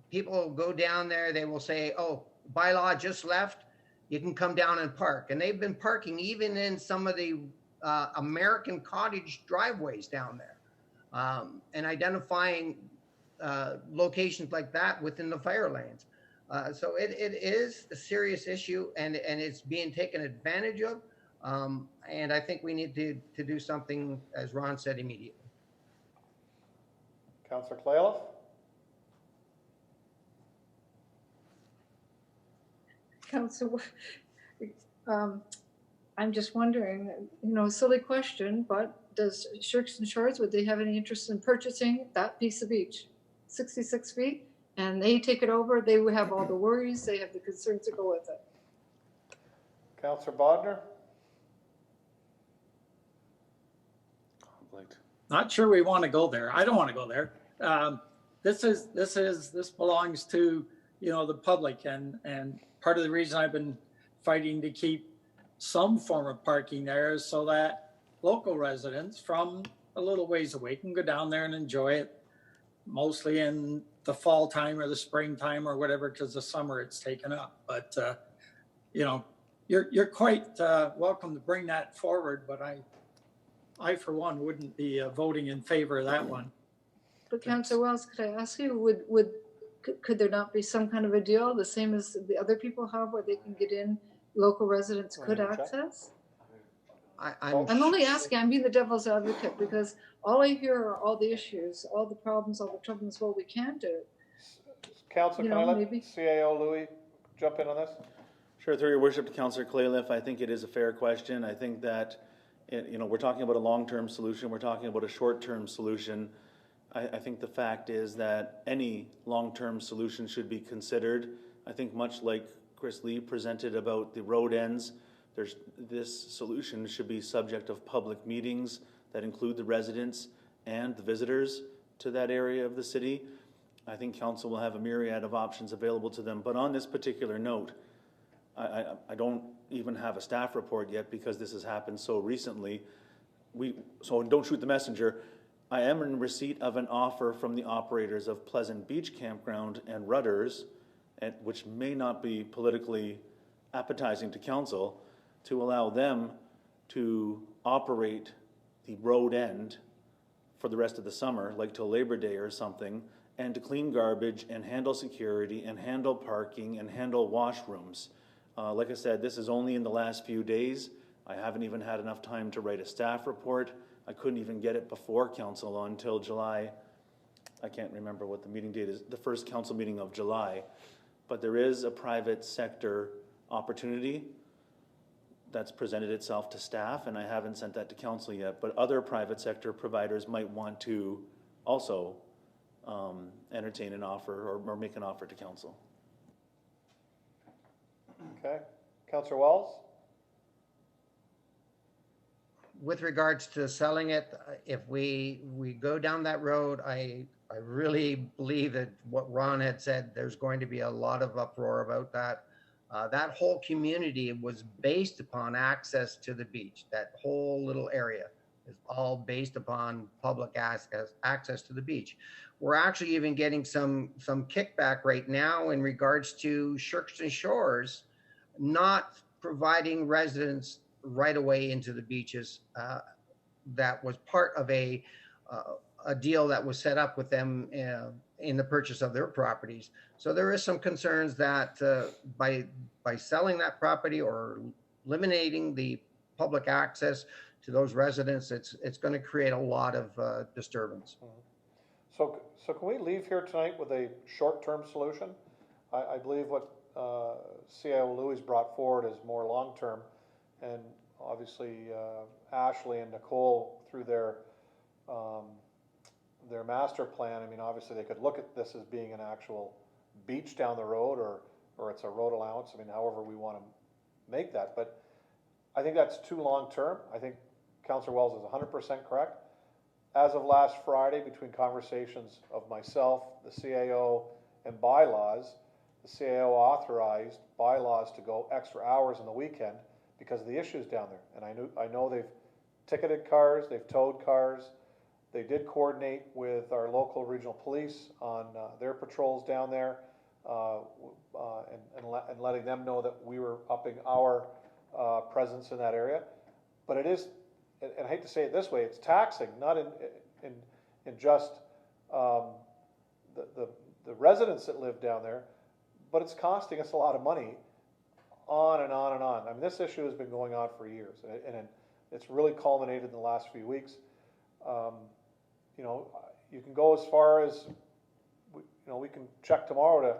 people will go down there, they will say, oh, bylaw just left, you can come down and park. And they've been parking even in some of the American cottage driveways down there, and identifying locations like that within the fire lanes. So it is a serious issue, and it's being taken advantage of. And I think we need to do something, as Ron said, immediately. Councillor Clayliff? Council, I'm just wondering, silly question, but does Shirks and Shores, would they have any interest in purchasing that piece of beach, 66 feet? And they take it over, they would have all the worries, they have the concerns to go with it. Councillor Bodnar? Not sure we want to go there. I don't want to go there. This belongs to, the public, and part of the reason I've been fighting to keep some form of parking there is so that local residents from a little ways away can go down there and enjoy it, mostly in the fall time or the springtime or whatever, because the summer it's taken up. But you're quite welcome to bring that forward, but I for one wouldn't be voting in favor of that one. But Councillor Wells, could I ask you, could there not be some kind of a deal, the same as the other people have, where they can get in, local residents could access? I'm only asking, I'm being the devil's advocate, because all I hear are all the issues, all the problems, all the troubles, what we can do. Councillor, can I let CAO Louis jump in on this? Sure, through your worship to Councillor Clayliff, I think it is a fair question. I think that, we're talking about a long-term solution, we're talking about a short-term solution. I think the fact is that any long-term solution should be considered I think much like Chris Lee presented about the road ends, this solution should be subject of public meetings that include the residents and the visitors to that area of the city. I think council will have a myriad of options available to them. But on this particular note, I don't even have a staff report yet because this has happened so recently. So don't shoot the messenger. I am in receipt of an offer from the operators of Pleasant Beach Campground and Rudders, which may not be politically appetizing to council, to allow them to operate the road end for the rest of the summer, like till Labor Day or something, and to clean garbage and handle security and handle parking and handle washrooms. Like I said, this is only in the last few days. I haven't even had enough time to write a staff report. I couldn't even get it before council until July. I can't remember what the meeting date is, the first council meeting of July. But there is a private sector opportunity that's presented itself to staff, and I haven't sent that to council yet, but other private sector providers might want to also entertain an offer or make an offer to council. Okay, Councillor Wells? With regards to selling it, if we go down that road, I really believe that what Ron had said, there's going to be a lot of uproar about that. That whole community was based upon access to the beach. That whole little area is all based upon public access to the beach. We're actually even getting some kickback right now in regards to Shirkston Shores not providing residents right away into the beaches. That was part of a deal that was set up with them in the purchase of their properties. So there is some concerns that by selling that property or eliminating the public access to those residents, it's going to create a lot of disturbance. So can we leave here tonight with a short-term solution? I believe what CIO Louis brought forward is more long-term, and obviously Ashley and Nicole through their master plan, I mean, obviously they could look at this as being an actual beach down the road, or it's a road allowance, I mean, however we want to make that, but I think that's too long-term. I think Councillor Wells is 100% correct. As of last Friday, between conversations of myself, the CAO, and bylaws, the CAO authorized bylaws to go extra hours on the weekend because of the issues down there. And I know they've ticketed cars, they've towed cars. They did coordinate with our local regional police on their patrols down there and letting them know that we were upping our presence in that area. But it is, and I hate to say it this way, it's taxing, not in just the residents that live down there, but it's costing us a lot of money on and on and on. I mean, this issue has been going on for years, and it's really culminated in the last few weeks. You know, you can go as far as, we can check tomorrow to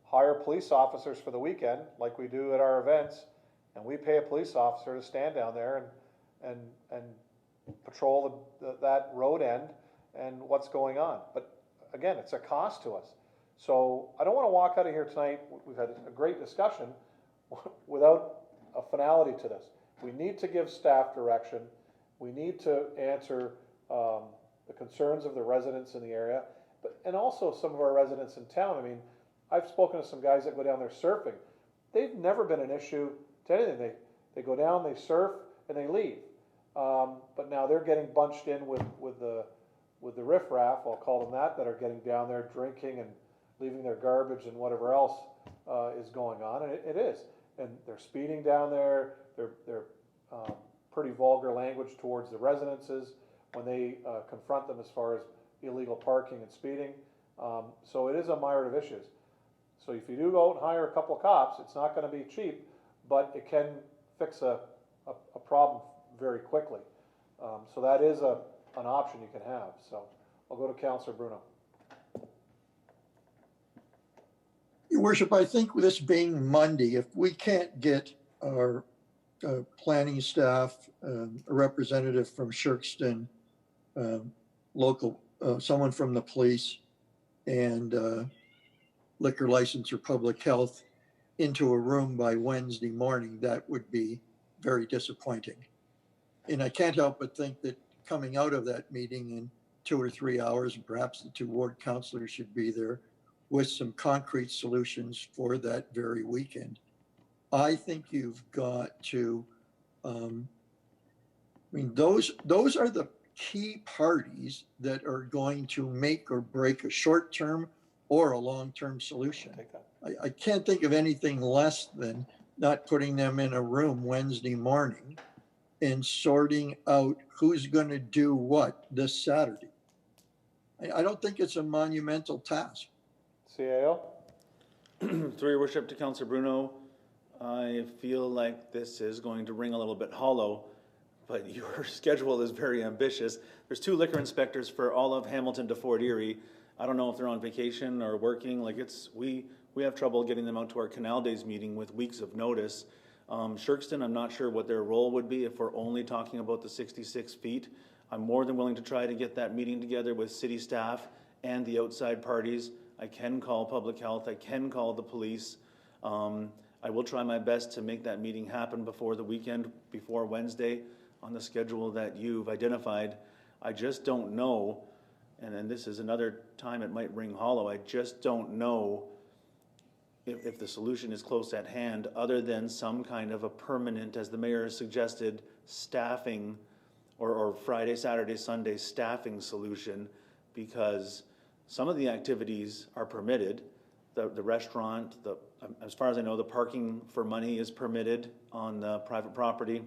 hire police officers for the weekend, like we do at our events, and we pay a police officer to stand down there and patrol that road end and what's going on. But again, it's a cost to us. So I don't want to walk out of here tonight. We've had a great discussion without a finality to this. We need to give staff direction. We need to answer the concerns of the residents in the area, and also some of our residents in town. I mean, I've spoken to some guys that go down there surfing. They've never been an issue to anything. They go down, they surf, and they leave. But now they're getting bunched in with the riffraff, I'll call them that are getting down there drinking and leaving their garbage and whatever else is going on. And it is. And they're speeding down there. They're pretty vulgar language towards the residences when they confront them as far as illegal parking and speeding. So it is a myriad of issues. So if you do go out and hire a couple of cops, it's not going to be cheap, but it can fix a problem very quickly. So that is an option you can have. So I'll go to Councillor Bruno. Your Worship, I think with this being Monday, if we can't get our planning staff, a representative from Shirkston, local, someone from the police, and liquor license or public health into a room by Wednesday morning, that would be very disappointing. And I can't help but think that coming out of that meeting in 2 or 3 hours, and perhaps the 2 ward councilors should be there with some concrete solutions for that very weekend. I think you've got to, those are the key parties that are going to make or break a short-term or a long-term solution. I can't think of anything less than not putting them in a room Wednesday morning and sorting out who's going to do what this Saturday. I don't think it's a monumental task. CAO? Through your worship to Councillor Bruno, I feel like this is going to ring a little bit hollow, but your schedule is very ambitious. There's 2 liquor inspectors for all of Hamilton to Fort Erie. I don't know if they're on vacation or working. Like we have trouble getting them out to our Canal Days meeting with weeks of notice. Shirkston, I'm not sure what their role would be if we're only talking about the 66 feet. I'm more than willing to try to get that meeting together with city staff and the outside parties. I can call public health. I can call the police. I will try my best to make that meeting happen before the weekend, before Wednesday, on the schedule that you've identified. I just don't know, and then this is another time it might ring hollow, I just don't know if the solution is close at hand, other than some kind of a permanent, as the mayor has suggested, staffing or Friday, Saturday, Sunday staffing solution, because some of the activities are permitted. The restaurant, as far as I know, the parking for money is permitted on the private property.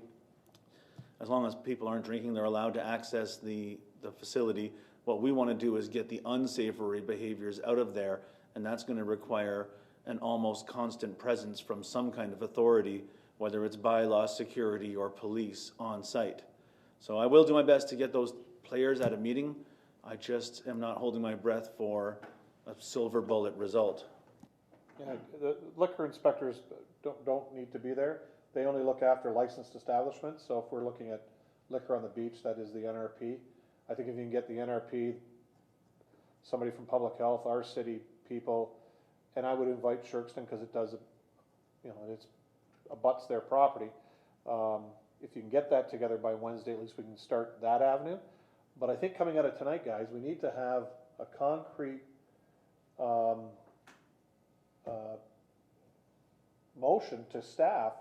As long as people aren't drinking, they're allowed to access the facility. What we want to do is get the unsavory behaviors out of there, and that's going to require an almost constant presence from some kind of authority, whether it's bylaw, security, or police on site. So I will do my best to get those players at a meeting. I just am not holding my breath for a silver bullet result. Yeah, the liquor inspectors don't need to be there. They only look after licensed establishments. So if we're looking at liquor on the beach, that is the NRP. I think if you can get the NRP, somebody from public health, our city people, and I would invite Shirkston because it does, it's abuts their property. If you can get that together by Wednesday, at least we can start that avenue. But I think coming out of tonight, guys, we need to have a concrete motion to staff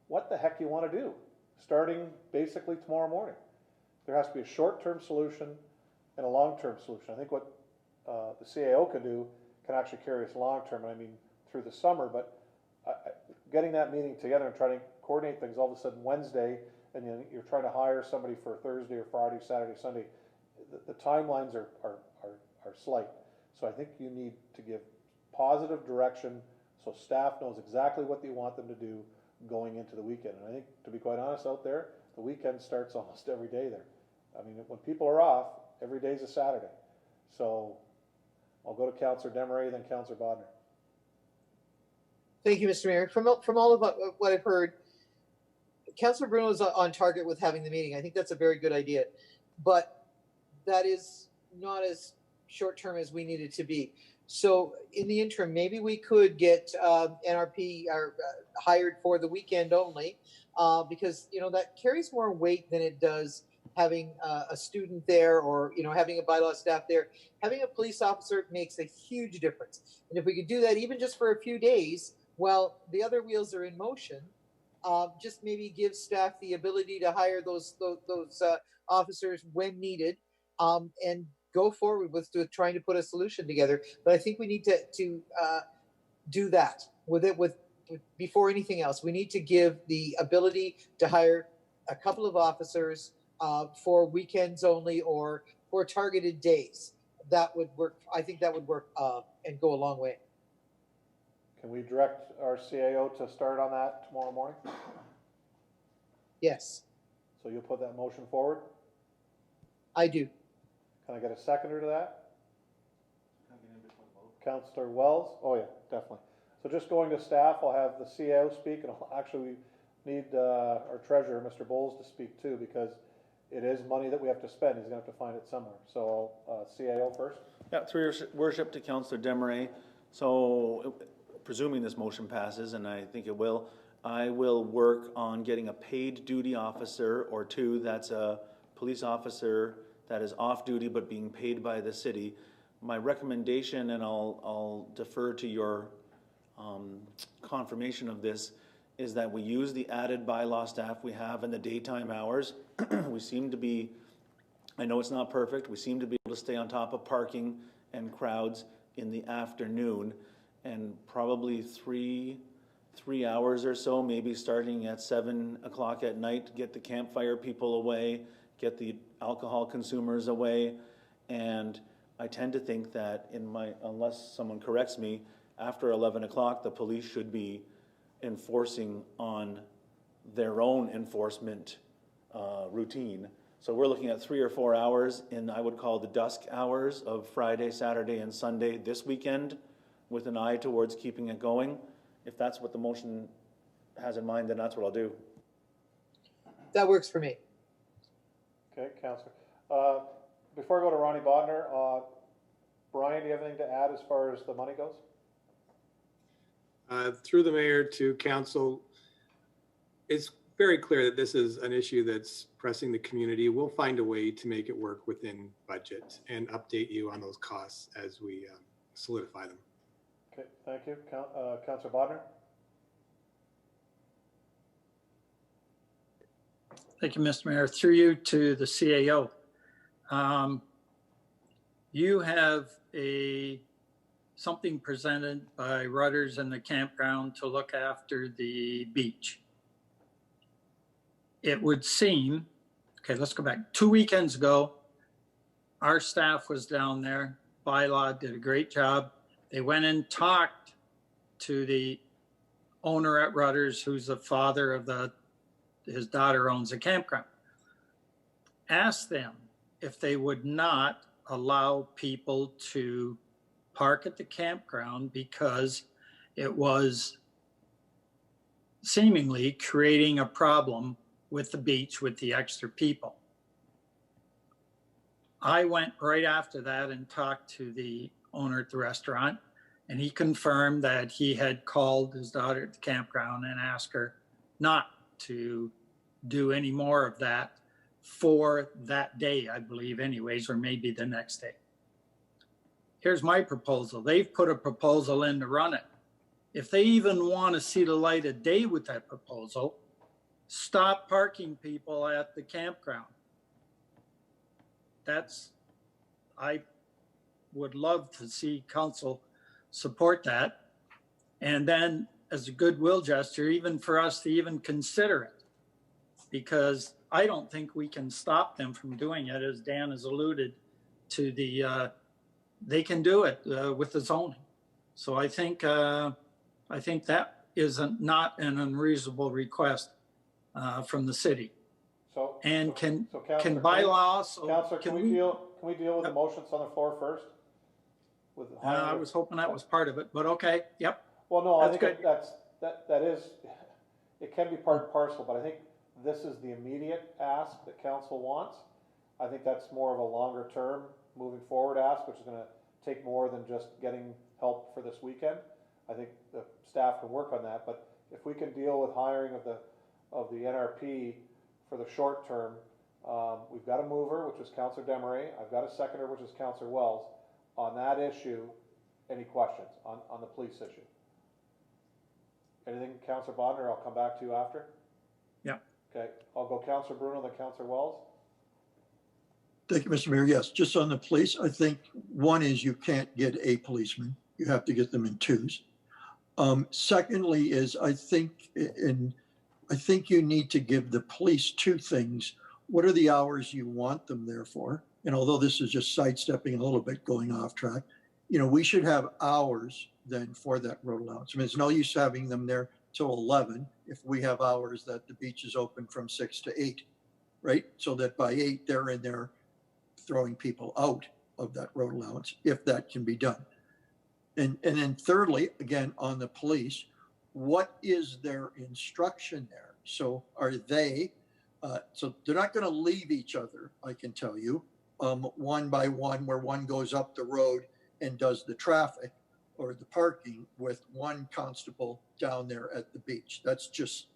what the heck you want to do, starting basically tomorrow morning. There has to be a short-term solution and a long-term solution. I think what the CAO can do can actually carry us long-term, and I mean through the summer, but getting that meeting together and trying to coordinate things all of a sudden Wednesday, and you're trying to hire somebody for Thursday or Friday, Saturday, Sunday, the timelines are slight. So I think you need to give positive direction so staff knows exactly what you want them to do going into the weekend. And I think, to be quite honest, out there, the weekend starts almost every day there. I mean, when people are off, every day is a Saturday. So I'll go to Councillor Desmarais, then Councillor Bodnar. Thank you, Mr. Mayor. From all of what I've heard, Councillor Bruno is on target with having the meeting. I think that's a very good idea, but that is not as short term as we need it to be. So in the interim, maybe we could get NRP hired for the weekend only, because that carries more weight than it does having a student there, or having a bylaw staff there. Having a police officer makes a huge difference. And if we could do that even just for a few days while the other wheels are in motion, just maybe give staff the ability to hire those officers when needed, and go forward with trying to put a solution together. But I think we need to do that with before anything else. We need to give the ability to hire a couple of officers for weekends only, or for targeted days. That would work. I think that would work and go a long way. Can we direct our CAO to start on that tomorrow morning? Yes. So you'll put that motion forward? I do. Can I get a seconder to that? Councillor Wells? Oh yeah, definitely. So just going to staff, I'll have the CAO speak, and actually we need our treasurer, Mr. Bowles, to speak too, because it is money that we have to spend. He's going to have to find it somewhere. So CAO first. Yeah, through your worship to Councillor Desmarais. So presuming this motion passes, and I think it will, I will work on getting a paid duty officer or two. That's a police officer that is off duty but being paid by the city. My recommendation, and I'll defer to your confirmation of this, is that we use the added bylaw staff we have in the daytime hours. We seem to be, I know it's not perfect, we seem to be able to stay on top of parking and crowds in the afternoon, and probably three hours or so, maybe starting at 7 o'clock at night, get the campfire people away, get the alcohol consumers away. And I tend to think that unless someone corrects me, after 11 o'clock, the police should be enforcing on their own enforcement routine. So we're looking at 3 or 4 hours in, I would call, the dusk hours of Friday, Saturday, and Sunday this weekend, with an eye towards keeping it going. If that's what the motion has in mind, then that's what I'll do. That works for me. Okay, Councillor. Before I go to Ronnie Bodner, Brian, do you have anything to add as far as the money goes? Through the mayor to council, it's very clear that this is an issue that's pressing the community. We'll find a way to make it work within budget and update you on those costs as we solidify them. Okay, thank you. Councillor Bodner? Thank you, Mr. Mayor. Through you to the CAO. You have something presented by Rudders and the campground to look after the beach. It would seem, okay, let's go back. 2 weekends ago, our staff was down there. Bylaw did a great job. They went and talked to the owner at Rudders, who's the father of his daughter owns a campground. Asked them if they would not allow people to park at the campground because it was seemingly creating a problem with the beach with the extra people. I went right after that and talked to the owner at the restaurant, and he confirmed that he had called his daughter at the campground and asked her not to do any more of that for that day, I believe anyways, or maybe the next day. Here's my proposal. They've put a proposal in to run it. If they even want to see the light of day with that proposal, stop parking people at the campground. I would love to see council support that. And then as a goodwill gesture, even for us to even consider it, because I don't think we can stop them from doing it, as Dan has alluded to. They can do it with the zoning. So I think that is not an unreasonable request from the city. Can bylaws? Councillor, can we deal with the motions on the floor first? I was hoping that was part of it, but okay, yep. Well, no, I That's think good. that is, it can be part and parcel, but I think this is the immediate ask that council wants. I think that's more of a longer term moving forward ask, which is going to take more than just getting help for this weekend. I think the staff can work on that, but if we can deal with hiring of the NRP for the short term, we've got a mover, which is Councillor Desmarais. I've got a seconder, which is Councillor Wells. On that issue, any questions on the police issue? Anything, Councillor Bodner? I'll come back to you after. Yeah. Okay, I'll go Councillor Bruno, then Councillor Wells. Thank you, Mr. Mayor. Yes, just on the police, I think one is you can't get a policeman. You have to get them in twos. Secondly is I think you need to give the police two things. What are the hours you want them there for? And although this is just sidestepping a little bit, going off track, we should have hours then for that road allowance. I mean, it's no use having them there till 11 if we have hours that the beach is open from 6 to 8, right? So that by 8, they're in there throwing people out of that road allowance, if that can be done. And then thirdly, again, on the police, what is their instruction there? So are they, so they're not going to leave each other, I can tell you, one by one, where one goes up the road and does the traffic. or the parking with one constable down there at the beach. That's just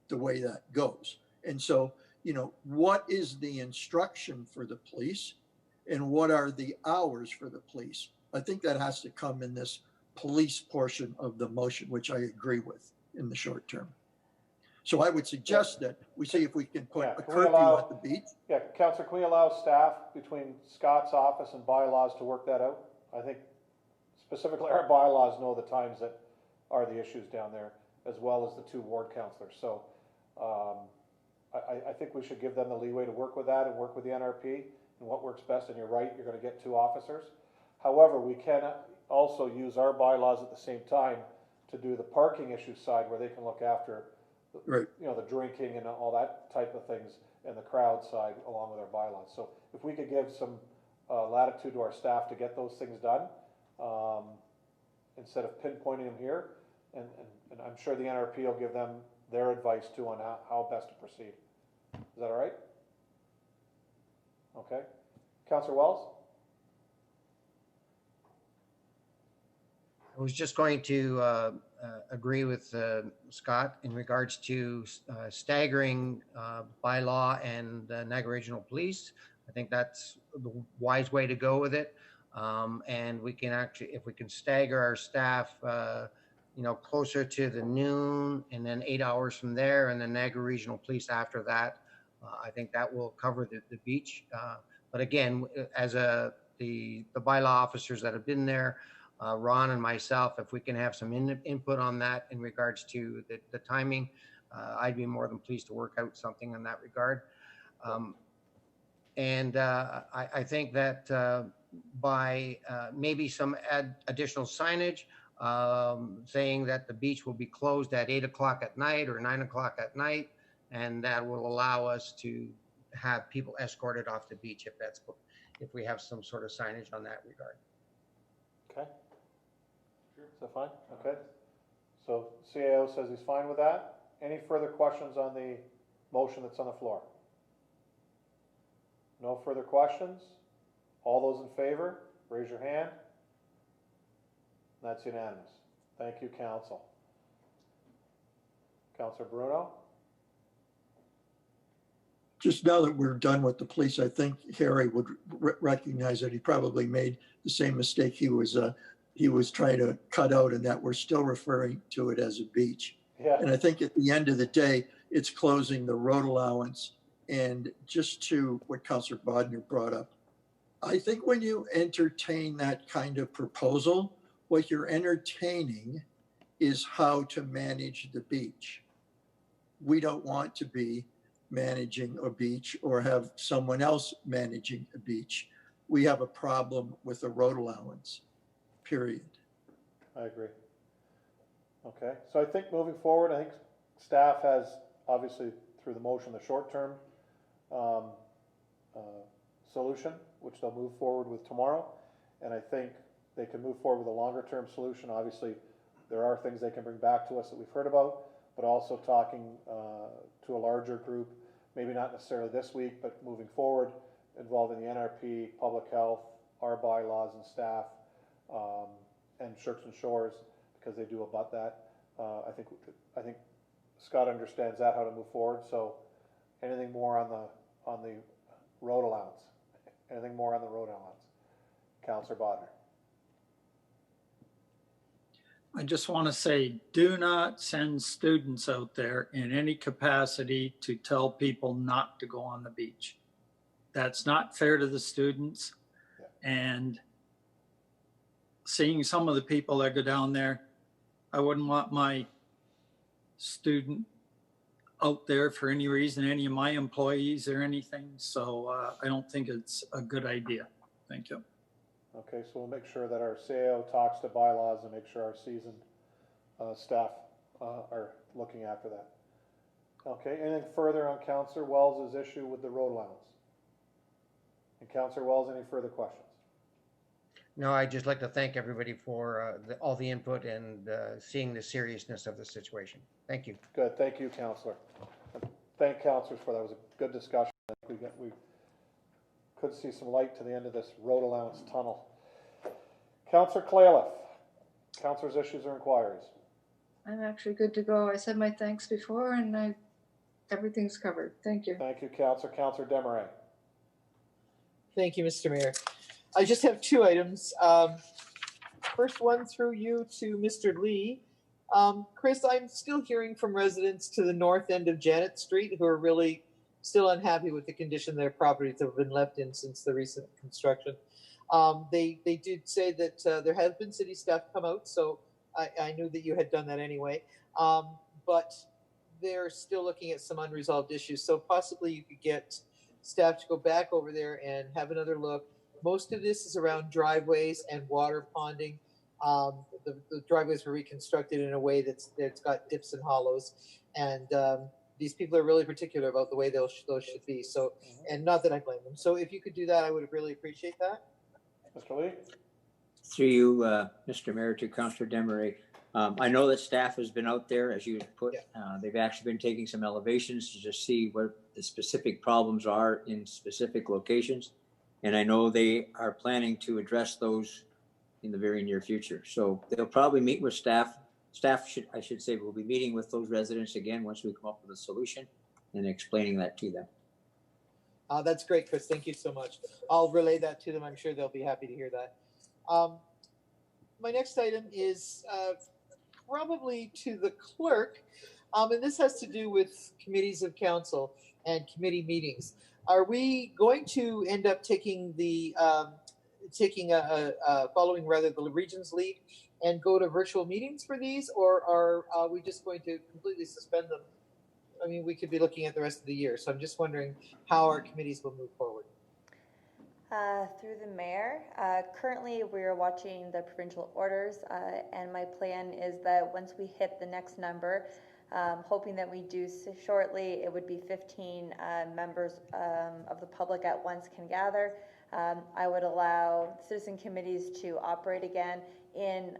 the way that goes. And so, you know, what is the instruction for the police and what are the hours for the police? I think that has to come in this police portion of the motion, which I agree with in the short term. So I would suggest that we see if we can put a curfew at the beach. Yeah, Councillor, can we allow staff between Scott's office and bylaws to work that out? I think specifically our bylaws know the times that are the issues down there, as well as the two ward councillors. So I think we should give them the leeway to work with that and work with the NRP and what works best. And you're right, you're going to get two officers. However, we can also use our bylaws at the same time to do the parking issue side, where they can look after, right, you know, the drinking and all that type of things, and the crowd side along with our bylaws. So if we could give some latitude to our staff to get those things done, instead of pinpointing them here, and I'm sure the NRP will give them their advice too on how best to proceed. Is that all right? Okay. Councillor Wells? I was just going to agree with Scott in regards to staggering bylaw and Niagara Regional Police. I think that's the wise way to go with it. And we can actually, if we can stagger our staff, you know, closer to the noon and then 8 hours from there, and then Niagara Regional Police after that, I think that will cover the beach. But again, as the bylaw officers that have been there, Ron and myself, if we can have some input on that in regards to the timing, I'd be more than pleased to work out something in that regard. I think that by maybe some additional signage saying that the beach will be closed at 8 o'clock at night or 9 o'clock at night, and that will allow us to have people escorted off the beach if we have some sort of signage on that regard. Okay. Is that fine? Okay. So CAO says he's fine with that. Any further questions on the motion that's on the floor? No further questions? All those in favor, raise your hand. That's unanimous. Thank you, Council. Councillor Bruno? Just now that we're done with the police, I think Harry would recognize that he probably made the same mistake he was trying to cut out, and that we're still referring to it as a beach. Yeah. And I think at the end of the day, it's closing the road allowance. And just to what Councillor Bodner brought up, I think when you entertain that kind of proposal, what you're entertaining is how to manage the beach. We don't want to be managing a beach or have someone else managing a beach. We have a problem with the road allowance, period. I agree. Okay, so I think moving forward, I think staff has obviously through the motion, the short-term solution, which they'll move forward with tomorrow. And I think they can move forward with a longer-term solution. Obviously, there are things they can bring back to us that we've heard about, but also talking to a larger group, maybe not necessarily this week, but moving forward, involving the NRP, public health, our bylaws and staff, and Shirks and Shores, because they do abut that. I think Scott understands that, how to move forward. So anything more on the road allowance? Anything more on the road allowance? Councillor Bodner. I just want to say, do not send students out there in any capacity to tell people not to go on the beach. That's not fair to the students. And seeing some of the people that go down there, I wouldn't want my student out there for any reason, any of my employees or anything. So I don't think it's a good idea. Thank you. Okay, so we'll make sure that our CAO talks to bylaws and make sure our seasoned staff are looking after that. Okay, anything further on Councillor Wells' issue with the road allowance? And Councillor Wells, any further questions? No, I'd just like to thank everybody for all the input and seeing the seriousness of the situation. Thank you. Good, thank you, Councillor. Thank councillors for that. It was a good discussion. We could see some light to the end of this road allowance tunnel. Councillor Clayliff. Councilors' issues or inquiries? I'm actually good to go. I said my thanks before and everything's covered. Thank you. Thank you, Councilor. Councilor Demaray. Thank you, Mr. Mayor. I just have two items. First one through you to Mr. Lee. Chris, I'm still hearing from residents to the north end of Janet Street who are really still unhappy with the condition their properties have been left in since the recent construction. They did say that there has been city staff come out, so I knew that you had done that anyway. But they're still looking at some unresolved issues. So possibly you could get staff to go back over there and have another look. Most of this is around driveways and water ponding. The driveways were reconstructed in a way that's got dips and hollows. And these people are really particular about the way those should be. So, and not that I blame them. So if you could do that, I would really appreciate that. Mr. Lee? Through you, Mr. Mayor, to Councilor Demaray. I know that staff has been out there, as you put. They've actually been taking some elevations to just see what the specific problems are in specific locations. And I know they are planning to address those in the very near future. So they'll probably meet with staff. I should say, will be meeting with those residents again once we come up with a solution and explaining that to them. That's great, Chris. Thank you so much. I'll relay that to them. I'm sure they'll be happy to hear that. My next item is probably to the clerk, and this has to do with committees of council and committee meetings. Are we going to end up taking following rather the region's lead and go to virtual meetings for these, or are we just going to completely suspend them? I mean, we could be looking at the rest of the year, so I'm just wondering how our committees will move forward. Through the mayor, currently we're watching the provincial orders, and my plan is that once we hit the next number, hoping that we do so shortly, it would be 15 members of the public at once can gather. I would allow citizen committees to operate again in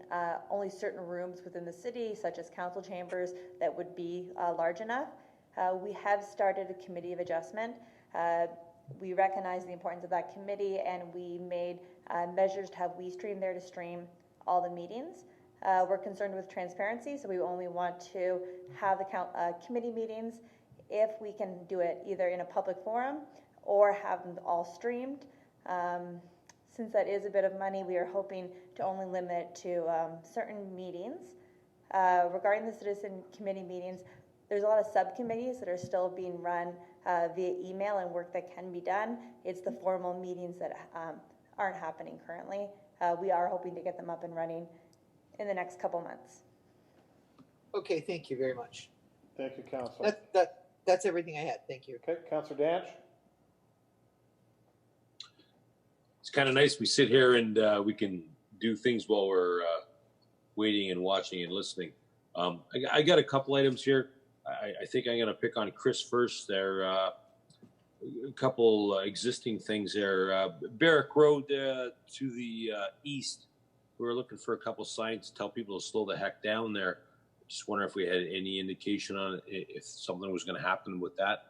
only certain rooms within the city, such as council chambers, that would be large enough. We have started a committee of adjustment. We recognize the importance of that committee, and we made measures to have WeeStream there to stream all the meetings. We're concerned with transparency, so we only want to have the committee meetings if we can do it either in a public forum or have them all streamed. Since that is a bit of money, we are hoping to only limit it to certain meetings. Regarding the citizen committee meetings, there's a lot of subcommittees that are still being run via email and work that can be done. It's the formal meetings that aren't happening currently. We are hoping to get them up and running in the next couple months. Okay, thank you very much. Thank you, Councilor. That's everything I had. Thank you. Okay, Councilor Danch? It's kind of nice we sit here and we can do things while we're waiting and watching and listening. I got a couple items here. I think I'm going to pick on Chris first. There a couple existing things there. Barrack Road to the east. We were looking for a couple signs to tell people to slow the heck down there. Just wonder if we had any indication on it, if something was going to happen with that.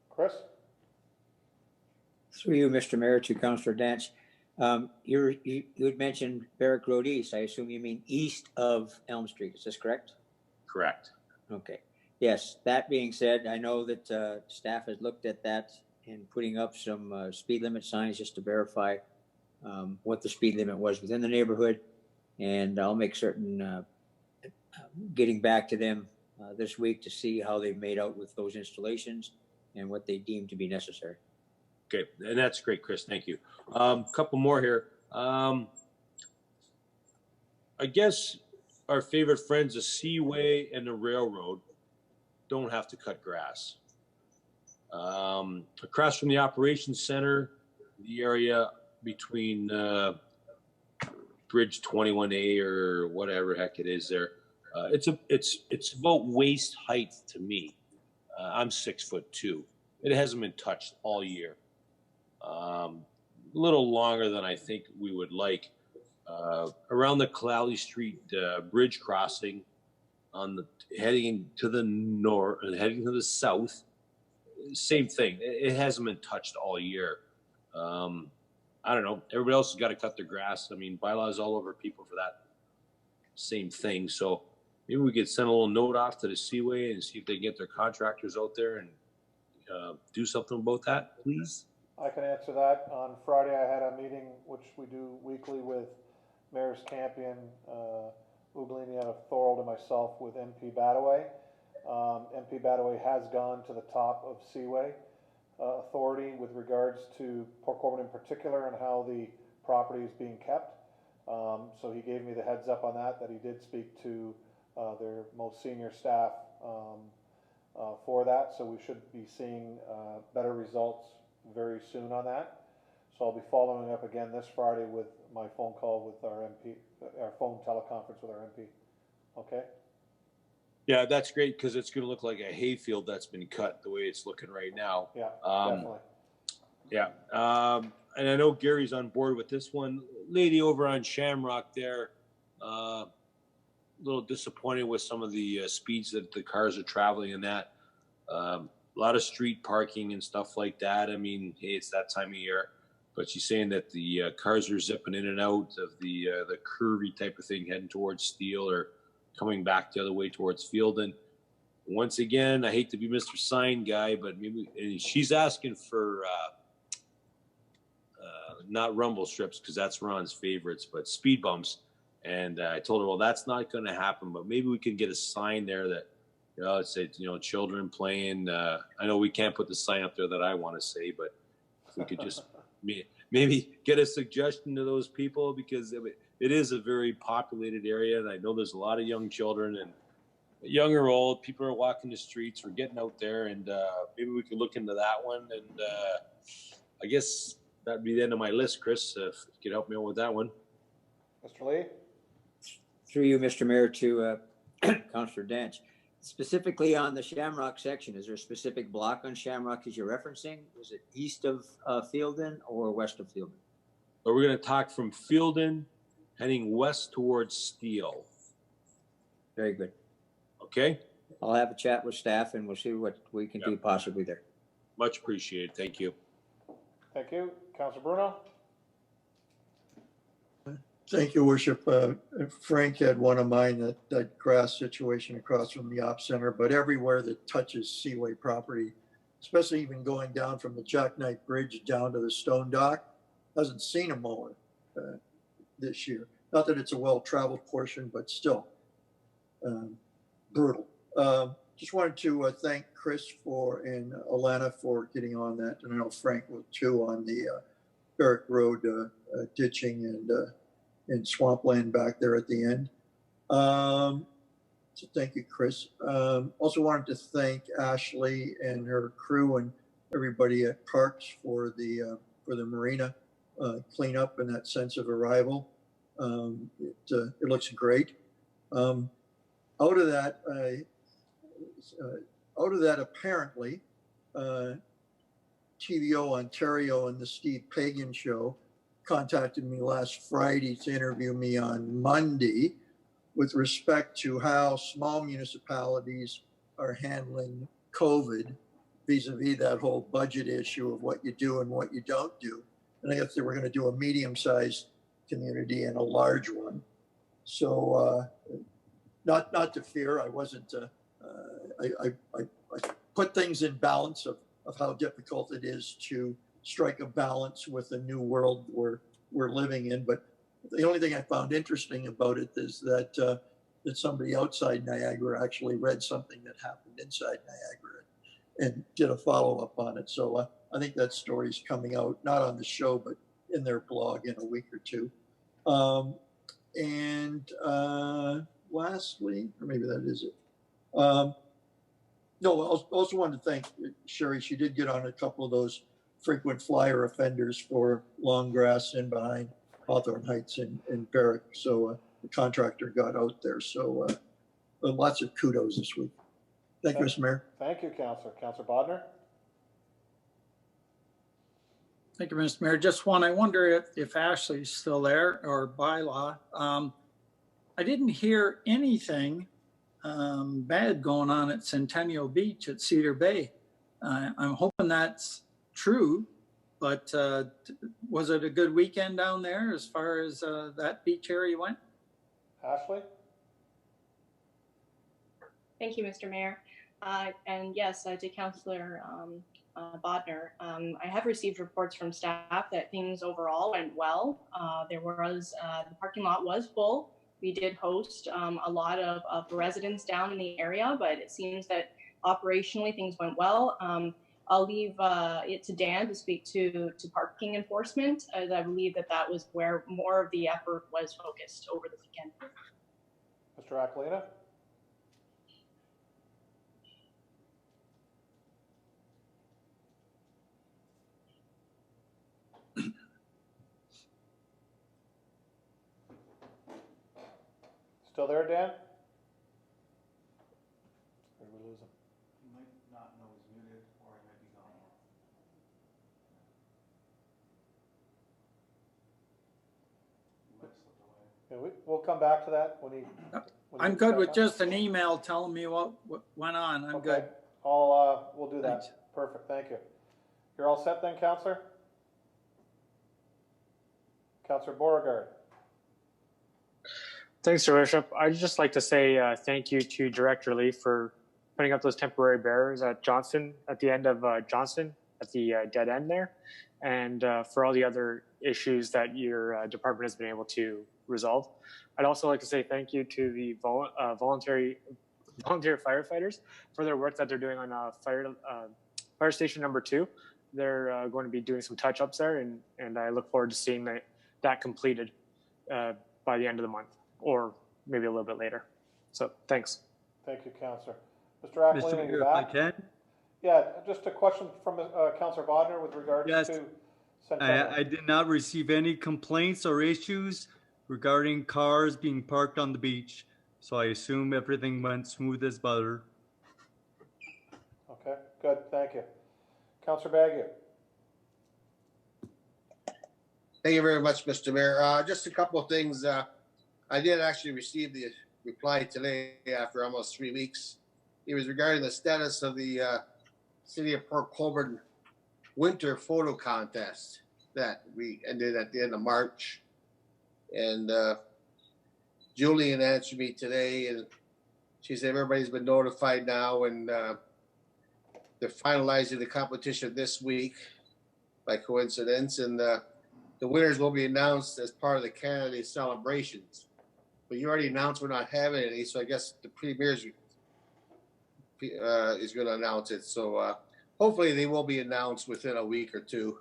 Chris? Through you, Mr. Mayor, to Councilor Dance. You had mentioned Barrack Road East. I assume you mean east of Elm Street. Is this correct? Correct. Okay. Yes. That being said, I know that staff has looked at that and putting up some speed limit signs just to verify what the speed limit was within the neighborhood. And I'll make certain getting back to them this week to see how they've made out with those installations and what they deem to be necessary. Okay, and that's great, Chris. Thank you. Couple more here. I guess our favorite friends, the Seaway and the railroad, don't have to cut grass. Across from the operations center, the area between Bridge 21A or whatever heck it is there, it's about waist height to me. I'm 6'2". It hasn't been touched all year. A little longer than I think we would like. Around the Clally Street bridge crossing, heading to the north and heading to the south, same thing. It hasn't been touched all year. I don't know. Everybody else has got to cut their grass. I mean, bylaws all over people for that same thing. So maybe we could send a little note off to the Seaway and see if they can get their contractors out there and do something about that, please. I can answer that. On Friday, I had a meeting, which we do weekly, with Mayors Campion, Ublini out of Thorold, and myself with MP Badaway. MP Badaway has gone to the top of Seaway authority with regards to Port Colborne in particular and how the property is being kept. So he gave me the heads up on that he did speak to their most senior staff for that. So we should be seeing better results very soon on that. So I'll be following up again this Friday with my phone call with our MP, our phone teleconference with our MP. Okay? Yeah, that's great because it's going to look like a hayfield that's been cut the way it's looking right now. Yeah, definitely. Yeah. And I know Gary's on board with this one. Lady over on Shamrock there, a little disappointed with some of the speeds that the cars are traveling in that. A lot of street parking and stuff like that. I mean, hey, it's that time of year. But she's saying that the cars are zipping in and out of the curvy type of thing heading towards Steele or coming back the other way towards Fielden. Once again, I hate to be Mr. Sign guy, but maybe and she's asking for not rumble strips because that's Ron's favorites, but speed bumps. And I told her, well, that's not going to happen, but maybe we can get a sign there that, it says, children playing. I know we can't put the sign up there that I want to say, but if we could just maybe get a suggestion to those people, because it is a very populated area, and I know there's a lot of young children and young or old. People are walking the streets. We're getting out there, and maybe we could look into that one. And I guess that'd be the end of my list, Chris. If you could help me out with that one. Mr. Lee? Through you, Mr. Mayor, to Councillor Dance. Specifically on the Shamrock section, is there a specific block on Shamrock as you're referencing? Is it east of Fielden or west of Fielden? But we're going to talk from Fielden heading west towards Steele. Very good. Okay. I'll have a chat with staff and we'll see what we can do possibly there. Much appreciated. Thank you. Thank you. Councilor Bruno? Thank you, Worship. Frank had one of mine, that grass situation across from the op center, but everywhere that touches Seaway property, especially even going down from the Jackknife Bridge down to the Stone Dock, hasn't seen a mower this year. Not that it's a well-traveled portion, but still brutal. Just wanted to thank Chris and Alana for getting on that, and I know Frank will too, on the Barrack Road ditching and swampland back there at the end. So thank you, Chris. Also wanted to thank Ashley and her crew and everybody at Parks for the marina cleanup and that sense of arrival. It looks great. Out of that, apparently, TVO Ontario and the Steve Pagan Show contacted me last Friday to interview me on Monday with respect to how small municipalities are handling COVID vis-a-vis that whole budget issue of what you do and what you don't do. And I guess they were going to do a medium-sized community and a large one. So not to fear, I wasn't, I put things in balance of how difficult it is to strike a balance with the new world we're living in. But the only thing I found interesting about it is that somebody outside Niagara actually read something that happened inside Niagara and did a follow-up on it. So I think that story's coming out, not on the show, but in their blog in a week or two. Lastly, or maybe that is it. No, I also wanted to thank Sherry. She did get on a couple of those frequent flyer offenders for long grass in behind Hawthorne Heights and Barrack. So the contractor got out there. So lots of kudos this week. Thank you, Mr. Mayor. Thank you, Councilor. Councilor Bodnar? Thank you, Mr. Mayor. Just one, I wonder if Ashley's still there, or bylaw. I didn't hear anything bad going on at Centennial Beach at Cedar Bay. I'm hoping that's true. But was it a good weekend down there as far as that beach area went? Ashley? Thank you, Mr. Mayor. And yes, to Councillor Bodner, I have received reports from staff that things overall went well. The parking lot was full. We did host a lot of residents down in the area, but it seems that operationally things went well. I'll leave it to Dan to speak to parking enforcement, as I believe that was where more of the effort was focused over the weekend. Mr. Aquilina? Still there, Dan? Or did we lose him? You might not know he's muted, or he might be gone. He might have slipped away. Yeah, we'll come back to that when he. I'm good with just an email telling me what went on. I'm good. We'll do that. Thanks. Perfect, thank you. You're all set then, Councillor? Councillor Beauregard. Thanks, Your Worship. I'd just like to say thank you to Director Lee for putting up those temporary barriers at Johnston, at the end of Johnston, at the dead end there, and for all the other issues that your department has been able to resolve. I'd also like to say thank you to the volunteer firefighters for their work that they're doing on fire station number 2. They're going to be doing some touch-ups there, and I look forward to seeing that completed by the end of the month, or maybe a little bit later. So thanks. Thank you, Councillor. Mr. Aquilina, Mr. you Mayor, if I back? can, Yeah, just a question from Councillor Bodner with regards Yes. to Centennial. I did not receive any complaints or issues regarding cars being parked on the beach, so I assume everything went smooth as butter. Okay, good, thank you. Councillor Bagu. Thank you very much, Mr. Mayor. Just a couple of things. I did actually receive the reply today after almost 3 weeks. It was regarding the status of the City of Port Colborne winter photo contest that we ended at the end of March. And Julian answered me today, and she said everybody's been notified now, and they're finalizing the competition this week by coincidence, and the winners will be announced as part of the candidate celebrations. But you already announced we're not having any, so I guess the premier is going to announce it. So hopefully they will be announced within a week or two.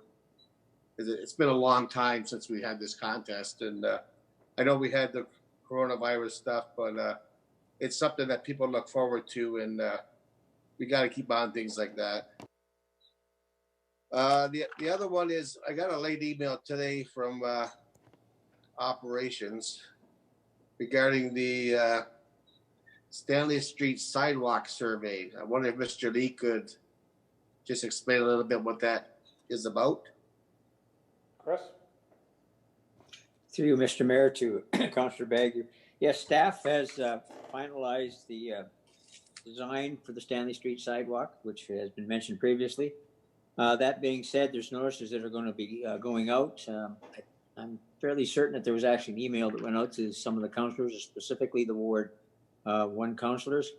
It's been a long time since we had this contest, and I know we had the coronavirus stuff, but it's something that people look forward to, and we got to keep on things like that. The other one is I got a late email today from operations regarding the Stanley Street sidewalk survey. I wonder if Mr. Lee could just explain a little bit what that is about. Chris? Through you, Mr. Mayor, to Councillor Bagu. Yes, staff has finalized the design for the Stanley Street sidewalk, which has been mentioned previously. That being said, there's notices that are going to be going out. I'm fairly certain that there was actually an email that went out to some of the councillors, specifically the Ward 1 councillors,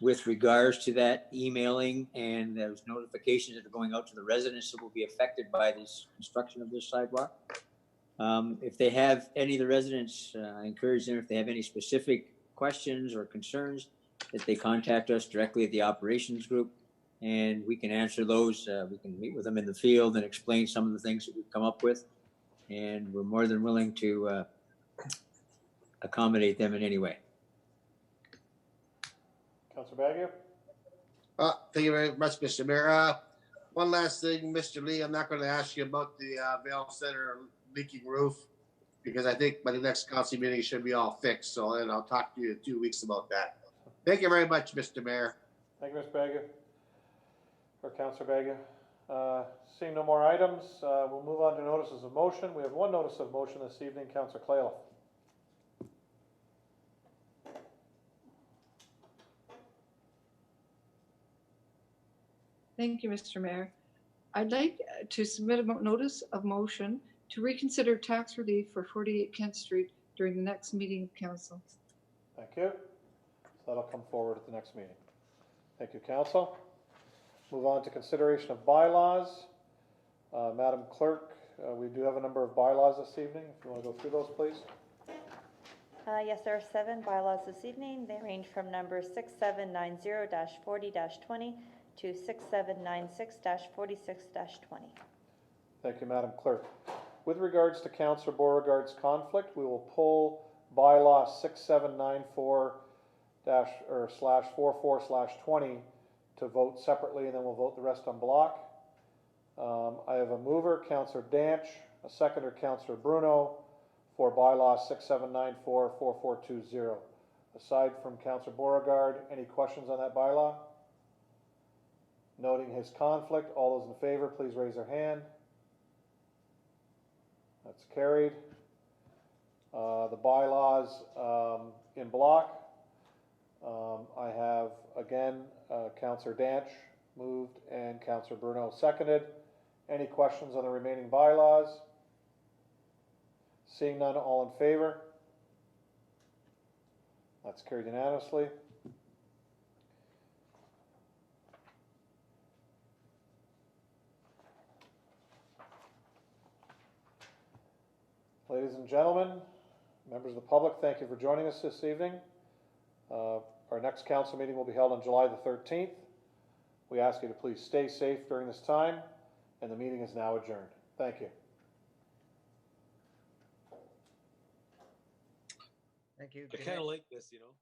with regards to that emailing and those notifications that are going out to the residents that will be affected by this construction of this sidewalk. If they have any of the residents, I encourage them, if they have any specific questions or concerns, that they contact us directly at the operations group, and we can answer those. We can meet with them in the field and explain some of the things that we've come up with, and we're more than willing to accommodate them in any way. Councillor Bagu? Thank you very much, Mr. Mayor. One last thing, Mr. Lee, I'm not going to ask you about the Vale Center leaking roof, because I think by the next council meeting it should be all fixed. So then I'll talk to you in 2 weeks about that. Thank you very much, Mr. Mayor. Thank you, Mr. Bagu. Or Councillor Bagu. Seeing no more items, we'll move on to notices of motion. We have one notice of motion this evening, Councillor Claylough. Thank you, Mr. Mayor. I'd like to submit a notice of motion to reconsider tax relief for 48 Kent Street during the next meeting of council. Thank you. So that'll come forward at the next meeting. Thank you, council. Move on to consideration of bylaws. Madam Clerk, we do have a number of bylaws this evening. If you want to go through those, please. Yes, there are 7 bylaws this evening. They range from number 6790-40-20 to 6796-46-20. Thank you, Madam Clerk. With regards to Councillor Beauregard's conflict, we will pull bylaw 6794-44/20 to vote separately, and then we'll vote the rest on block. I have a mover, Councillor Danch, a seconder, Councillor Bruno, for bylaw 6794-4420. Aside from Councillor Beauregard, any questions on that bylaw? Noting his conflict, all those in favor, please raise their hand. That's carried. The bylaws in block. I have, again, Councillor Danch moved and Councillor Bruno seconded. Any questions on the remaining bylaws? Seeing none, all in favor? That's carried unanimously. Ladies and gentlemen, members of the public, thank you for joining us this evening. Our next council meeting will be held on July the 13th. We ask you to please stay safe during this time, and the meeting is now adjourned. Thank you. Thank you. I kind of like this, you know.